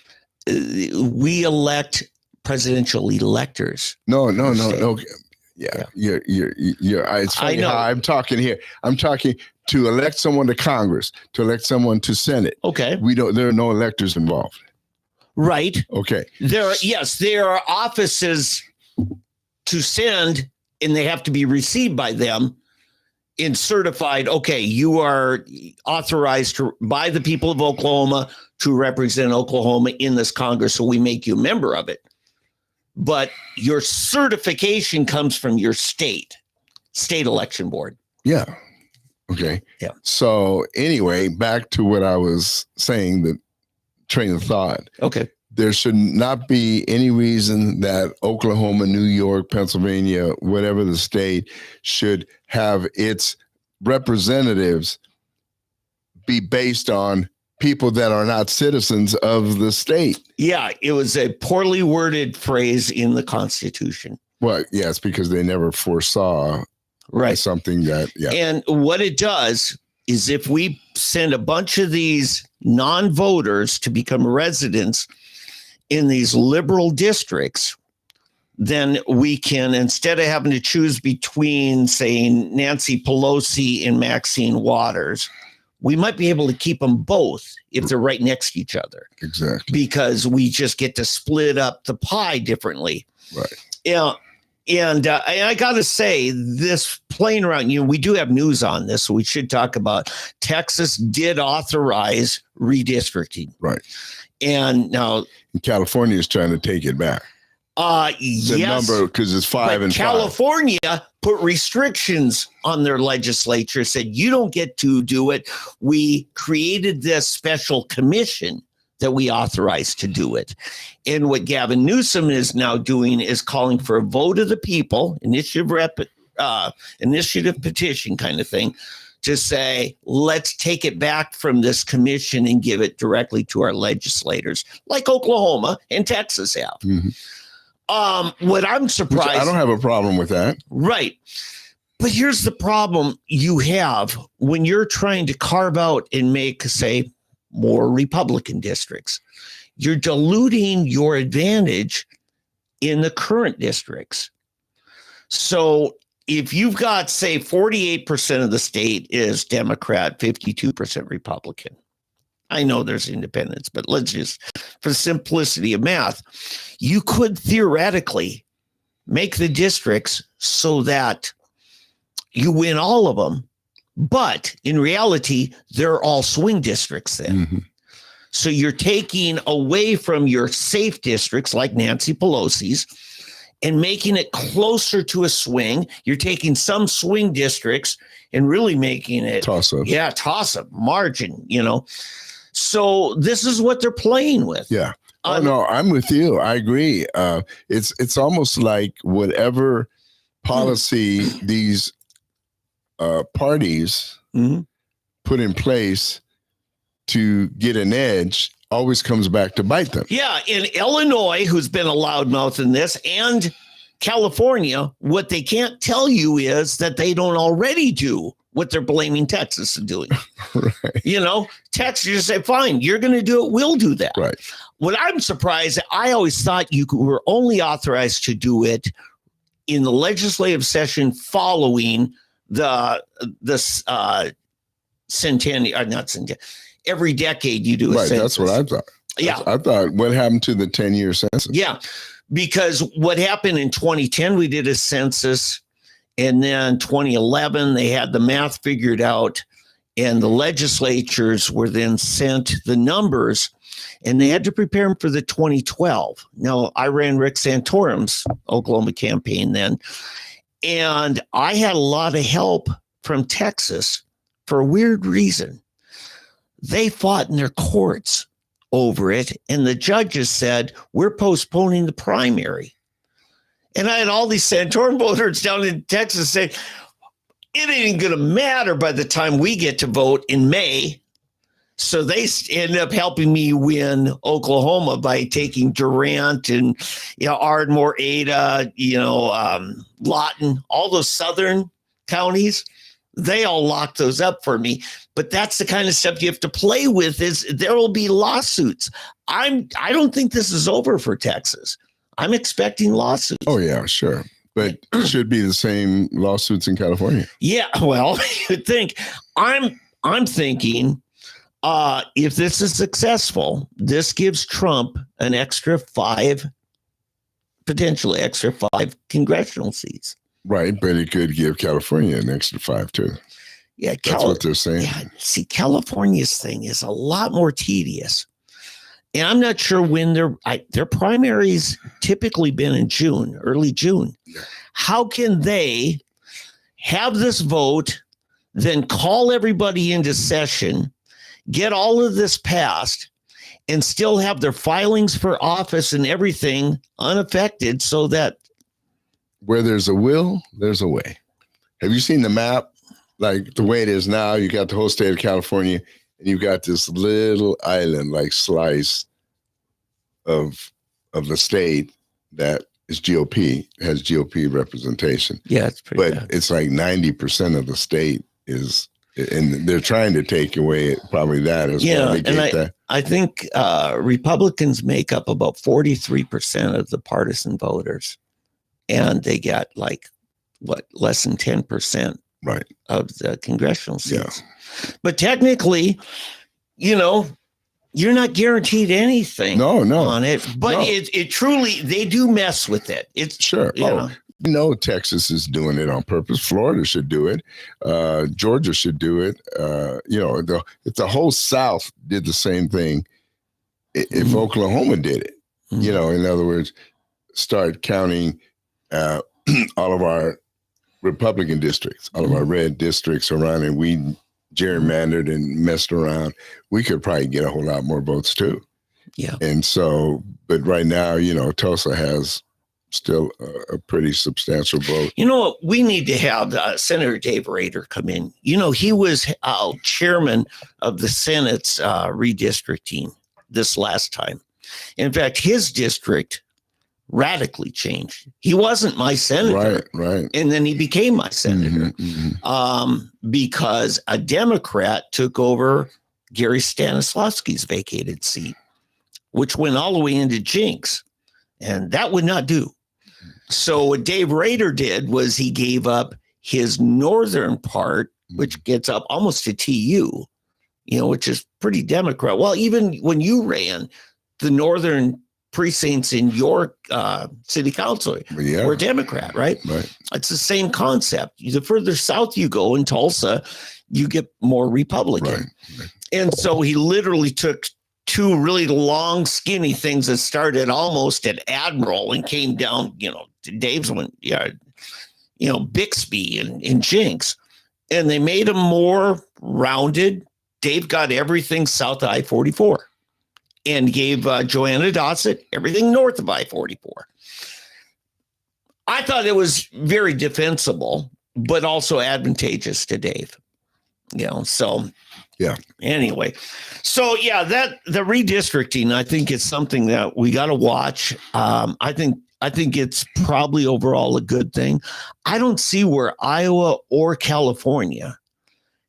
S1: We elect presidential electors.
S2: No. Yeah. You're it's funny how I'm talking here. I'm talking to elect someone to Congress, to elect someone to Senate.
S1: Okay.
S2: There are no electors involved.
S1: Right.
S2: Okay.
S1: There are offices to send, and they have to be received by them in certified, okay, you are authorized by the people of Oklahoma to represent Oklahoma in this Congress, so we make you a member of it. But your certification comes from your state election board.
S2: Yeah. Okay.
S1: Yeah.
S2: So anyway, back to what I was saying, the train of thought.
S1: Okay.
S2: There should not be any reason that Oklahoma, New York, Pennsylvania, whatever the state, should have its representatives be based on people that are not citizens of the state.
S1: Yeah, it was a poorly worded phrase in the Constitution.
S2: Well, yes, because they never foresaw something that,
S1: And what it does is if we send a bunch of these non-voters to become residents in these liberal districts, then we can, instead of having to choose between, say, Nancy Pelosi and Maxine Waters, we might be able to keep them both if they're right next to each other.
S2: Exactly.
S1: Because we just get to split up the pie differently.
S2: Right.
S1: Yeah. And I got to say, this playing around, we do have news on this, so we should talk about Texas did authorize redistricting.
S2: Right.
S1: And now
S2: California is trying to take it back. The number, because it's 5 and
S1: California put restrictions on their legislature, said you don't get to do it. We created this special commission that we authorized to do it. And what Gavin Newsom is now doing is calling for a vote of the people, initiative petition kind of thing, to say, let's take it back from this commission and give it directly to our legislators, like Oklahoma and Texas have.
S2: Mm-hmm.
S1: What I'm surprised...
S2: I don't have a problem with that.
S1: Right. But here's the problem you have when you're trying to carve out and make, say, more Republican districts. You're diluting your advantage in the current districts. So if you've got, say, 48% of the state is Democrat, 52% Republican. I know there's independents, but let's just, for the simplicity of math, you could theoretically make the districts so that you win all of them. But in reality, they're all swing districts then. Mm-hmm. So you're taking away from your safe districts like Nancy Pelosi's and making it closer to a swing. You're taking some swing districts and really making it
S2: toss-up.
S1: Yeah, toss-up margin, So this is what they're playing with.
S2: Yeah. No, I'm with you. I agree. It's almost like whatever policy these parties put in place to get an edge always comes back to bite them.
S1: Yeah, in Illinois, who's been a loudmouth in this, and California, what they can't tell you is that they don't already do what they're blaming Texas for doing. Right. Texas just say, fine, you're going to do it, we'll do that.
S2: Right.
S1: What I'm surprised, I always thought you were only authorized to do it in the legislative session following the centennial, not centennial. Every decade you do a census.
S2: That's what I thought.
S1: Yeah.
S2: I thought, what happened to the 10-year census?
S1: Yeah, because what happened in 2010, we did a census, and then 2011, they had the math figured out, and the legislatures were then sent the numbers, and they had to prepare them for the 2012. Now, I ran Rick Santorum's Oklahoma campaign then, and I had a lot of help from Texas for a weird reason. They fought in their courts over it, and the judges said, we're postponing the primary. And I had all these Santorum voters down in Texas say, it ain't going to matter by the time we get to vote in May. So they ended up helping me win Oklahoma by taking Durant and Ardmore, Ada, Lawton, all those southern counties. They all locked those up for me. But that's the kind of stuff you have to play with. Is there will be lawsuits. I don't think this is over for Texas. I'm expecting lawsuits.
S2: Oh yeah, sure. But it should be the same lawsuits in California. Yeah,
S1: well, you'd think. I'm thinking if this is successful, this gives Trump an extra 5, potentially extra 5 congressional seats.
S2: Right, but it could give California an extra 5 too.
S1: Yeah,
S2: that's what they're saying.
S1: Yeah, see, California's thing is a lot more tedious. And I'm not sure when their primaries typically been in June, early June. Yeah. How can they have this vote, then call everybody into session, get all of this passed, and still have their filings for office and everything unaffected so that
S2: where there's a will, there's a way. Have you seen the map? Like the way it is now, you got the whole state of California, and you got this little island, like slice of the state that is GOP, has GOP representation.
S1: Yeah, it's pretty
S2: But
S1: bad.
S2: it's like 90% of the state is, and they're trying to take away probably that as well.
S1: And I think Republicans make up about 43% of the partisan voters, and they got like less than 10%
S2: right
S1: of the congressional seats. Yeah. But technically, you're not guaranteed anything on it, but it truly, they do mess with it. It's
S2: sure. Texas is doing it on purpose. Florida should do it. Georgia should do it. If the whole South did the same thing, if Oklahoma did it, in other words, start counting all of our Republican districts, all of our red districts around, and we gerrymandered and messed around, we could probably get a whole lot more votes too. Yeah. And so, but right now, Tulsa has still a pretty substantial vote.
S1: We need to have Senator Dave Rader come in. He was chairman of the Senate's redistricting this last time. In fact, his district radically changed. He wasn't my senator.
S2: Right.
S1: And then he became my senator because a Democrat took over Gary Stanislavski's vacated seat, which went all the way into Jinx. And that would not do. So what Dave Rader did was he gave up his northern part, which gets up almost to TU, which is pretty Democrat. Well, even when you ran, the northern precincts in your city council were Democrat, right?
S2: Right.
S1: It's the same concept. The further south you go in Tulsa, you get more Republican. Right. And so he literally took two really long, skinny things that started almost at Admiral and came down, to Dave's one, Bixby and Jinx. And they made them more rounded. Dave got everything south of I-44 and gave Joanna Dossett everything north of I-44. I thought it was very defensible, but also advantageous to Dave. So
S2: yeah.
S1: Anyway, so that the redistricting, I think it's something that we got to watch. I think it's probably overall a good thing. I don't see where Iowa or California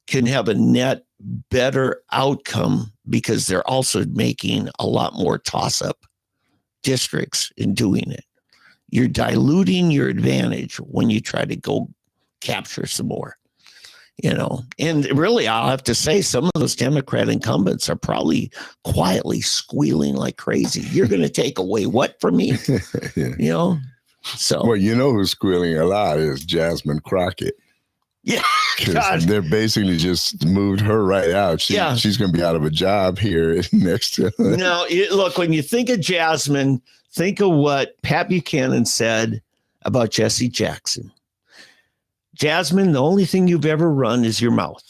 S1: can have a net better outcome because they're also making a lot more toss-up districts in doing it. You're diluting your advantage when you try to go capture some more. And really, I'll have to say some of those Democrat incumbents are probably quietly squealing like crazy. You're going to take away what from me?
S2: Yeah.
S1: So.
S2: Well, who's squealing a lot is Jasmine Crockett.
S1: Yeah.
S2: They're basically just moved her right out. She's going to be out of a job here next to her.
S1: Now, look, when you think of Jasmine, think of what Pat Buchanan said about Jesse Jackson. Jasmine, the only thing you've ever run is your mouth.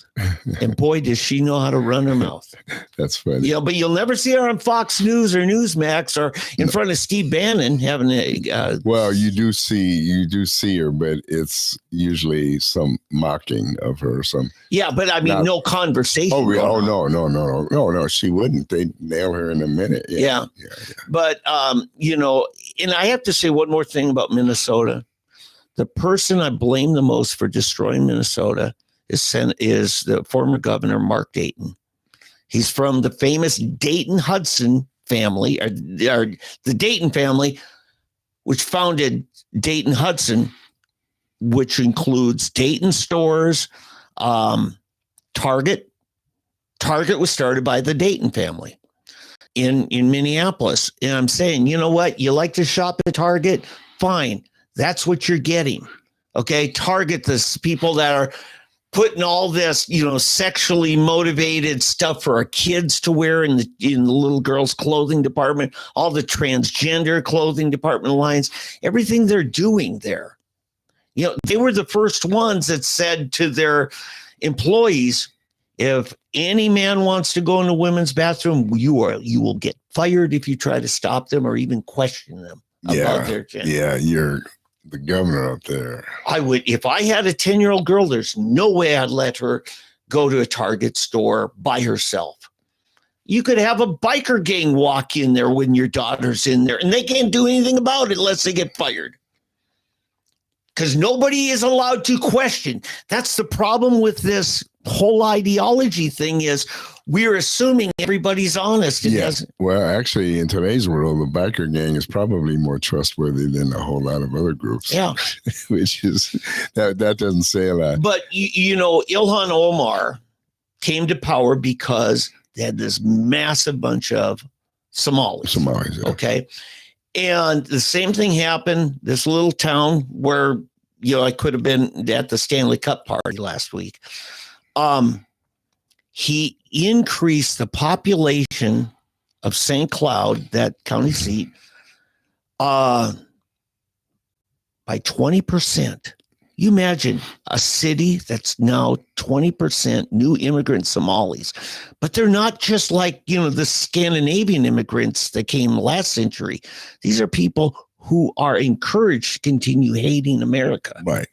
S1: And boy, does she know how to run her mouth.
S2: That's funny.
S1: But you'll never see her on Fox News or Newsmax or in front of Steve Bannon having a...
S2: Well, you do see her, but it's usually some mocking of her.
S1: But I mean, no conversation.
S2: No, she wouldn't. They'd nail her in a minute. Yeah.
S1: But, and I have to say one more thing about Minnesota. The person I blame the most for destroying Minnesota is the former governor, Mark Dayton. He's from the famous Dayton-Hudson family, or the Dayton family, which founded Dayton-Hudson, which includes Dayton stores, Target. Target was started by the Dayton family in Minneapolis. And I'm saying, you know what? You like to shop at Target? Fine. That's what you're getting. Okay. Target this people that are putting all this, sexually motivated stuff for our kids to wear in the little girls' clothing department, all the transgender clothing department lines, everything they're doing there. They were the first ones that said to their employees, if any man wants to go in the women's bathroom, you will get fired if you try to stop them or even question them about their gender.
S2: Yeah, you're the governor up there.
S1: I would, if I had a 10-year-old girl, there's no way I'd let her go to a Target store by herself. You could have a biker gang walk in there when your daughter's in there, and they can't do anything about it unless they get fired. Because nobody is allowed to question. That's the problem with this whole ideology thing is we're assuming everybody's honest.
S2: Yes. Well, actually, in today's world, the biker gang is probably more trustworthy than a whole lot of other groups.
S1: Yeah.
S2: Which is, that doesn't say a lot.
S1: But, Ilhan Omar came to power because they had this massive bunch of Somalis.
S2: Yeah.
S1: Okay. And the same thing happened, this little town where, I could have been at the Stanley Cup party last week. He increased the population of St. Cloud, that county seat, by 20%. You imagine a city that's now 20% new immigrant Somalis, but they're not just like, the Scandinavian immigrants that came last century. These are people who are encouraged to continue hating America.
S2: Right.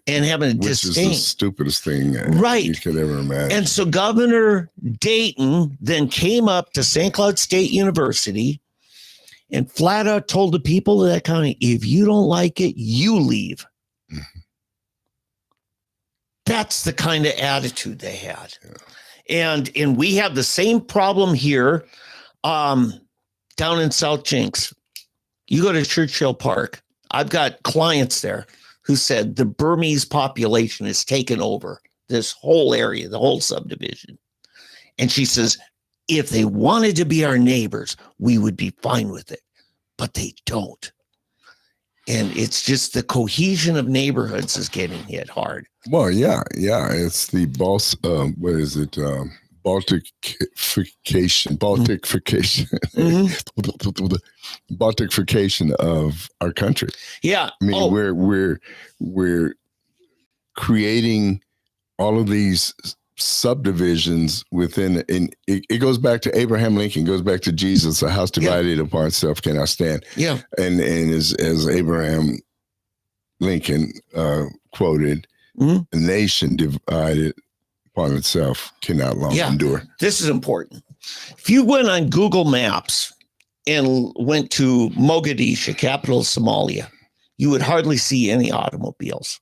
S1: And having a
S2: Which
S1: disdain.
S2: is the stupidest thing you could ever imagine.
S1: And so Governor Dayton then came up to St. Cloud State University and flat out told the people of that county, if you don't like it, you leave. Mm-hmm. That's the kind of attitude they had. Yeah. And we have the same problem here down in South Jinx. You go to Churchill Park. I've got clients there who said the Burmese population has taken over this whole area, the whole subdivision. And she says, if they wanted to be our neighbors, we would be fine with it, but they don't. And it's just the cohesion of neighborhoods is getting hit hard.
S2: Well, yeah. It's the Baltification Baltification of our country.
S1: Yeah.
S2: I mean, we're creating all of these subdivisions within, and it goes back to Abraham Lincoln, goes back to Jesus, a house divided upon itself cannot stand.
S1: Yeah.
S2: And as Abraham Lincoln quoted, a nation divided upon itself cannot long endure.
S1: This is important. If you went on Google Maps and went to Mogadishu, capital of Somalia, you would hardly see any automobiles.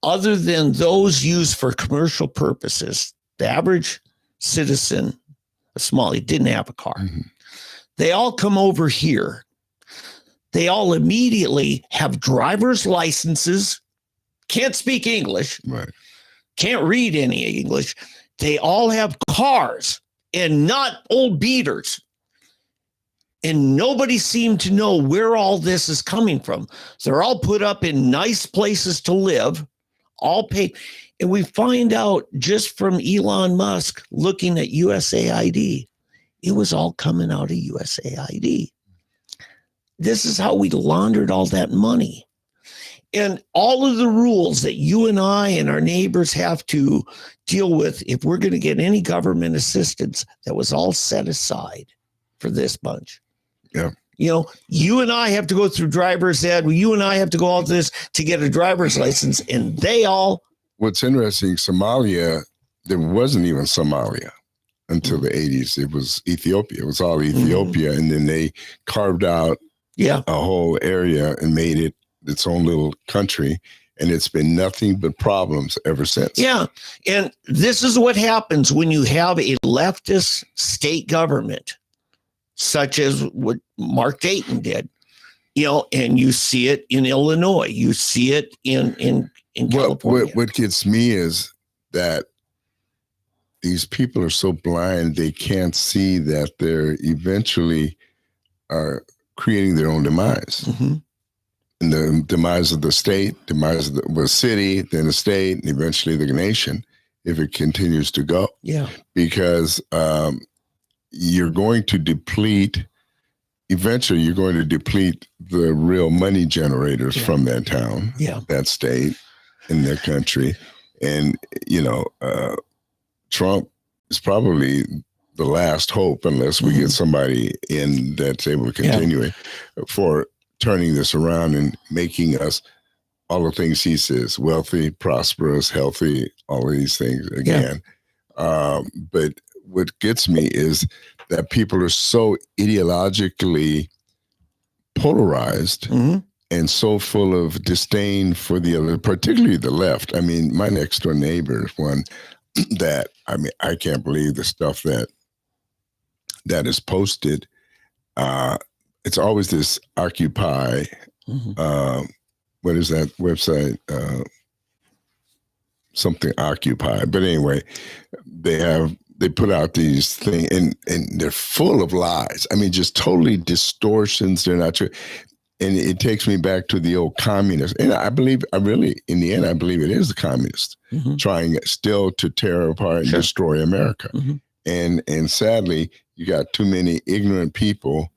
S1: Other than those used for commercial purposes, the average citizen of Somalia didn't have a car. Mm-hmm. They all come over here. They all immediately have driver's licenses, can't speak English,
S2: right.
S1: Can't read any English. They all have cars and not old beaters. And nobody seemed to know where all this is coming from. They're all put up in nice places to live, all paid. And we find out just from Elon Musk looking at USAID, it was all coming out of USAID. This is how we laundered all that money. And all of the rules that you and I and our neighbors have to deal with, if we're going to get any government assistance, that was all set aside for this bunch.
S2: Yeah.
S1: You and I have to go through driver's ed. You and I have to go all this to get a driver's license. And they all.
S2: What's interesting, Somalia, there wasn't even Somalia until the 80s. It was Ethiopia. It was all Ethiopia. Mm-hmm. And then they carved out a whole area and made it its own little country, and it's been nothing but problems ever since. Yeah,
S1: and this is what happens when you have a leftist state government, such as what Mark Dayton did, and you see it in Illinois, you see it in California.
S2: What gets me is that these people are so blind, they can't see that they're eventually creating their own demise. Mm-hmm. And the demise of the state, demise of the city, then the state, and eventually the nation, if it continues to go.
S1: Yeah.
S2: Because you're going to deplete, eventually you're going to deplete the real money generators from that town, that state, and their country. And, Trump is probably the last hope, unless we get somebody in that's able to continue it, for turning this around and making us all the things he says, wealthy, prosperous, healthy, all of these things again. But what gets me is that people are so ideologically polarized and so full of disdain for the other, particularly the left. I mean, my next door neighbor is one that, I mean, I can't believe the stuff that is posted. It's always this Occupy. What is that website? Something Occupy. But anyway, they put out these things and they're full of lies. I mean, just totally distortions. They're not true. And it takes me back to the old communists. And I believe in the end, I believe it is the communists trying still to tear apart and destroy America. And sadly, you got too many ignorant people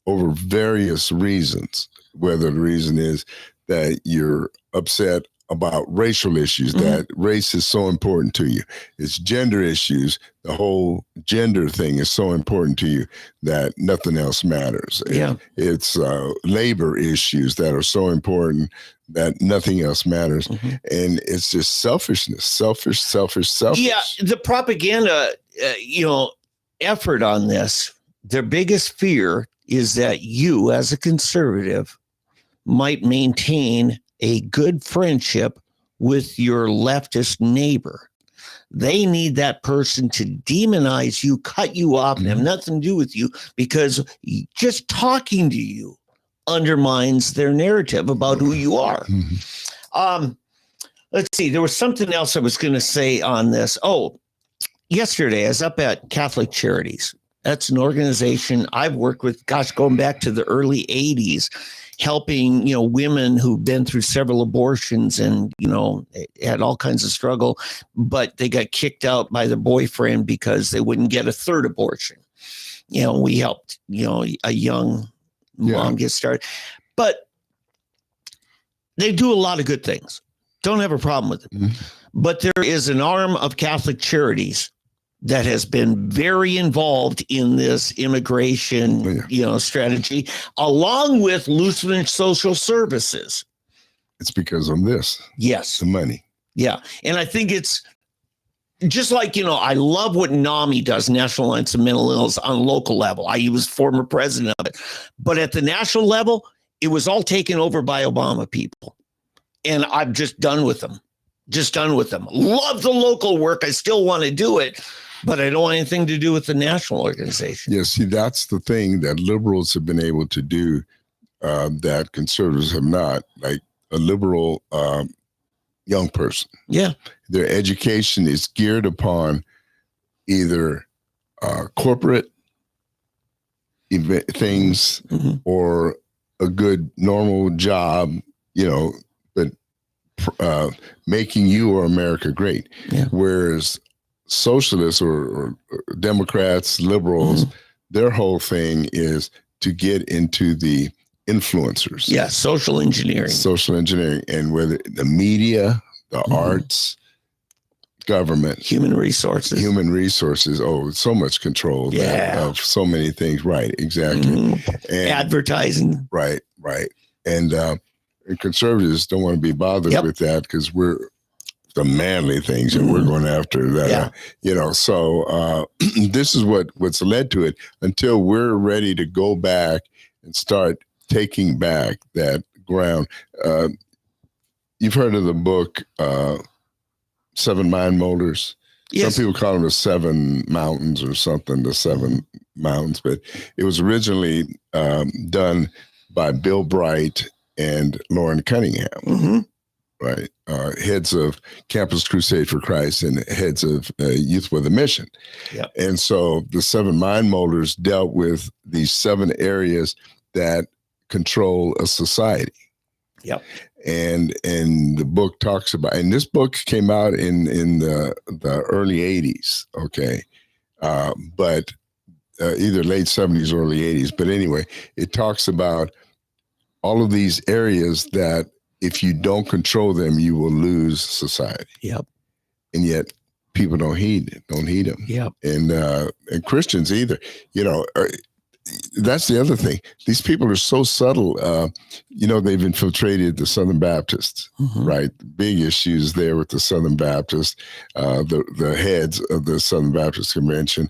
S2: over various reasons, whether the reason is that you're upset about racial issues, that race is so important to you. It's gender issues. The whole gender thing is so important to you that nothing else matters.
S1: Yeah.
S2: It's labor issues that are so important that nothing else matters. And it's just selfishness, selfish.
S1: Yeah, the propaganda, effort on this, their biggest fear is that you, as a conservative, might maintain a good friendship with your leftist neighbor. They need that person to demonize you, cut you off, and have nothing to do with you, because just talking to you undermines their narrative about who you are. Let's see. There was something else I was going to say on this. Oh, yesterday I was up at Catholic Charities. That's an organization I've worked with, going back to the early 80s, helping, women who've been through several abortions and, had all kinds of struggle, but they got kicked out by their boyfriend because they wouldn't get a third abortion. We helped, a young mom get started. But they do a lot of good things. Don't have a problem with it. But there is an arm of Catholic Charities that has been very involved in this immigration, strategy, along with Lutheran Social Services.
S2: It's because of this.
S1: Yes.
S2: The money.
S1: Yeah. And I think it's just like, I love what NAMI does, National Alliance of Mental Illness, on local level. I was former president of it. But at the national level, it was all taken over by Obama people. And I'm just done with them. Love the local work. I still want to do it, but I don't want anything to do with the national organization.
S2: Yeah, see, that's the thing that liberals have been able to do that conservatives have not. Like a liberal young person. Yeah. Their education is geared upon either corporate things or a good normal job, but making you or America great. Yeah. Whereas socialists or Democrats, liberals, their whole thing is to get into the influencers. Yeah, social engineering. And whether the media, the arts, government, human resources. Oh, so much control of so many things. Right, exactly. And advertising. Right. And conservatives don't want to be bothered with that because we're the manly things and we're going after that. So this is what's led to it until we're ready to go back and start taking back that ground. You've heard of the book, 7 Mind Molders? Yes. Some people call them the 7 Mountains or something, the 7 Mountains, but it was originally done by Bill Bright and Lauren Cunningham, right? Heads of Campus Crusade for Christ and heads of Youth with a Mission. Yep. And so the 7 Mind Molders dealt with these 7 areas that control a society. Yep. And the book talks about, and this book came out in the early 80s, okay? But either late 70s or early 80s. But anyway, it talks about all of these areas that if you don't control them, you will lose society. Yep. And yet people don't heed them. Yep. And Christians either, that's the other thing. These people are so subtle. They've infiltrated the Southern Baptists, right? Big issues there with the Southern Baptists, the heads of the Southern Baptist Convention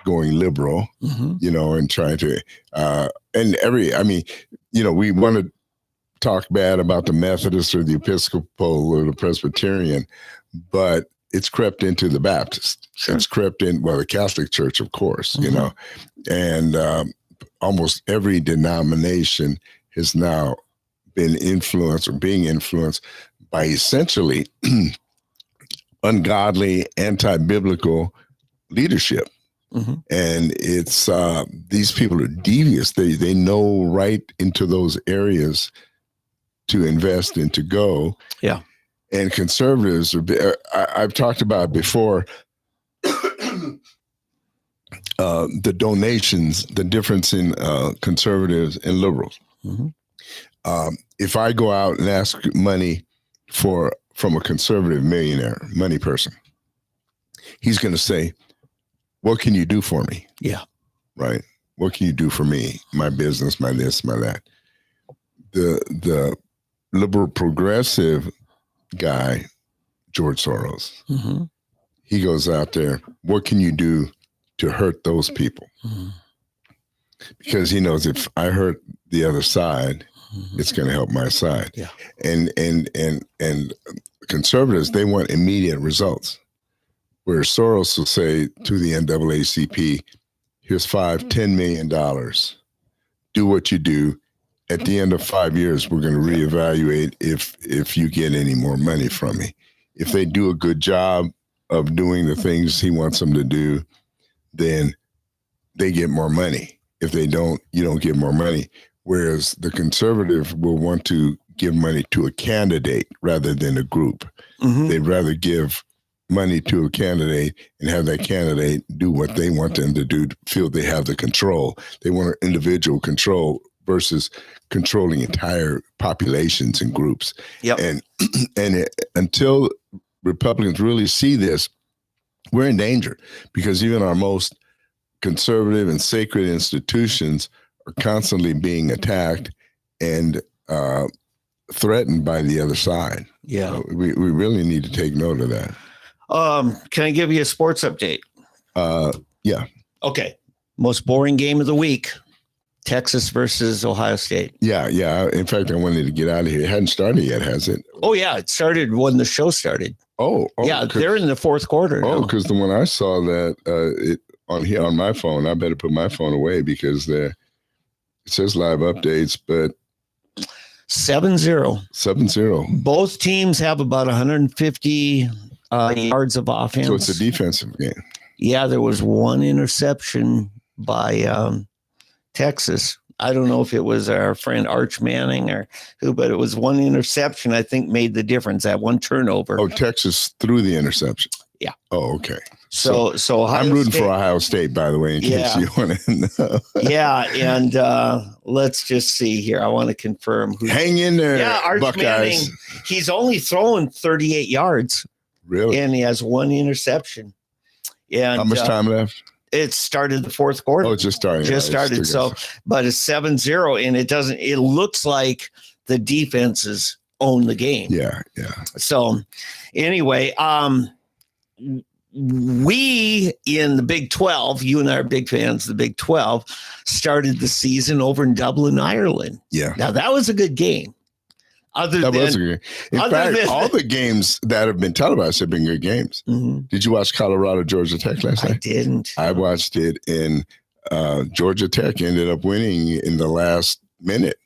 S2: going liberal, and trying to, we want to talk bad about the Methodist or the Episcopal or the Presbyterian, but it's crept into the Baptist. Sure. It's crept in, the Catholic Church, of course, and almost every denomination has now been influenced or being influenced by essentially ungodly, anti-biblical leadership. And it's these people are devious. They know right into those areas to invest and to go. Yeah. And conservatives I've talked about before the donations, the difference in conservatives and liberals. If I go out and ask money from a conservative millionaire, money person, he's going to say, what can you do for me? Yeah. Right. What can you do for me? My business, my this, my that. The liberal progressive guy, George Soros, he goes out there, what can you do to hurt those people? Because he knows if I hurt the other side, it's going to help my side. Yeah. And conservatives, they want immediate results. Where Soros will say to the NAACP, here's $10 million. Do what you do. At the end of 5 years, we're going to reevaluate if you get any more money from me. If they do a good job of doing the things he wants them to do, then they get more money. If they don't, you don't get more money. Whereas the conservative will want to give money to a candidate rather than a group. They'd rather give money to a candidate and have that candidate do what they want them to do, to feel they have the control. They want individual control versus controlling entire populations and groups. Yep. And until Republicans really see this, we're in danger, because even our most conservative and sacred institutions are constantly being attacked and threatened by the other side. Yeah. So we really need to take note of that.
S1: Can I give you a sports update?
S2: Yeah.
S1: Okay. Most boring game of the week, Texas versus Ohio State.
S2: Yeah. In fact, I wanted to get out of here. It hadn't started yet, has it?
S1: Oh, yeah. It started when the show started. Oh yeah. They're in the fourth quarter.
S2: Oh, because the one I saw that on my phone, I better put my phone away because it says live updates, but
S1: 7-0.
S2: 7-0.
S1: Both teams have about 150 yards of offense.
S2: So it's a defensive game.
S1: Yeah, there was one interception by Texas. I don't know if it was our friend Arch Manning or who, but it was one interception I think made the difference, that one turnover.
S2: Oh, Texas threw the interception.
S1: Yeah.
S2: Oh, okay.
S1: So
S2: I'm rooting for Ohio State, by the way, in case you want to know.
S1: Yeah, and let's just see here. I want to confirm.
S2: Hang in there,
S1: Arch
S2: Buckeyes.
S1: Manning, he's only thrown 38 yards.
S2: Really?
S1: And he has one interception. And
S2: how much time left?
S1: It started the fourth quarter.
S2: Oh, it just started.
S1: Just started. So, but it's 7-0, and it looks like the defenses own the game.
S2: Yeah.
S1: So anyway, we in the Big 12, you and I are big fans of the Big 12, started the season over in Dublin, Ireland.
S2: Yeah.
S1: Now that was a good game.
S2: Was a good. In fact, all the games that have been televised have been good games. Did you watch Colorado, Georgia Tech last night?
S1: I didn't.
S2: I watched it, and Georgia Tech ended up winning in the last minute.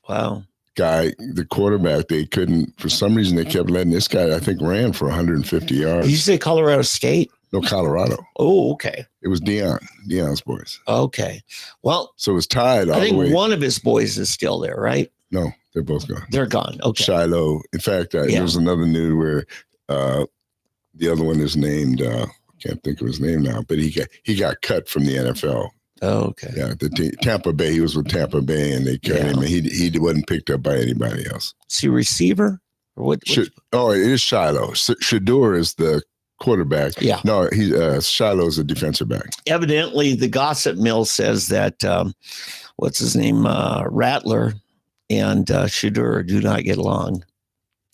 S1: Wow.
S2: The quarterback, they couldn't, for some reason, they kept letting this guy, I think, ran for 150 yards.
S1: Did you say Colorado State?
S2: No, Colorado.
S1: Oh, okay.
S2: It was Deion's boys.
S1: Okay. Well,
S2: so it was tied all
S1: I think
S2: the way.
S1: One of his boys is still there, right?
S2: No, they're both gone.
S1: They're gone. Okay.
S2: Shiloh. In fact, there's another news where the other one is named, can't think of his name now, but he got cut from the NFL.
S1: Oh, okay.
S2: Yeah, Tampa Bay. He was with Tampa Bay, and they cut him, and he wasn't picked up by anybody else.
S1: Is he a receiver? Or what?
S2: It is Shiloh. Shador is the quarterback.
S1: Yeah.
S2: No, Shiloh's a defensive back.
S1: Evidently, the gossip mill says that what's his name, Rattler and Shedeur do not get along.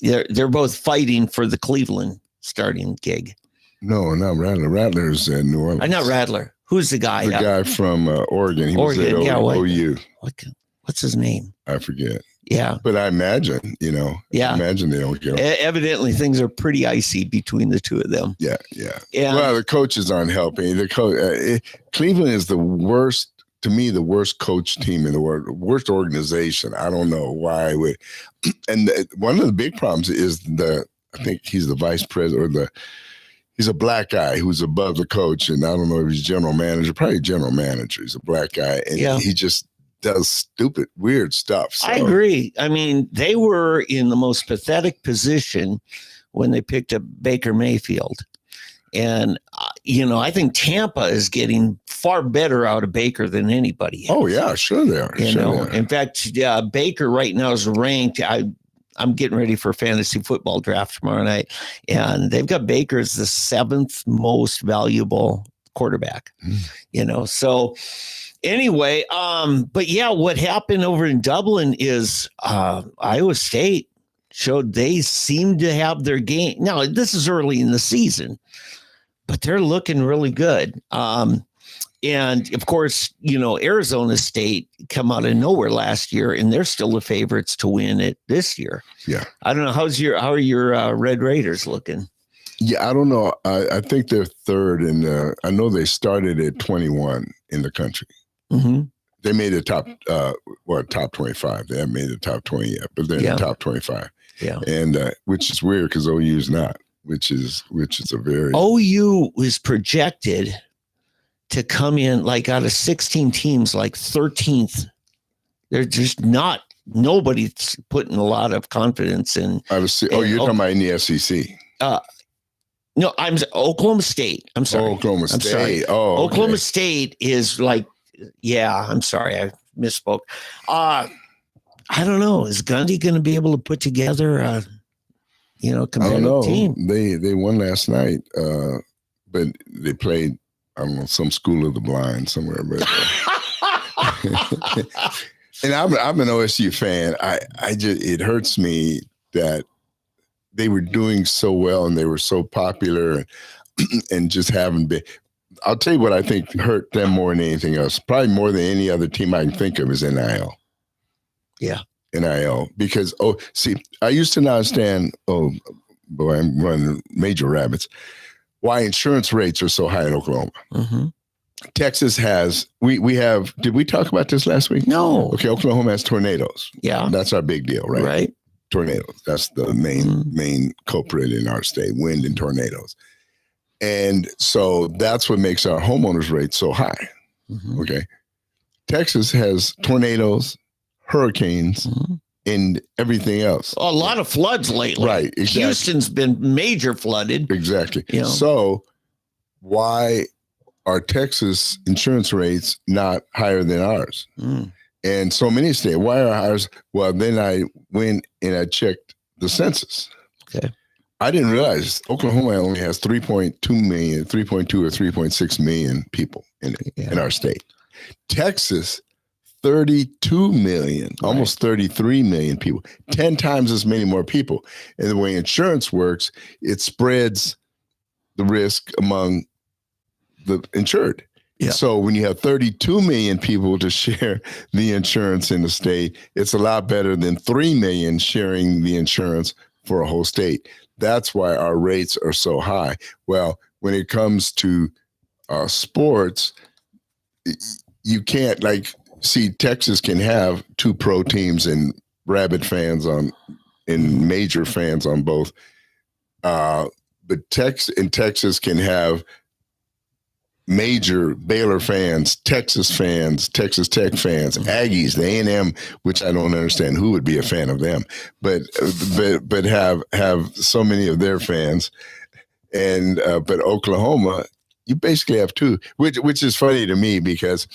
S1: They're both fighting for the Cleveland starting gig.
S2: No, not Rattler. Rattler's in New Orleans.
S1: Not Rattler. Who's the guy?
S2: The guy from Oregon. He was at OU.
S1: What's his name?
S2: I forget.
S1: Yeah.
S2: But I imagine, imagine they don't get along.
S1: Evidently, things are pretty icy between the two of them.
S2: Yeah. Well, the coaches aren't helping. Cleveland is the worst, to me, the worst coach team in the world, worst organization. I don't know why. And one of the big problems is I think he's the vice president he's a black guy who's above the coach. And I don't know if he's general manager, probably general manager. He's a black guy. And he just does stupid, weird stuff. So.
S1: I agree. I mean, they were in the most pathetic position when they picked up Baker Mayfield. And, I think Tampa is getting far better out of Baker than anybody else.
S2: Oh, yeah, sure they are.
S1: They are. In fact, Baker right now is ranked. I'm getting ready for a fantasy football draft tomorrow night, and they've got Baker as the 7th most valuable quarterback, So anyway, but yeah, what happened over in Dublin is Iowa State showed they seem to have their game. Now, this is early in the season, but they're looking really good. And of course, Arizona State come out of nowhere last year, and they're still the favorites to win it this year.
S2: Yeah.
S1: I don't know. How are your Red Raiders looking?
S2: Yeah, I don't know. I think they're third, and I know they started at 21 in the country.
S1: Mm-hmm.
S2: They made the top 25. They haven't made the top 20 yet, but they're in the top 25.
S1: Yeah,
S2: and which is weird because OU is not, which is a very
S1: OU is projected to come in like out of 16 teams, like 13th. They're just not. Nobody's putting a lot of confidence in.
S2: You're talking about in the SEC.
S1: No, I'm Oklahoma State. I'm sorry.
S2: Oklahoma State.
S1: Sorry.
S2: Oh, okay.
S1: Oklahoma State is like, I'm sorry. I misspoke. I don't know. Is Gundy going to be able to put together a, competitive team?
S2: They won last night, but they played, I don't know, some school of the blind somewhere. But and I'm an OSU fan. It hurts me that they were doing so well and they were so popular and just haven't been. I'll tell you what I think hurt them more than anything else. Probably more than any other team I can think of is NIL.
S1: Yeah.
S2: NIL. Because, I used to not understand, I'm running major rabbits, why insurance rates are so high in Oklahoma.
S1: Mm-hmm.
S2: Texas has, we have, did we talk about this last week?
S1: No.
S2: Okay, Oklahoma has tornadoes.
S1: Yeah.
S2: That's our big deal, right?
S1: Right.
S2: Tornadoes. That's the main culprit in our state, wind and tornadoes. And so that's what makes our homeowners rate so high.
S1: Mm-hmm.
S2: Okay. Texas has tornadoes, hurricanes, and everything else.
S1: A lot of floods lately.
S2: Right. Exactly.
S1: Houston's been major flooded.
S2: Exactly. So why are Texas insurance rates not higher than ours? And so many say, why are ours? Well, then I went and I checked the census.
S1: Okay.
S2: I didn't realize Oklahoma only has 3.2 or 3.6 million people in our state. Texas, 32 million, almost 33 million people, 10 times as many more people. And the way insurance works, it spreads the risk among the insured. Yeah. So when you have 32 million people to share the insurance in the state, it's a lot better than 3 million sharing the insurance for a whole state. That's why our rates are so high. Well, when it comes to sports, you can't Texas can have 2 pro teams and rabid fans and major fans on both. But Texas can have major Baylor fans, Texas fans, Texas Tech fans, Aggies, the A&M, which I don't understand who would be a fan of them, but have so many of their fans, and but Oklahoma, you basically have 2, which is funny to me because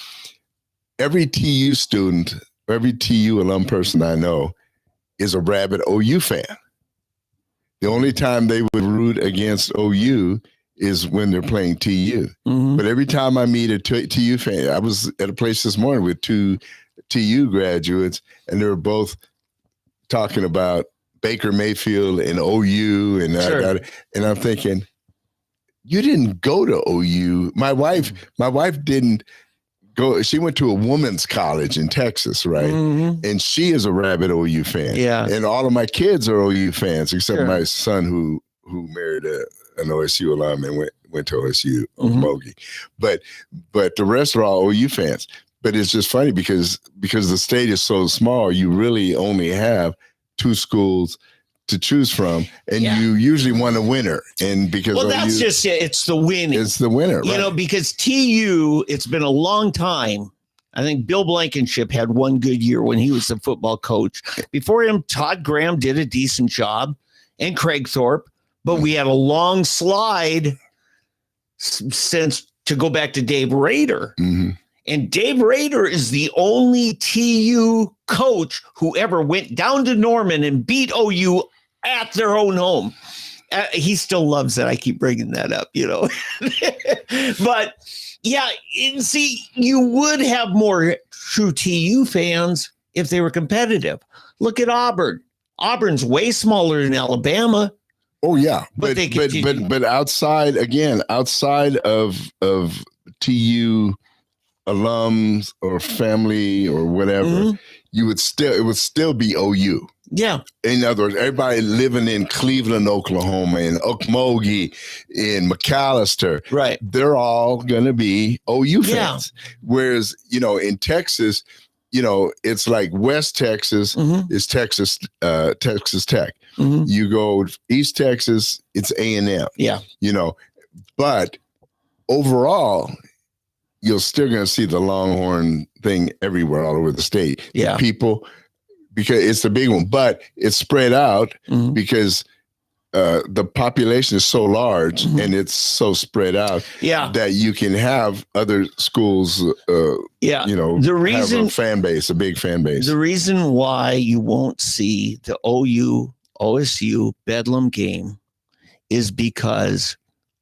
S2: every TU student, every TU alum person I know is a rabid OU fan. The only time they would root against OU is when they're playing TU.
S1: Mhm.
S2: But every time I meet a TU fan, I was at a place this morning with 2 TU graduates, and they were both talking about Baker Mayfield and OU, and
S1: Sure.
S2: and I'm thinking, you didn't go to OU. My wife didn't go. She went to a women's college in Texas, right?
S1: Mhm.
S2: And she is a rabid OU fan.
S1: Yeah.
S2: And all of my kids are OU fans, except
S1: Sure.
S2: my son who married an OSU alum and went to OSU, Okmulgee. But the rest are all OU fans. But it's just funny because the state is so small, you really only have 2 schools to choose from, and you usually want a winner. And because
S1: that's just it. It's the winning.
S2: It's the winner, right?
S1: You know, because TU, it's been a long time. I think Bill Blankenship had one good year when he was the football coach. Before him, Todd Graham did a decent job, and Craig Thorpe. But we had a long slide since, to go back to Dave Rader.
S2: Mm-hmm.
S1: And Dave Rader is the only TU coach who ever went down to Norman and beat OU at their own home. He still loves it. I keep bringing that up, you know. But yeah, see, you would have more true TU fans if they were competitive. Look at Auburn. Auburn's way smaller than Alabama.
S2: Oh yeah,
S1: but
S2: outside of TU alums or family or whatever, it would still be OU.
S1: Yeah.
S2: In other words, everybody living in Cleveland, Oklahoma, in Okmulgee, in McAllister,
S1: right?
S2: They're all going to be OU fans. Whereas, you know, in Texas, you know, it's like West Texas is Texas Tech. You go East Texas, it's A&M. Yeah. You know, but overall, you're still going to see the Longhorn thing everywhere, all over the state.
S1: Yeah.
S2: People, because it's the big one, but it's spread out because the population is so large and it's so spread out that you can have other schools, you know, have a fan base, a big fan base.
S1: The reason why you won't see the OSU Bedlam game is because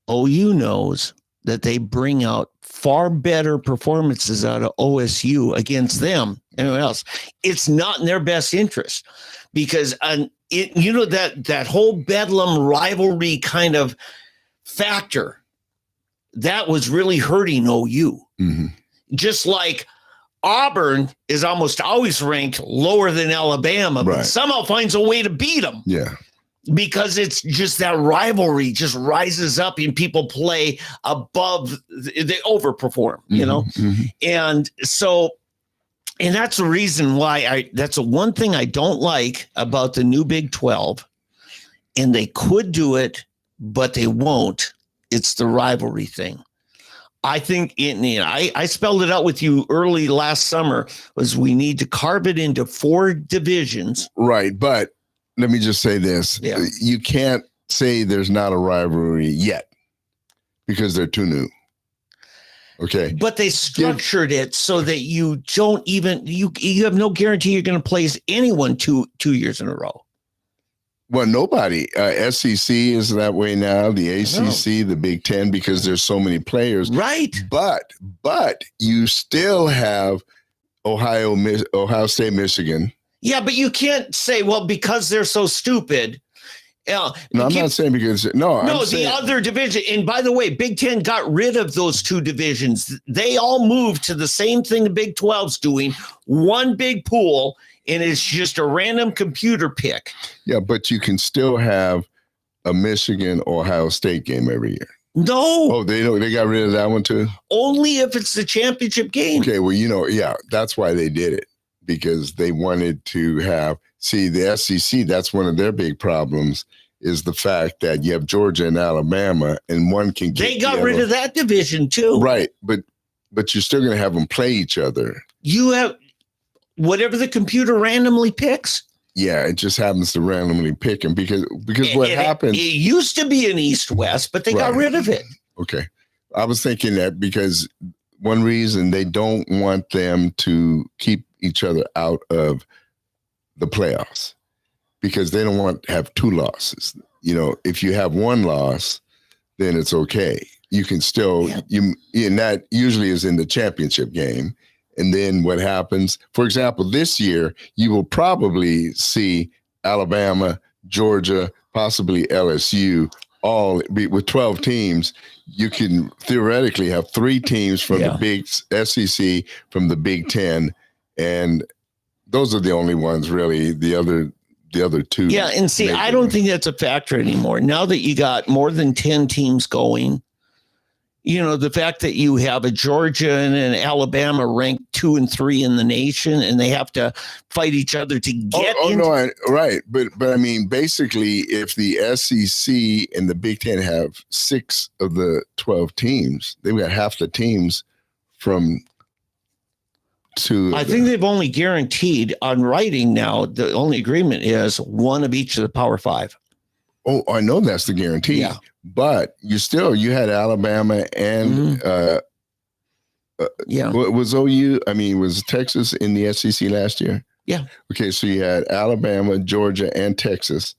S1: OU knows that they bring out far better performances out of OSU against them. Anyone else? It's not in their best interest because you know that whole Bedlam rivalry kind of factor that was really hurting OU. Just like Auburn is almost always ranked lower than Alabama, but somehow finds a way to beat them.
S2: Yeah.
S1: Because it's just that rivalry just rises up and people play above, they overperform, you know? And so, and that's the reason why that's the one thing I don't like about the new Big 12. And they could do it, but they won't. It's the rivalry thing. I think I spelled it out with you early last summer was we need to carve it into 4 divisions.
S2: Right. But let me just say this. Yeah. You can't say there's not a rivalry yet because they're too new. Okay.
S1: But they structured it so that you don't even, you have no guarantee you're going to place anyone two years in a row.
S2: Well, nobody. SEC is that way now. The ACC, the Big Ten, because there's so many players.
S1: Right.
S2: But you still have Ohio State, Michigan.
S1: Yeah, but you can't say, well, because they're so stupid.
S2: No, I'm not saying because
S1: the other division. And by the way, Big Ten got rid of those 2 divisions. They all moved to the same thing the Big 12's doing, one big pool, and it's just a random computer pick.
S2: Yeah, but you can still have a Michigan-Ohio State game every year.
S1: No.
S2: Oh, they got rid of that one too?
S1: Only if it's the championship game.
S2: Okay, well, that's why they did it. Because they wanted to have, the SEC, that's one of their big problems is the fact that you have Georgia and Alabama and one can get.
S1: They got rid of that division too.
S2: Right. But you're still going to have them play each other. You
S1: have whatever the computer randomly picks.
S2: Yeah, it just happens to randomly pick them because what happens. It
S1: used to be an East-West, but they got rid of it.
S2: Okay. I was thinking that because one reason they don't want them to keep each other out of the playoffs because they don't want to have 2 losses. You know, if you have 1 loss, then it's okay. You can still, and that usually is in the championship game. And then what happens, for example, this year, you will probably see Alabama, Georgia, possibly LSU, all be with 12 teams. You can theoretically have 3 teams from the big SEC, from the Big Ten, and those are the only ones really. The other 2.
S1: Yeah, and see, I don't think that's a factor anymore. Now that you got more than 10 teams going, the fact that you have a Georgia and an Alabama ranked 2 and 3 in the nation, and they have to fight each other to get
S2: right. But I mean, basically, if the SEC and the Big Ten have 6 of the 12 teams, they've got half the teams from to.
S1: I think they've only guaranteed on writing now. The only agreement is 1 of each of the Power 5.
S2: Oh, I know that's the guarantee.
S1: Yeah.
S2: But you had Alabama and was OU? I mean, was Texas in the SEC last year?
S1: Yeah.
S2: Okay, so you had Alabama, Georgia, and Texas.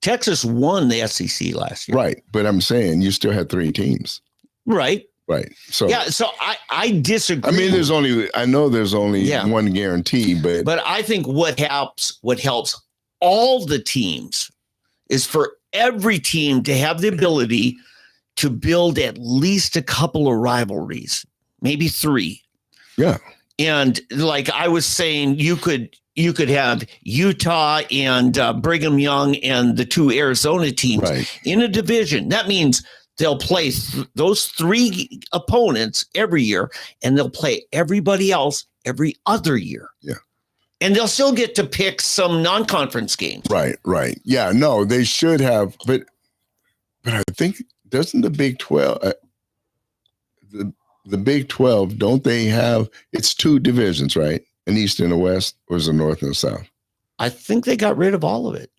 S1: Texas won the SEC last year.
S2: Right, but I'm saying you still had 3 teams.
S1: Right.
S2: Right. So
S1: I disagree.
S2: I mean, there's only one guarantee,
S1: but I think what helps all the teams is for every team to have the ability to build at least a couple of rivalries, maybe 3.
S2: Yeah.
S1: And like I was saying, you could have Utah and Brigham Young and the 2 Arizona teams in a division. That means they'll play those 3 opponents every year, and they'll play everybody else every other year.
S2: Yeah.
S1: And they'll still get to pick some non-conference games.
S2: Right. Yeah, no, they should have, but I think, doesn't the Big 12, the Big 12, don't they have, it's 2 divisions, right? An East and a West, or is it North and South?
S1: I think they got rid of all of it.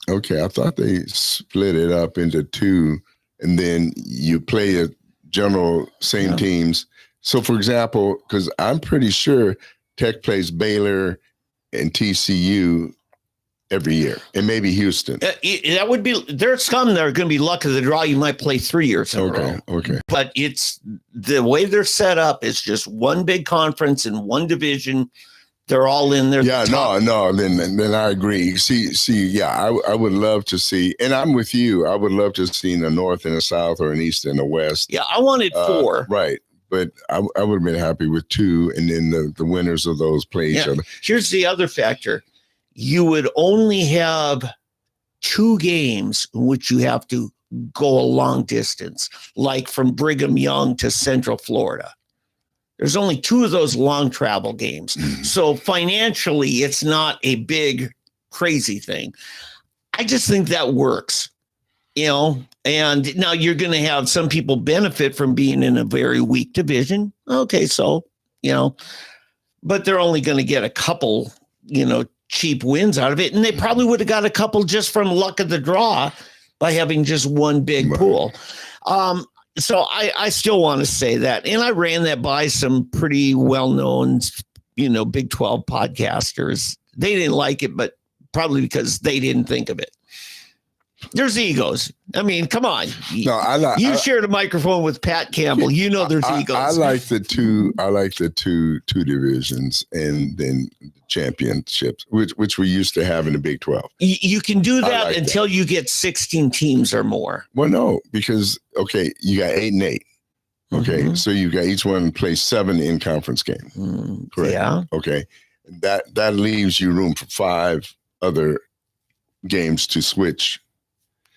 S2: Okay, I thought they split it up into 2, and then you play a general same teams. So, for example, because I'm pretty sure Tech plays Baylor and TCU every year, and maybe Houston.
S1: That would be, there's some that are going to be luck of the draw. You might play 3 years in a row.
S2: Okay.
S1: But it's the way they're set up. It's just one big conference in one division. They're all in there.
S2: Yeah, no. Then I agree. See. I would love to see, and I'm with you. I would love to see in the North and the South, or an East and the West.
S1: Yeah, I wanted 4.
S2: Right. But I would have been happy with 2, and then the winners of those play each other.
S1: Here's the other factor. You would only have 2 games in which you have to go a long distance, like from Brigham Young to Central Florida. There's only 2 of those long travel games. Mm-hmm. So financially, it's not a big, crazy thing. I just think that works, and now you're going to have some people benefit from being in a very weak division. Okay, so, but they're only going to get a couple, cheap wins out of it. And they probably would have got a couple just from luck of the draw by having just one big pool. So I still want to say that. And I ran that by some pretty well-known, Big 12 podcasters. They didn't like it, but probably because they didn't think of it. There's egos. I mean, come on. No, you shared a microphone with Pat Campbell. There's egos.
S2: I like the two divisions, and then championships, which we used to have in the Big 12.
S1: You can do that until you get 16 teams or more.
S2: Well, no, because you got 8 and 8. Okay, mm-hmm. So you got each one play 7 in conference games. Correct. Yeah. Okay, that leaves you room for 5 other games to switch.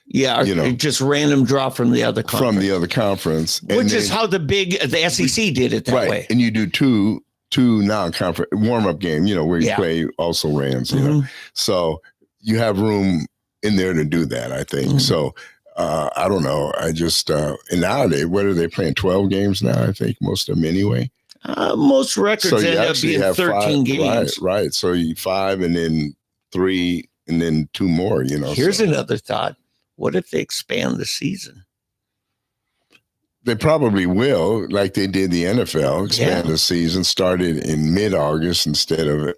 S1: Yeah, just random draw from the other conference. Which is how the SEC did it that way.
S2: And you do two non-conference warm-up game, where you play also Rams,
S1: mm-hmm.
S2: So you have room in there to do that, I think. Mm-hmm. So I don't know. I just and nowadays, what are they playing? 12 games now, I think, most of them anyway.
S1: Most records end up being 13 games.
S2: Right. So you 5 and then 3 and then 2 more,
S1: Here's another thought. What if they expand the season?
S2: They probably will, like they did the NFL, expand the season, started in mid-August instead of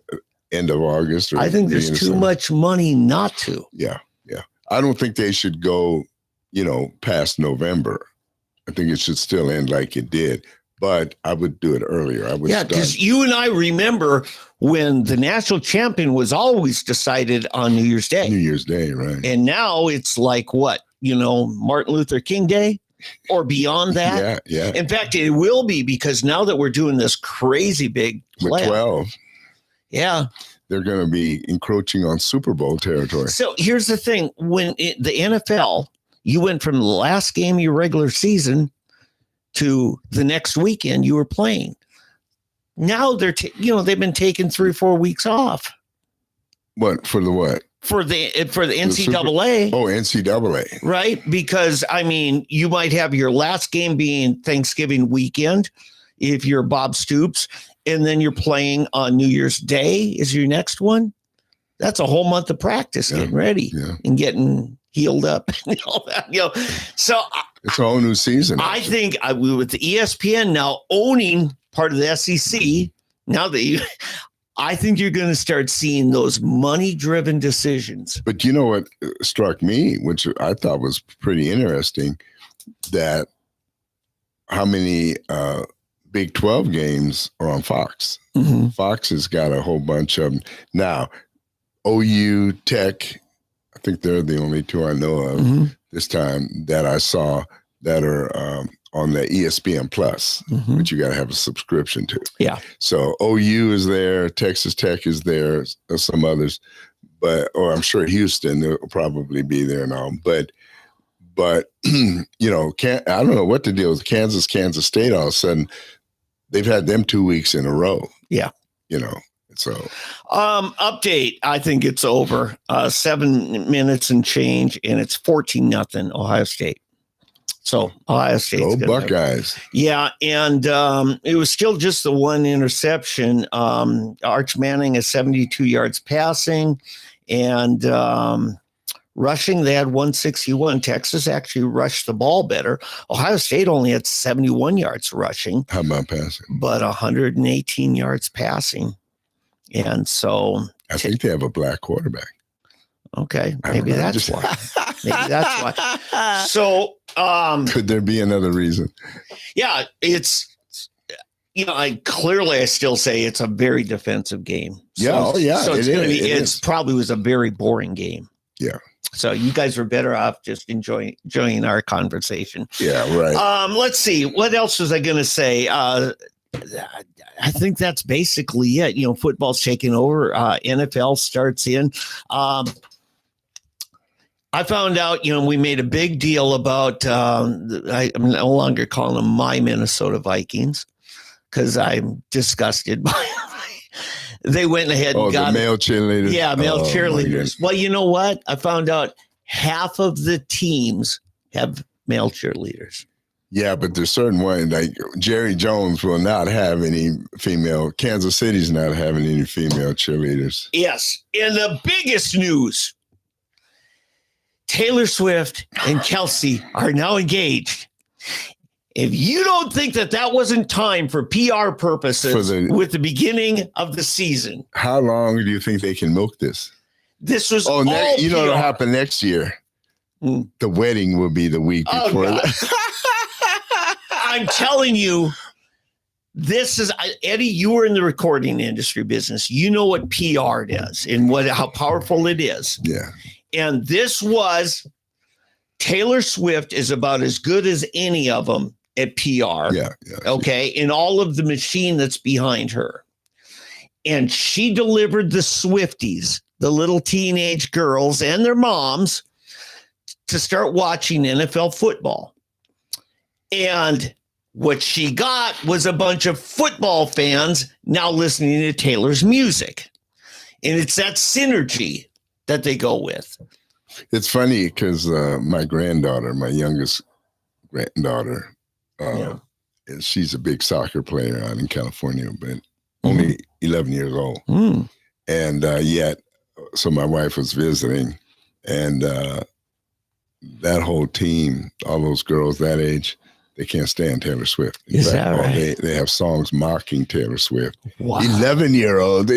S2: end of August.
S1: I think there's too much money not to.
S2: Yeah. I don't think they should go, past November. I think it should still end like it did. But I would do it earlier. I would
S1: because you and I remember when the national champion was always decided on New Year's Day.
S2: New Year's Day, right.
S1: And now it's like what? Martin Luther King Day or beyond that?
S2: Yeah.
S1: In fact, it will be, because now that we're doing this crazy big playoff.
S2: With 12.
S1: Yeah.
S2: They're going to be encroaching on Super Bowl territory.
S1: So here's the thing. When the NFL, you went from the last game of your regular season to the next weekend you were playing. Now they've been taking 3 or 4 weeks off.
S2: What for the what?
S1: For the NCAA.
S2: NCAA.
S1: Right? Because you might have your last game being Thanksgiving weekend if you're Bob Stoops, and then you're playing on New Year's Day is your next one. That's a whole month of practice getting ready and getting healed up and all that. So
S2: it's a whole new season.
S1: I think with the ESPN now owning part of the SEC, I think you're going to start seeing those money-driven decisions.
S2: But you know what struck me, which I thought was pretty interesting, that how many Big 12 games are on Fox.
S1: Mm-hmm.
S2: Fox has got a whole bunch of them. Now, OU, Tech, I think they're the only 2 I know of this time that I saw that are on the ESPN Plus, which you got to have a subscription to.
S1: Yeah.
S2: So OU is there, Texas Tech is there, some others, or I'm sure Houston will probably be there and all. But I don't know what the deal is. Kansas State, all of a sudden, they've had them 2 weeks in a row.
S1: Yeah.
S2: So
S1: update, I think it's over. 7 minutes and change, and it's 14-0 Ohio State. So Ohio State.
S2: Go Buckeyes.
S1: Yeah, and it was still just the one interception. Arch Manning is 72 yards passing, and rushing, they had 161. Texas actually rushed the ball better. Ohio State only had 71 yards rushing.
S2: How about passing?
S1: But 118 yards passing. And so
S2: I think they have a black quarterback.
S1: Okay, maybe that's why. Maybe that's why. So
S2: could there be another reason?
S1: Yeah, it's I still say it's a very defensive game. So, So it's probably was a very boring game.
S2: Yeah.
S1: So you guys were better off just enjoying our conversation.
S2: Yeah, right.
S1: Let's see. What else was I going to say? I think that's basically it. Football's taking over. NFL starts in. I found out, we made a big deal about, I'm no longer calling them my Minnesota Vikings because I'm disgusted by them. They went ahead and got
S2: the male cheerleaders.
S1: Yeah, male cheerleaders. Well, you know what? I found out half of the teams have male cheerleaders.
S2: Yeah, but there's certain ones, like Jerry Jones will not have any female. Kansas City's not having any female cheerleaders.
S1: Yes. And the biggest news, Taylor Swift and Kelsey are now engaged. If you don't think that wasn't time for PR purposes with the beginning of the season.
S2: How long do you think they can milk this?
S1: This was all
S2: it'll happen next year. The wedding will be the week before that.
S1: I'm telling you, this is Eddie. You were in the recording industry business. You know what PR does and how powerful it is.
S2: Yeah.
S1: And this was Taylor Swift is about as good as any of them at PR.
S2: Yeah.
S1: Okay. In all of the machine that's behind her. And she delivered the Swifties, the little teenage girls and their moms, to start watching NFL football. And what she got was a bunch of football fans now listening to Taylor's music. And it's that synergy that they go with.
S2: It's funny because my youngest granddaughter, she's a big soccer player out in California, but only 11 years old. And yet, so my wife was visiting, and that whole team, all those girls that age, they can't stand Taylor Swift.
S1: Is that right?
S2: They have songs mocking Taylor Swift.
S1: Wow.
S2: 12-year-old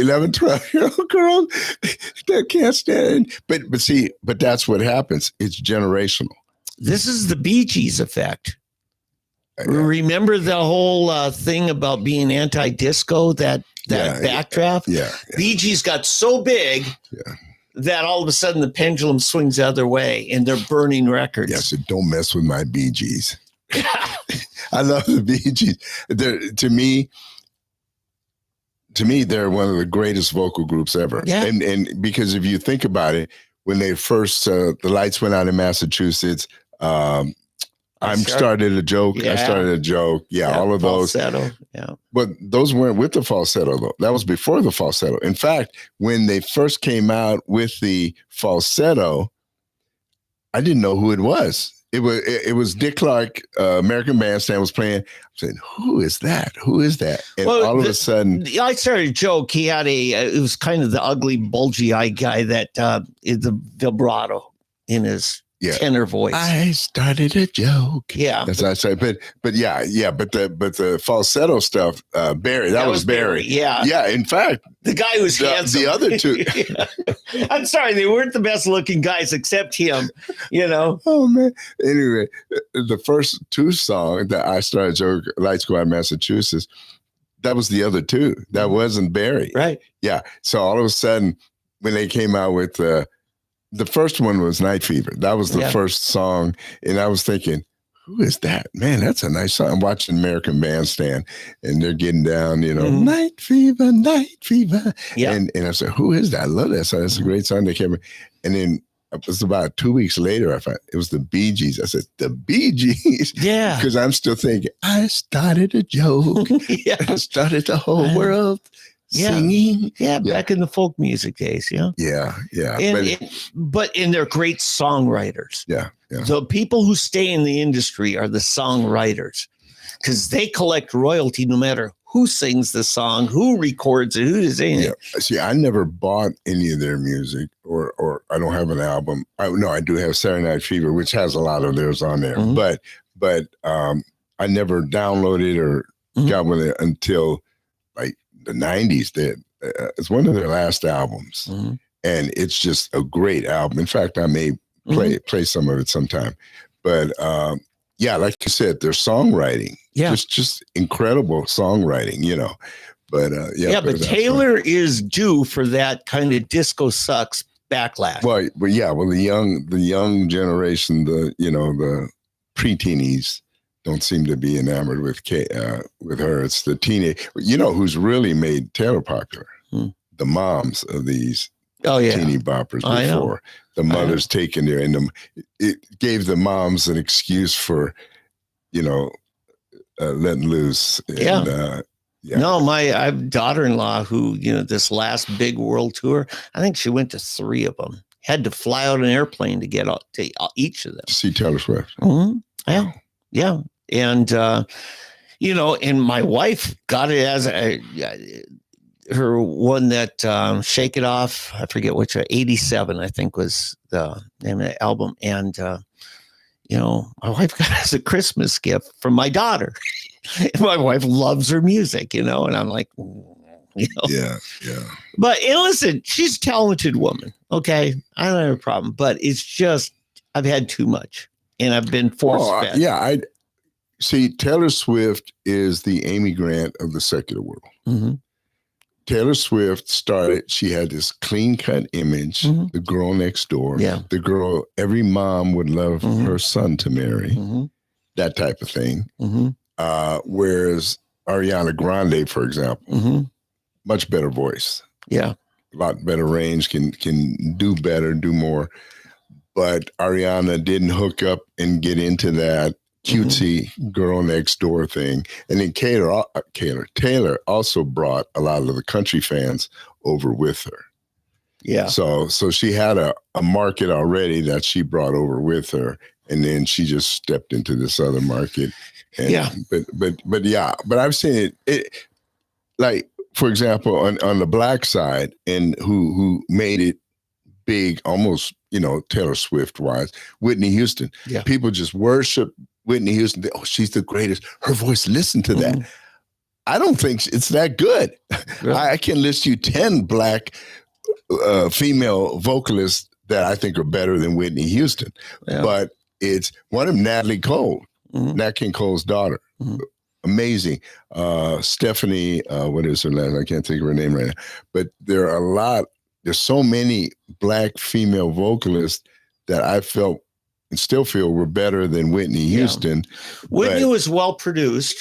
S2: girls that can't stand. But that's what happens. It's generational.
S1: This is the Bee Gees effect. Remember the whole thing about being anti-disco, that backdraft?
S2: Yeah.
S1: Bee Gees got so big that all of a sudden the pendulum swings the other way and they're burning records.
S2: Yeah, so don't mess with my Bee Gees. I love the Bee Gees. To me, they're one of the greatest vocal groups ever.
S1: Yeah.
S2: And because if you think about it, when they first, the lights went out in Massachusetts, I started a joke. Yeah, all of those.
S1: Falsetto. Yeah.
S2: But those weren't with the falsetto, though. That was before the falsetto. In fact, when they first came out with the falsetto, I didn't know who it was. It was Dick Clark, American Bandstand was playing. I said, "Who is that? Who is that?" And all of a sudden,
S1: I started a joke. He had it was kind of the ugly, bulgy eye guy that the vibrato in his tenor voice.
S2: I started a joke.
S1: Yeah,
S2: that's what I say. But the falsetto stuff, Barry. That was Barry.
S1: Yeah,
S2: yeah. In fact,
S1: the guy who's handsome.
S2: The other two.
S1: I'm sorry, they weren't the best looking guys except him.
S2: Oh man. Anyway, the first two songs that I started a joke, Lights Go Out, Massachusetts. That was the other two. That wasn't Barry.
S1: Right.
S2: Yeah. So all of a sudden, when they came out with the first one was Night Fever. That was the first song. And I was thinking, who is that? Man, that's a nice song. I'm watching American Bandstand and they're getting down, Night Fever, Night Fever.
S1: Yeah.
S2: And I said, who is that? I love that song. It's a great song. They came in. And then it was about 2 weeks later, I found it was the Bee Gees. I said, the Bee Gees?
S1: Yeah.
S2: Because I'm still thinking, I started a joke. I started the whole world singing.
S1: Yeah, back in the folk music days.
S2: Yeah.
S1: But they're great songwriters.
S2: Yeah.
S1: The people who stay in the industry are the songwriters because they collect royalty no matter who sings the song, who records it, who does anything.
S2: Yeah. See, I never bought any of their music or I don't have an album. I do have Saturday Night Fever, which has a lot of theirs on there. Mm-hmm. But I never downloaded or got with it until like the 90s. It's one of their last albums. Mm-hmm. And it's just a great album. In fact, I may play some of it sometime. But like you said, their songwriting. Yeah. Just incredible songwriting, But
S1: but Taylor is due for that kind of disco sucks backlash.
S2: Well, the young generation, the preteenies don't seem to be enamored with her. It's the teenage. Who's really made Taylor popular? The moms of these teeny boppers before. The mothers taking there, and it gave the moms an excuse for, letting loose. And, No, I have daughter-in-law who, this last big world tour, I think she went to 3 of them. Had to fly out an airplane to get to each of them. To see Taylor Swift.
S1: Mm-hmm. Yeah. Yeah. And, and my wife got it as her one that Shake It Off. I forget which, 87, I think was the name of the album. And, my wife got it as a Christmas gift from my daughter. My wife loves her music, and I'm like,
S2: Yeah.
S1: But listen, she's a talented woman. Okay. I don't have a problem, but it's just, I've had too much and I've been forced fed.
S2: I see. Taylor Swift is the Amy Grant of the secular world. Mm-hmm. Taylor Swift started, she had this clean cut image, the girl next door, the girl every mom would love her son to marry, that type of thing. Whereas Ariana Grande, for example, much better voice. Yeah. A lot better range, can do better, do more. But Ariana didn't hook up and get into that cutesy girl next door thing. And then Taylor also brought a lot of the country fans over with her. Yeah. So she had a market already that she brought over with her. And then she just stepped into this other market. And, but I've seen it like, for example, on the black side, and who made it big, almost, Taylor Swift wise, Whitney Houston. Yeah. People just worship Whitney Houston. Oh, she's the greatest. Her voice, listen to that. I don't think it's that good. Really? I can list you 10 black female vocalists that I think are better than Whitney Houston. Yeah. But It's one of them, Natalie Cole,
S1: Mhm.
S2: Nat King Cole's daughter.
S1: Mhm.
S2: Amazing. Stephanie, what is her last? I can't think of her name right now. But there's so many Black female vocalists that I felt and still feel were better than Whitney Houston.
S1: Whitney was well produced.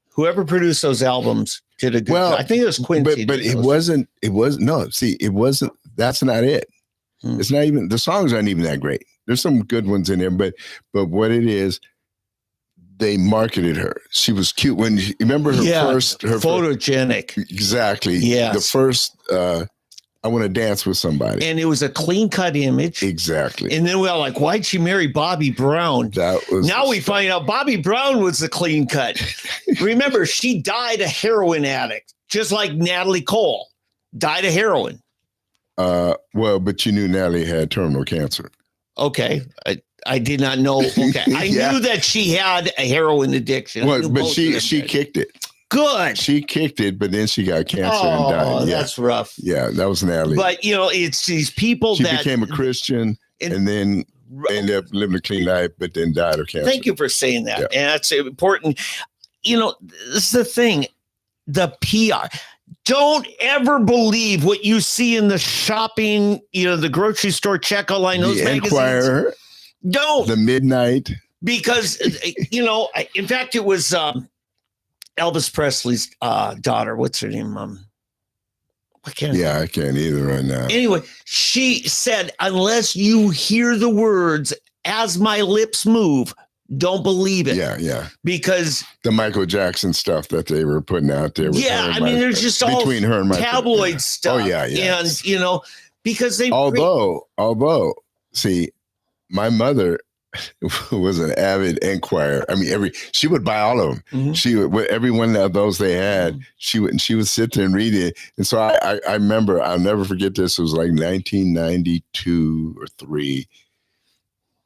S1: Whoever produced those albums did a good job. I think it was Quincy.
S2: But it wasn't, that's not it. It's not even, the songs aren't even that great. There's some good ones in there, but what it is, they marketed her. She was cute when you remember her first,
S1: photogenic.
S2: Exactly. Yeah. The first, I want to dance with somebody.
S1: And it was a clean cut image.
S2: Exactly.
S1: And then we were like, why'd she marry Bobby Brown? Now we find out Bobby Brown was the clean cut. Remember, she died a heroin addict, just like Natalie Cole died of heroin.
S2: Well, but you knew Natalie had terminal cancer.
S1: Okay. I did not know. Okay. I knew that she had a heroin addiction.
S2: Well, but she kicked it.
S1: Good.
S2: She kicked it, but then she got cancer and died.
S1: Oh, that's rough.
S2: Yeah, that was Natalie.
S1: But, it's these people
S2: she became a Christian and then ended up living a clean life, but then died of cancer.
S1: Thank you for saying that. Yeah. And that's important. This is the thing, the PR. Don't ever believe what you see in the shopping, the grocery store checkout line, those magazines.
S2: Inquirer.
S1: Don't.
S2: The Midnight.
S1: Because, in fact, it was Elvis Presley's daughter. What's her name? I can't either right now. Anyway, she said, unless you hear the words "as my lips move," don't believe it.
S2: Yeah.
S1: Because
S2: the Michael Jackson stuff that they were putting out there.
S1: There's just all between her and tabloid stuff.
S2: Oh, yeah.
S1: And, because they.
S2: Although, see, my mother was an avid inquirer. I mean, she would buy all of them. Mm-hmm. She would, every one of those they had, she would sit there and read it. And so I remember, I'll never forget this. It was like 1992 or 3.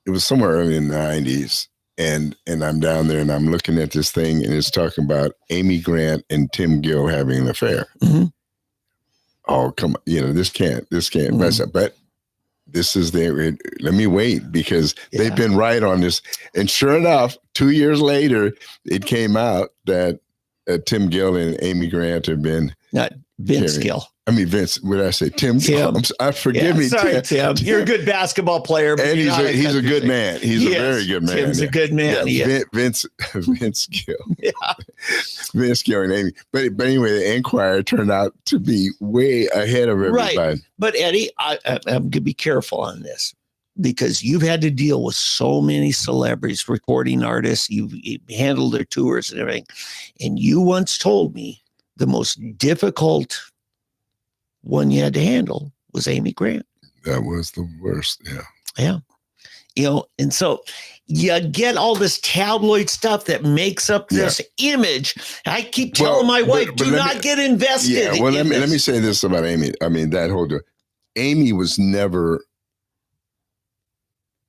S2: It was somewhere early in the 90s. And I'm down there and I'm looking at this thing and it's talking about Amy Grant and Tim Gill having an affair. Mm-hmm. Oh, come on. This can't mess up. But this is let me wait because they've been right on this. And sure enough, 2 years later, it came out that Tim Gill and Amy Grant have been.
S1: Not Vince Gill.
S2: I mean, Vince, what did I say? Tim. Forgive me.
S1: Sorry, Tim. You're a good basketball player. But
S2: and he's a good man. He's a very good man.
S1: Tim's a good man.
S2: Yeah. Vince Gill. Yeah. Vince Gill and Amy. But anyway, the Enquirer turned out to be way ahead of everybody.
S1: Right. But Eddie, I'm going to be careful on this because you've had to deal with so many celebrities, recording artists. You've handled their tours and everything. And you once told me the most difficult one you had to handle was Amy Grant.
S2: That was the worst. Yeah.
S1: Yeah. And so you get all this tabloid stuff that makes up this image. I keep telling my wife, do not get invested.
S2: Yeah. Well, let me say this about Amy. I mean, Amy was never,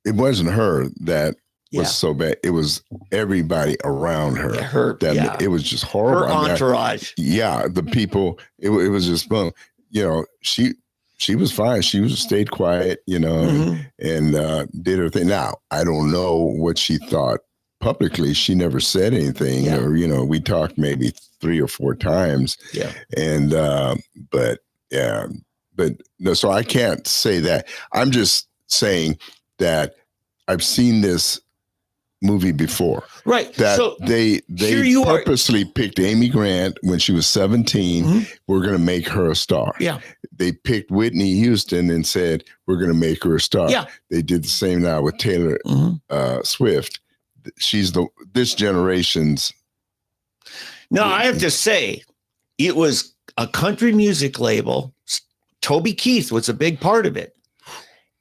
S2: it wasn't her that was so bad. It was everybody around her. It was just horrible.
S1: Her entourage.
S2: The people, it was just boom. She was fine. She stayed quiet, and did her thing. Now, I don't know what she thought publicly. She never said anything, or, we talked maybe 3 or 4 times. Yeah. And, but no, so I can't say that. I'm just saying that I've seen this movie before.
S1: Right.
S2: That so they purposely picked Amy Grant when she was 17. Mm-hmm. We're going to make her a star. Yeah. They picked Whitney Houston and said, we're going to make her a star. Yeah. They did the same now with Taylor Swift. She's this generation's.
S1: Now, I have to say, it was a country music label. Toby Keith was a big part of it.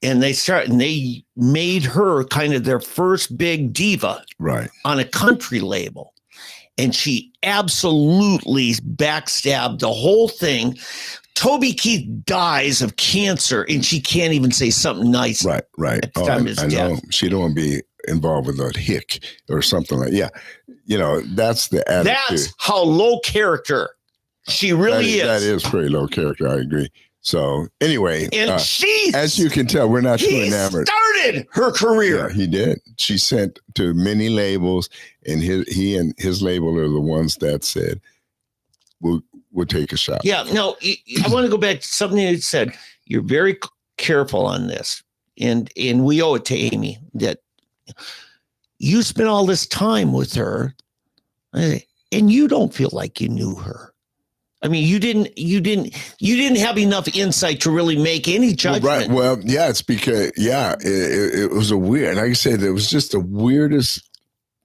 S1: And they made her kind of their first big diva on a country label. And she absolutely backstabbed the whole thing. Toby Keith dies of cancer and she can't even say something nice. Right. At the time of his death.
S2: Know. She don't want to be involved with a hick or something like that's the attitude.
S1: That's how low character she really is.
S2: That is pretty low character. I agree. So anyway,
S1: And
S2: as you can tell, we're not too enamored.
S1: Started her career.
S2: Yeah, he did. She sent to many labels, and he and his label are the ones that said, we'll take a shot.
S1: Yeah. No, I want to go back to something you said. You're very careful on this, and we owe it to Amy that you spent all this time with her, and you don't feel like you knew her. I mean, you didn't have enough insight to really make any judgment.
S2: Right. Well, yeah, it's because, it was a weird, like I said, it was just the weirdest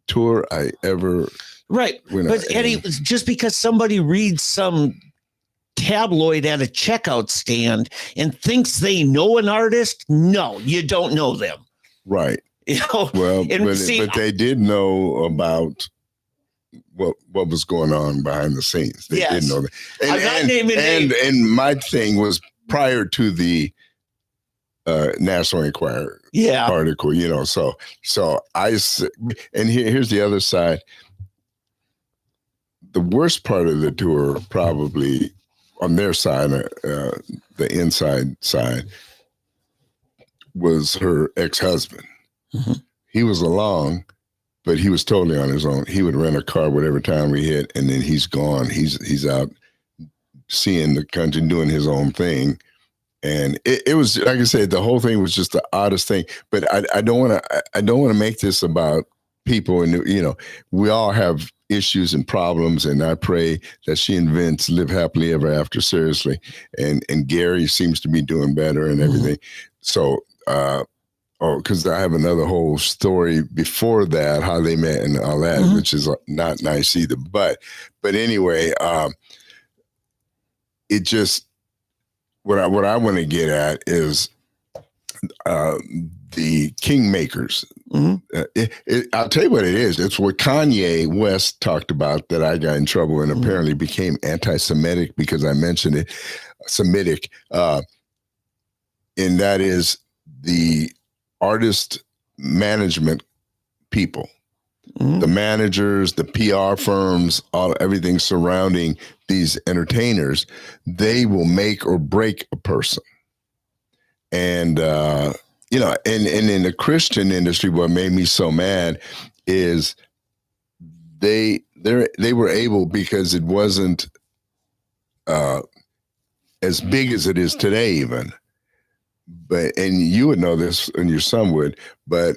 S2: tour I ever.
S1: Right. But Eddie, just because somebody reads some tabloid at a checkout stand and thinks they know an artist, no, you don't know them.
S2: Right.
S1: You know,
S2: well, but they did know about what was going on behind the scenes. They did know that. And my thing was prior to the National Enquirer article, you know. So and here's the other side. The worst part of the tour, probably on their side, the inside side, was her ex-husband. Mm-hmm. He was along, but he was totally on his own. He would rent a car whatever time we hit, and then he's gone. He's out seeing the country, doing his own thing. And it was, like I said, the whole thing was just the oddest thing. But I don't want to make this about people. And, you know, we all have issues and problems, and I pray that she invents live happily ever after, seriously. And Gary seems to be doing better and everything. So, because I have another whole story before that, how they met and all that, which is not nice either. But anyway, it just, what I want to get at is the kingmakers. I'll tell you what it is. It's what Kanye West talked about that I got in trouble and apparently became anti-Semitic because I mentioned it, Semitic. And that is the artist management people, the managers, the PR firms, everything surrounding these entertainers. They will make or break a person. And, you know, and in the Christian industry, what made me so mad is they were able, because it wasn't as big as it is today even, but, and you would know this and your son would, but,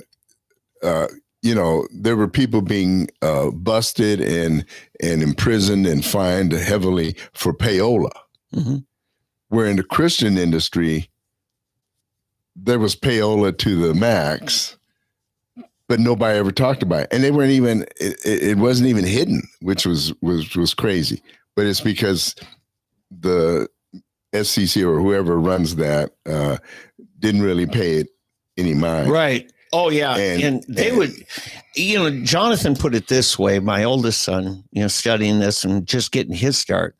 S2: you know, there were people being busted and imprisoned and fined heavily for payola. Where in the Christian industry, there was payola to the max, but nobody ever talked about it. And they weren't even, it wasn't even hidden, which was crazy. But it's because the SCC or whoever runs that didn't really pay it any mind. Right.
S1: Oh, yeah. And they would, you know, Jonathan put it this way, my oldest son, you know, studying this and just getting his start,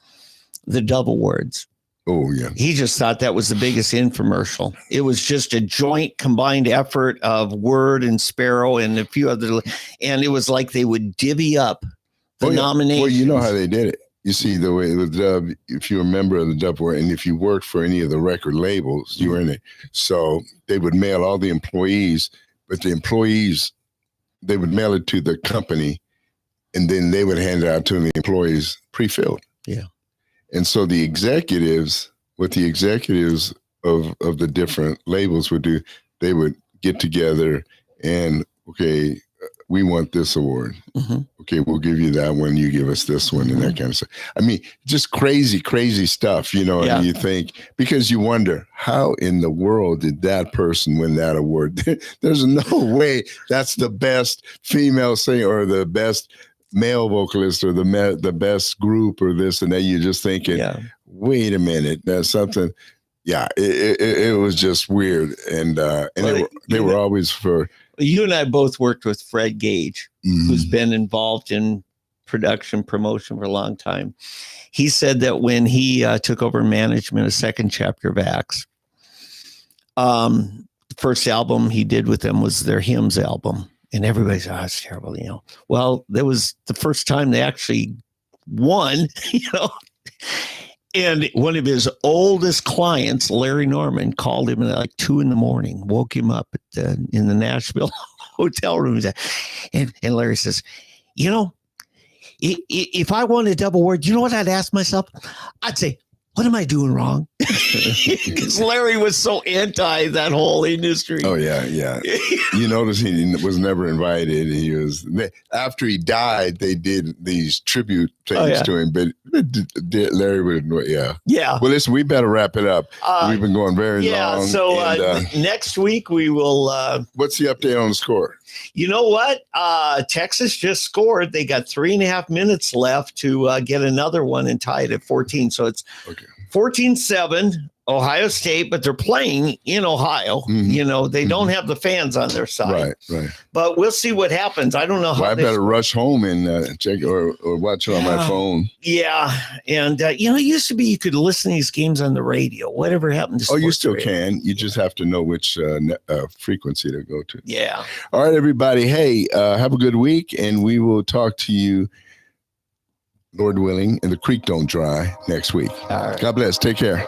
S1: the double words.
S2: Oh, yeah.
S1: He just thought that was the biggest infomercial. It was just a joint combined effort of Word and Sparrow and a few other, and it was like they would divvy up the nominations.
S2: Well, you know how they did it. You see, the way with Dub, if you're a member of the Dub War, and if you worked for any of the record labels, you were in it. So they would mail all the employees, but the employees, they would mail it to the company, and then they would hand it out to the employees pre-filled.
S1: Yeah.
S2: And so the executives, what the executives of the different labels would do, they would get together and, okay, we want this award. Okay, we'll give you that one. You give us this one and that kind of stuff. I mean, just crazy, crazy stuff, you know, and you think, because you wonder, how in the world did that person win that award? There's no way that's the best female singer or the best male vocalist or the best group or this and that. You're just thinking, wait a minute, that's something. Yeah, it was just weird. And they were always for.
S1: You and I both worked with Fred Gage, who's been involved in production promotion for a long time. He said that when he took over management of Second Chapter of Acts, the first album he did with them was their Hymns album. And everybody's, it's terrible, you know. Well, that was the first time they actually won, you know. And one of his oldest clients, Larry Norman, called him at like 2 a.m, woke him up in the Nashville hotel room. And Larry says, you know, if I wanted a double word, you know what I'd ask myself? I'd say, what am I doing wrong? Because Larry was so anti that whole industry.
S2: Oh, yeah. You notice he was never invited. He was, after he died, they did these tribute things to him, but Larry would, yeah. Well, listen, we better wrap it up. We've been going very long.
S1: So next week we will.
S2: What's the update on the score?
S1: You know what? Texas just scored. They got 3.5 minutes left to get another one and tie it at 14. So it's 14-7, Ohio State, but they're playing in Ohio. Mm-hmm. You know, they don't have the fans on their side.
S2: Right.
S1: But we'll see what happens. I don't know how.
S2: I better rush home and check or watch it on my phone.
S1: Yeah. And, it used to be you could listen to these games on the radio. Whatever happened to
S2: you still
S1: radio?
S2: can. You just have to know which frequency to go to.
S1: Yeah.
S2: All right, everybody. Hey, have a good week, and we will talk to you, Lord willing, and the creek don't dry next week.
S1: All right.
S2: God bless. Take care.